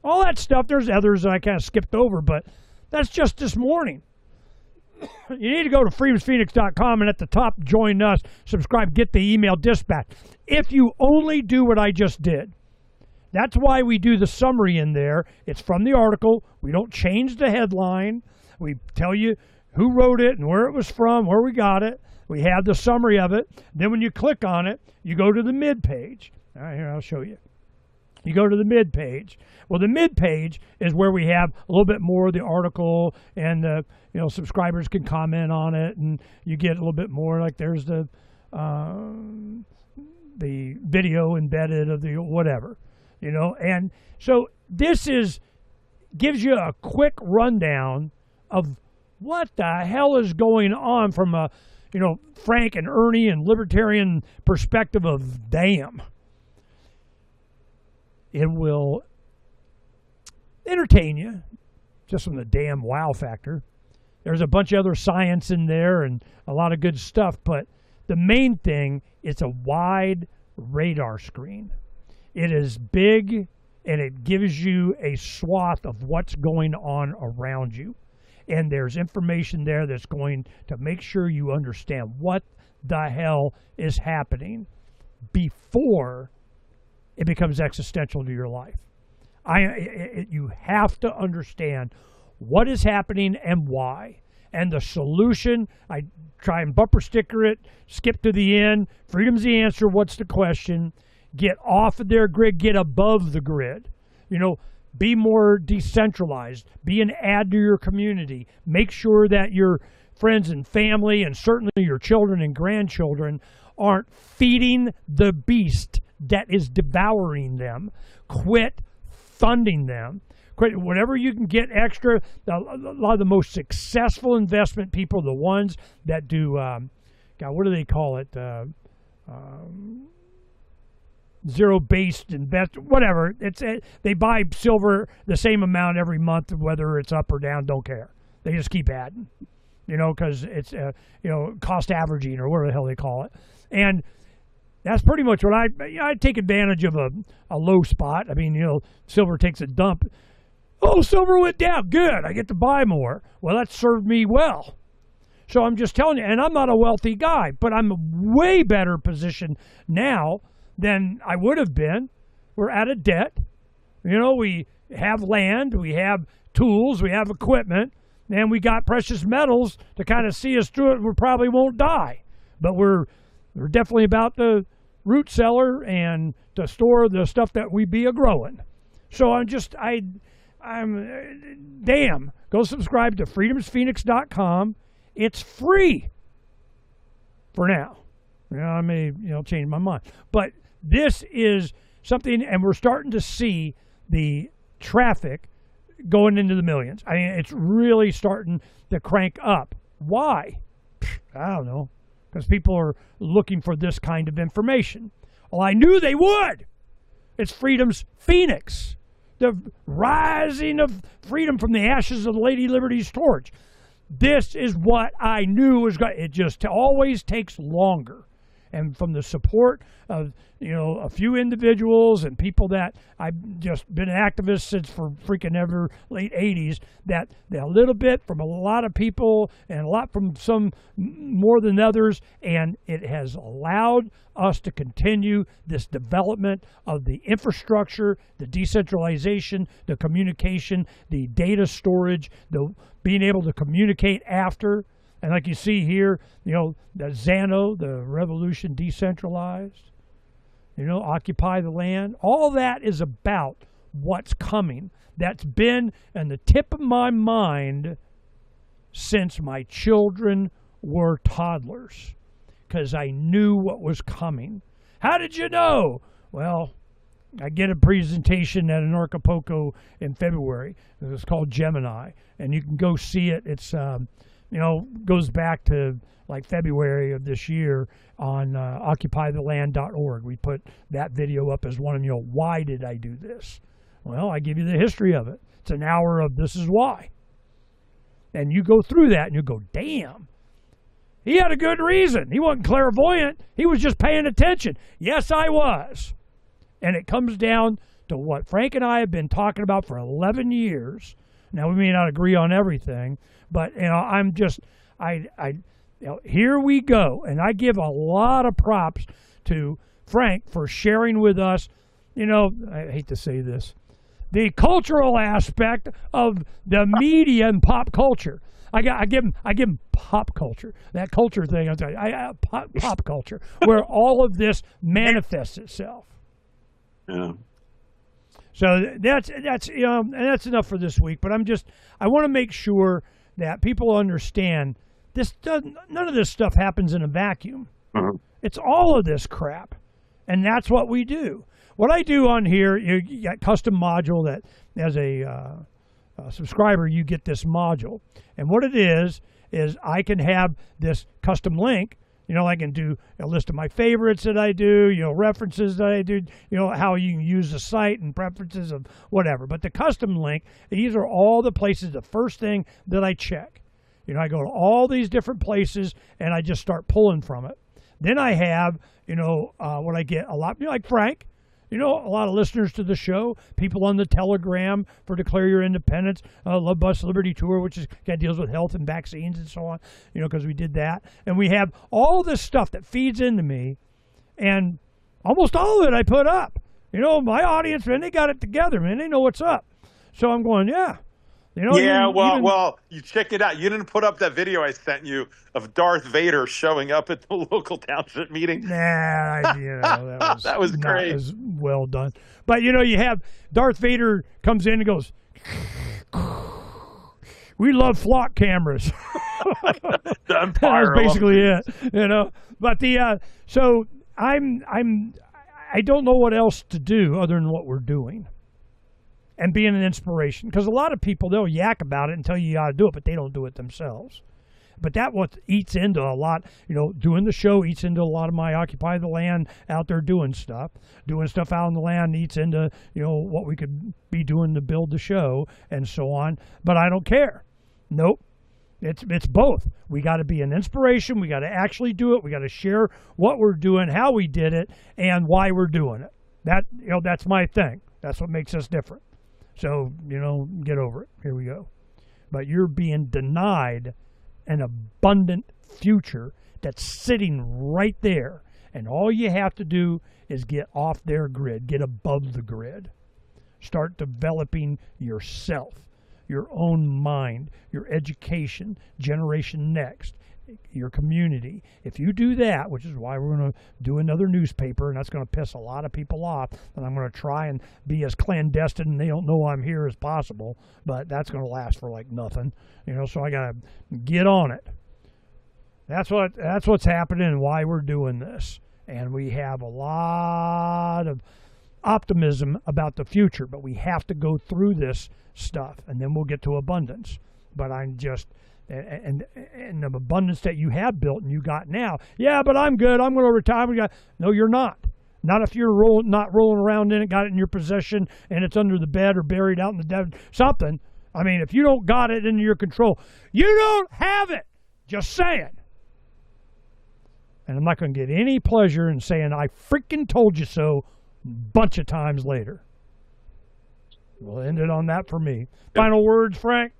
[SPEAKER 3] All that stuff, there's others that I kind of skipped over, but that's just this morning. You need to go to freedomsphoenix.com and at the top, join us, subscribe, get the email dispatch. If you only do what I just did, that's why we do the summary in there. It's from the article. We don't change the headline. We tell you who wrote it and where it was from, where we got it. We have the summary of it. Then when you click on it, you go to the mid page. All right, here, I'll show you. You go to the mid page. Well, the mid page is where we have a little bit more of the article, and subscribers can comment on it, and you get a little bit more. Like there's the video embedded of the whatever, And so this gives you a quick rundown of what the hell is going on from a Phranq and Ernie and libertarian perspective of damn. It will entertain you just from the damn wow factor. There's a bunch of other science in there and a lot of good stuff, but the main thing, it's a wide radar screen. It is big and it gives you a swath of what's going on around you. And there's information there that's going to make sure you understand what the hell is happening before it becomes existential to your life. You have to understand what is happening and why. And the solution, I try and bumper sticker it, skip to the end. Freedom's the answer. What's the question? Get off of their grid. Get above the grid. Be more decentralized. Be an add to your community. Make sure that your friends and family, and certainly your children and grandchildren, aren't feeding the beast that is devouring them. Quit funding them. Quit whatever you can get extra. A lot of the most successful investment people, the ones that do, what do they call it? Zero-based invest, whatever. They buy silver the same amount every month, whether it's up or down. Don't care. They just keep adding, because it's cost averaging or whatever the hell they call it. And that's pretty much what I take advantage of a low spot. I mean, silver takes a dump. Oh, silver went down. Good. I get to buy more. Well, that served me well. So I'm just telling you, and I'm not a wealthy guy, but I'm a way better position now than I would have been. We're out of debt. We have land, we have tools, we have equipment, and we got precious metals to kind of see us through it. We probably won't die, but we're definitely about the root cellar and to store the stuff that we be a growing. So I'm go subscribe to freedomsphoenix.com. It's free for now. I may change my mind, but this is something, and we're starting to see the traffic going into the millions. I mean, it's really starting to crank up. Why? I don't know. Because people are looking for this kind of information. Well, I knew they would. It's Freedom's Phoenix. The rising of freedom from the ashes of Lady Liberty's torch. This is what I knew was going. It just always takes longer. And from the support of a few individuals and people that I've just been an activist since for freaking ever late 80s, that a little bit from a lot of people and a lot from some more than others, and it has allowed us to continue this development of the infrastructure, the decentralization, the communication, the data storage, the being able to communicate after. And like you see here, the Xano, the revolution decentralized, occupy the land. All that is about what's coming. That's been in the tip of my mind since my children were toddlers, because I knew what was coming. How did you know? Well, I get a presentation at Acapulco in February. It's called Gemini, and you can go see it. It's goes back to like February of this year on occupytheland.org. We put that video up as one of why did I do this? Well, I give you the history of it. It's an hour of this is why, and you go through that and you go, damn. He had a good reason. He wasn't clairvoyant. He was just paying attention. Yes, I was. And it comes down to what Phranq and I have been talking about for 11 years. Now, we may not agree on everything, but, I'm just, here we go. And I give a lot of props to Phranq for sharing with us, I hate to say this, the cultural aspect of the media and pop culture. I give him pop culture. That culture thing, pop culture, where all of this manifests itself.
[SPEAKER 4] Yeah.
[SPEAKER 3] So that's and that's enough for this week. But I want to make sure that people understand none of this stuff happens in a vacuum.
[SPEAKER 4] Mm-hmm.
[SPEAKER 3] It's all of this crap, and that's what we do. What I do on here, you got custom module that as a subscriber you get this module, and what it is I can have this custom link. I can do a list of my favorites that I do, references that I do, how you can use the site and preferences of whatever. But the custom link, these are all the places, the first thing that I check. I go to all these different places and I just start pulling from it. Then I have, what I get a lot, like Phranq, a lot of listeners to the show, people on the Telegram for Declare Your Independence, Love Bus Liberty Tour, which deals with health and vaccines and so on, because we did that. And we have all this stuff that feeds into me, and almost all of it I put up. My audience, man, they got it together, man. They know what's up. So I'm going, yeah.
[SPEAKER 4] Well, you check it out. You didn't put up that video I sent you of Darth Vader showing up at the local township meeting.
[SPEAKER 3] Nah,
[SPEAKER 4] that was great.
[SPEAKER 3] Not as well done. But you have Darth Vader comes in and goes, "We love flock cameras."
[SPEAKER 4] The Empire.
[SPEAKER 3] That's basically it. But so I don't know what else to do other than what we're doing. And being an inspiration. Because a lot of people, they'll yak about it and tell you how to do it, but they don't do it themselves. But that what eats into a lot, doing the show eats into a lot of my Occupy the Land out there doing stuff. Doing stuff out on the land eats into, what we could be doing to build the show and so on. But I don't care. Nope. It's both. We got to be an inspiration. We got to actually do it. We got to share what we're doing, how we did it, and why we're doing it. That's my thing. That's what makes us different. So, get over it. Here we go. But you're being denied an abundant future that's sitting right there. And all you have to do is get off their grid, get above the grid. Start developing yourself, your own mind, your education, Generation Next, your community. If you do that, which is why we're going to do another newspaper, and that's going to piss a lot of people off, and I'm going to try and be as clandestine and they don't know I'm here as possible, but that's going to last for like nothing, so I got to get on it. That's what's happening and why we're doing this. And we have a lot of optimism about the future, but we have to go through this stuff and then we'll get to abundance. But I'm just and the abundance that you have built and you got now. Yeah, but I'm good. I'm going to retire. No, you're not. Not if you're not rolling around in it, got it in your possession, and it's under the bed or buried out in the desert. Something. I mean, if you don't got it in your control, you don't have it. Just saying. And I'm not going to get any pleasure in saying I freaking told you so a bunch of times later. We'll end it on that for me. Final words, Phranq?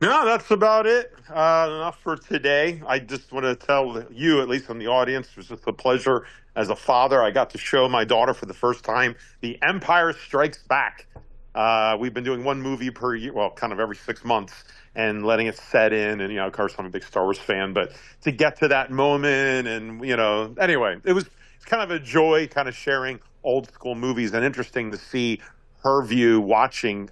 [SPEAKER 4] No, that's about it. Enough for today. I just want to tell you, at least in the audience, it was just a pleasure as a father. I got to show my daughter for the first time The Empire Strikes Back. We've been doing one movie per year, well, kind of every 6 months, and letting it set in. And, of course, I'm a big Star Wars fan, but to get to that moment and, anyway, it's kind of a joy kind of sharing old school movies and interesting to see her view watching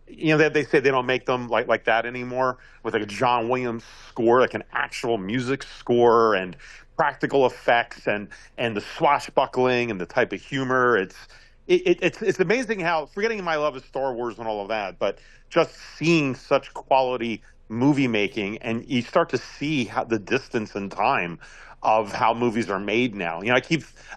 [SPEAKER 4] they say they don't make them like that anymore with like a John Williams score, like an actual music score, and practical effects and the swashbuckling and the type of humor. It's amazing how, forgetting my love of Star Wars and all of that, but just seeing such quality movie making, and you start to see how the distance in time of how movies are made now. You know, I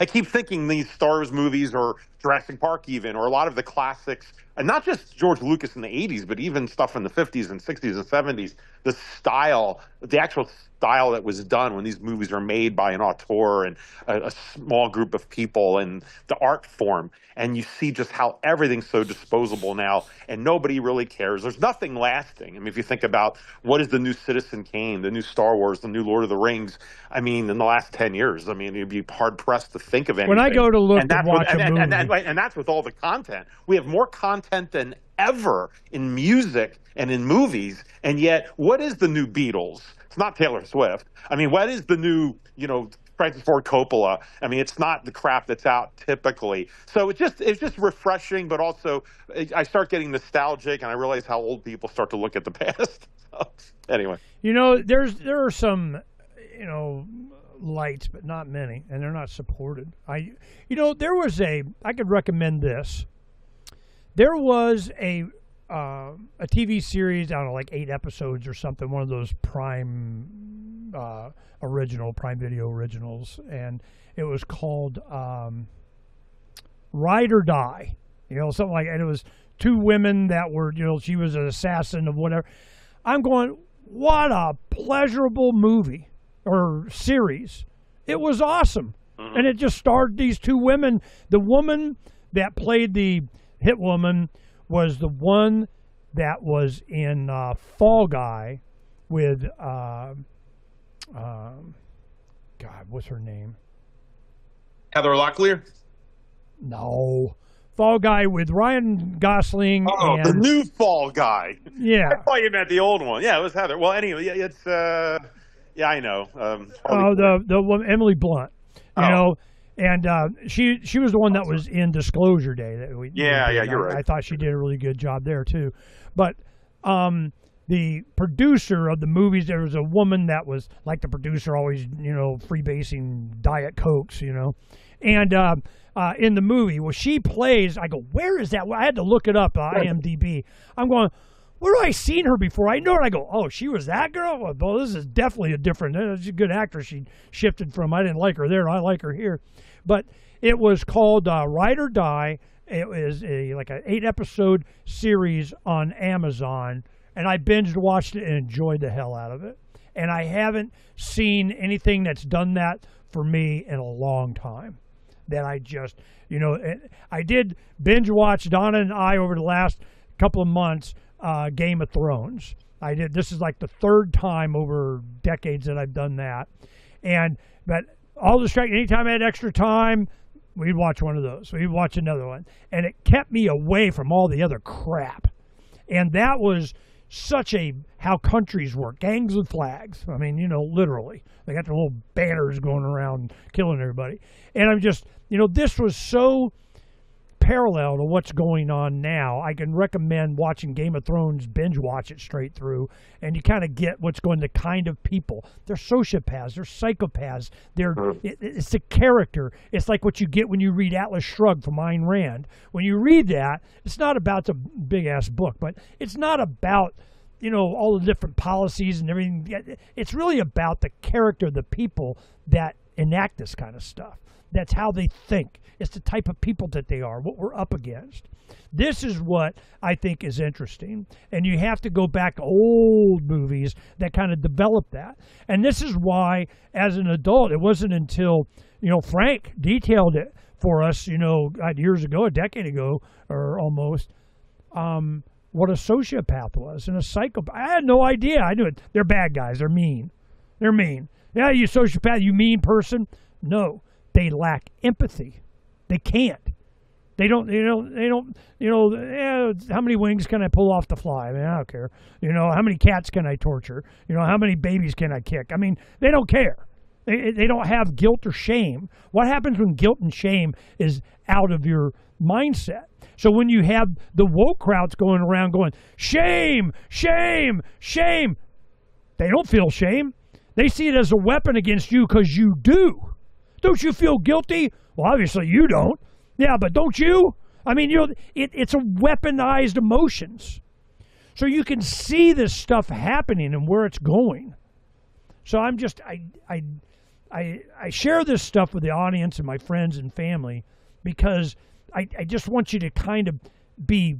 [SPEAKER 4] keep thinking these Star Wars movies or Jurassic Park even, or a lot of the classics, and not just George Lucas in the 80s, but even stuff in the 50s and 60s and 70s, the style, the actual style that was done when these movies are made by an auteur and a small group of people, and the art form. And you see just how everything's so disposable now, and nobody really cares. There's nothing lasting. I mean, if you think about what is the new Citizen Kane, the new Star Wars, the new Lord of the Rings, I mean, in the last 10 years, I mean, you'd be hard-pressed to think of anything.
[SPEAKER 3] When I go to look to watch a movie.
[SPEAKER 4] And that's with all the content. We have more content than ever in music and in movies, and yet, what is the new Beatles? It's not Taylor Swift. I mean, what is the new, Francis Ford Coppola? I mean, it's not the crap that's out typically. So it's just refreshing, but also I start getting nostalgic, and I realize how old people start to look at the past. So, anyway,
[SPEAKER 3] there are some, lights, but not many, and they're not supported. I could recommend this. There was a TV series, I don't know, like 8 episodes or something, one of those Prime Video originals, and it was called Ride or Die, something like that. And it was 2 women that were, she was an assassin of whatever. I'm going, what a pleasurable movie or series. It was awesome. Mm-hmm. And it just starred these 2 women. The woman that played the hit woman was the one that was in Fall Guy with God, what's her name?
[SPEAKER 4] Heather Locklear?
[SPEAKER 3] No. Fall Guy with Ryan Gosling.
[SPEAKER 4] Oh, the new Fall Guy.
[SPEAKER 3] Yeah.
[SPEAKER 4] I thought you meant the old one. Yeah, it was Heather. Well, anyway, it's yeah, I know.
[SPEAKER 3] The woman, Emily Blunt. You know, and she was the one that was in Disclosure Day.
[SPEAKER 4] You're right.
[SPEAKER 3] I thought she did a really good job there too. But the producer of the movies, there was a woman that was like the producer, always freebasing Diet Cokes, and in the movie, well, she plays. I go, where is that? Well, I had to look it up, IMDb. I'm going, where do I seen her before? I know it. I go, oh, she was that girl? Well, this is definitely a different, she's a good actress. She shifted from, I didn't like her there, I like her here. But it was called Ride or Die. It was like an 8-episode series on Amazon, and I binged watched it and enjoyed the hell out of it. And I haven't seen anything that's done that for me in a long time. That I just, I did binge watch, Donna and I, over the last couple of months, Game of Thrones. I did. This is like the 3rd time over decades that I've done that. But all distracted. Anytime I had extra time, we'd watch one of those. We'd watch another one. And it kept me away from all the other crap. And that was such how countries work. Gangs with flags. I mean, literally. They got their little banners going around killing everybody. And I'm just, this was so parallel to what's going on now. I can recommend watching Game of Thrones, binge watch it straight through, and you kind of get what's going, the kind of people. They're sociopaths, they're psychopaths, it's the character. It's like what you get when you read Atlas Shrugged from Ayn Rand. When you read that, it's not about the big-ass book, but it's not about, all the different policies and everything. It's really about the character of the people that enact this kind of stuff. That's how they think. It's the type of people that they are, what we're up against. This is what I think is interesting. And you have to go back to old movies that kind of develop that. And this is why, as an adult, it wasn't until, Phranq detailed it for us, years ago, a decade ago, or almost, what a sociopath was and a psychopath. I had no idea. I knew it. They're bad guys. They're mean. They're mean. Yeah, you sociopath, you mean person. No, they lack empathy. They can't. They don't, how many wings can I pull off the fly? I mean, I don't care. How many cats can I torture? How many babies can I kick? I mean, they don't care. They don't have guilt or shame. What happens when guilt and shame is out of your mindset? So when you have the woke crowds going around going, shame, shame, shame, they don't feel shame. They see it as a weapon against you because you do. Don't you feel guilty? Well, obviously you don't. Yeah, but don't you? I mean, it's a weaponized emotions. So you can see this stuff happening and where it's going. So I'm just, I share this stuff with the audience and my friends and family because I just want you to kind of be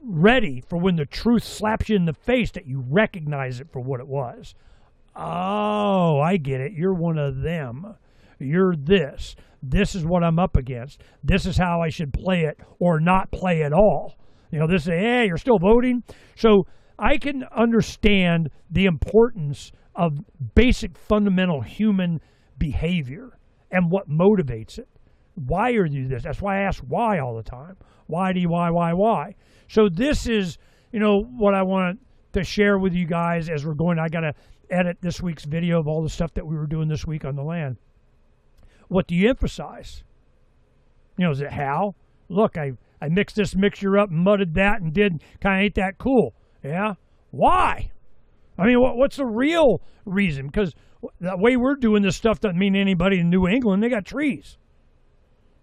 [SPEAKER 3] ready for when the truth slaps you in the face that you recognize it for what it was. Oh, I get it. You're one of them. You're this. This is what I'm up against. This is how I should play it or not play at all. This is, hey, you're still voting. So I can understand the importance of basic fundamental human behavior and what motivates it. Why are you this? That's why I ask why all the time. Why do you, why? So this is, what I want to share with you guys as we're going. I got to edit this week's video of all the stuff that we were doing this week on the land. What do you emphasize? Is it how? Look, I mixed this mixture up and mudded that and did kind of ain't that cool. Yeah? Why? I mean, what's the real reason? Because the way we're doing this stuff doesn't mean anybody in New England. They got trees.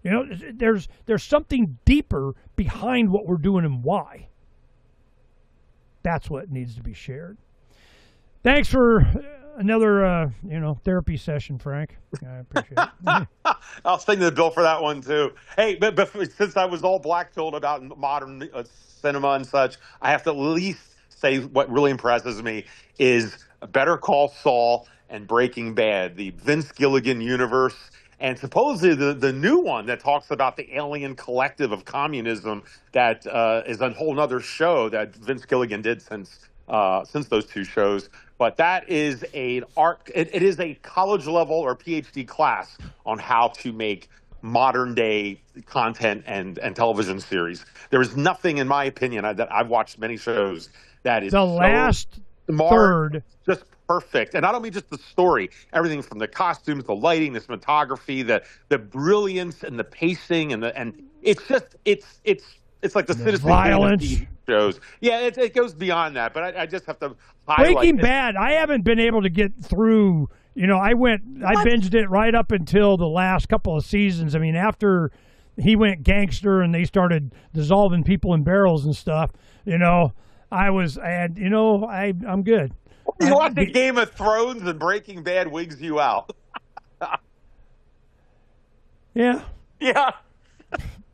[SPEAKER 3] There's something deeper behind what we're doing and why. That's what needs to be shared. Thanks for another, therapy session, Phranq. I appreciate it.
[SPEAKER 4] I'll sing the bill for that one too. Hey, but since I was all black-pilled about modern cinema and such, I have to at least say what really impresses me is Better Call Saul and Breaking Bad, the Vince Gilligan universe, and supposedly the new one that talks about the alien collective of communism that is a whole other show that Vince Gilligan did since those two shows. But that is it is a college level or PhD class on how to make modern day content and television series. There is nothing, in my opinion, that I've watched many shows that is
[SPEAKER 3] the last third
[SPEAKER 4] just perfect. And not only just the story, everything from the costumes, the lighting, the cinematography, the brilliance and the pacing and it's just it's like the Citizen
[SPEAKER 3] violence
[SPEAKER 4] shows. Yeah, it goes beyond that, but I just have to highlight
[SPEAKER 3] Breaking Bad. I haven't been able to get through. I binged it right up until the last couple of seasons. I mean, after he went gangster and they started dissolving people in barrels and stuff, I'm good.
[SPEAKER 4] You watch the Game of Thrones and Breaking Bad wigs you out.
[SPEAKER 3] Yeah.
[SPEAKER 4] Yeah.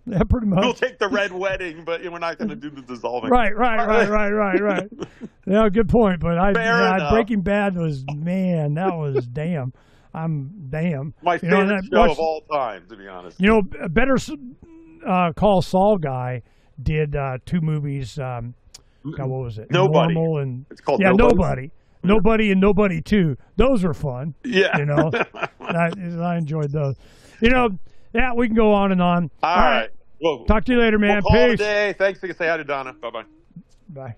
[SPEAKER 3] Yeah, pretty much.
[SPEAKER 4] We'll take the red wedding, but we're not going to do the dissolving.
[SPEAKER 3] Right. Yeah, good point. But Breaking Bad was, man, that was damn. Damn.
[SPEAKER 4] My favorite show of all time, to be honest.
[SPEAKER 3] Better Call Saul guy did two movies. God, what was it?
[SPEAKER 4] Nobody.
[SPEAKER 3] Normal and,
[SPEAKER 4] it's called
[SPEAKER 3] Nobody. Nobody and Nobody 2. Those were fun.
[SPEAKER 4] Yeah.
[SPEAKER 3] I enjoyed those. Yeah, we can go on and on.
[SPEAKER 4] All right.
[SPEAKER 3] Talk to you later, man.
[SPEAKER 4] We'll call it a
[SPEAKER 3] Peace.
[SPEAKER 4] day. Thanks for saying hi to Donna. Bye-bye.
[SPEAKER 3] Bye.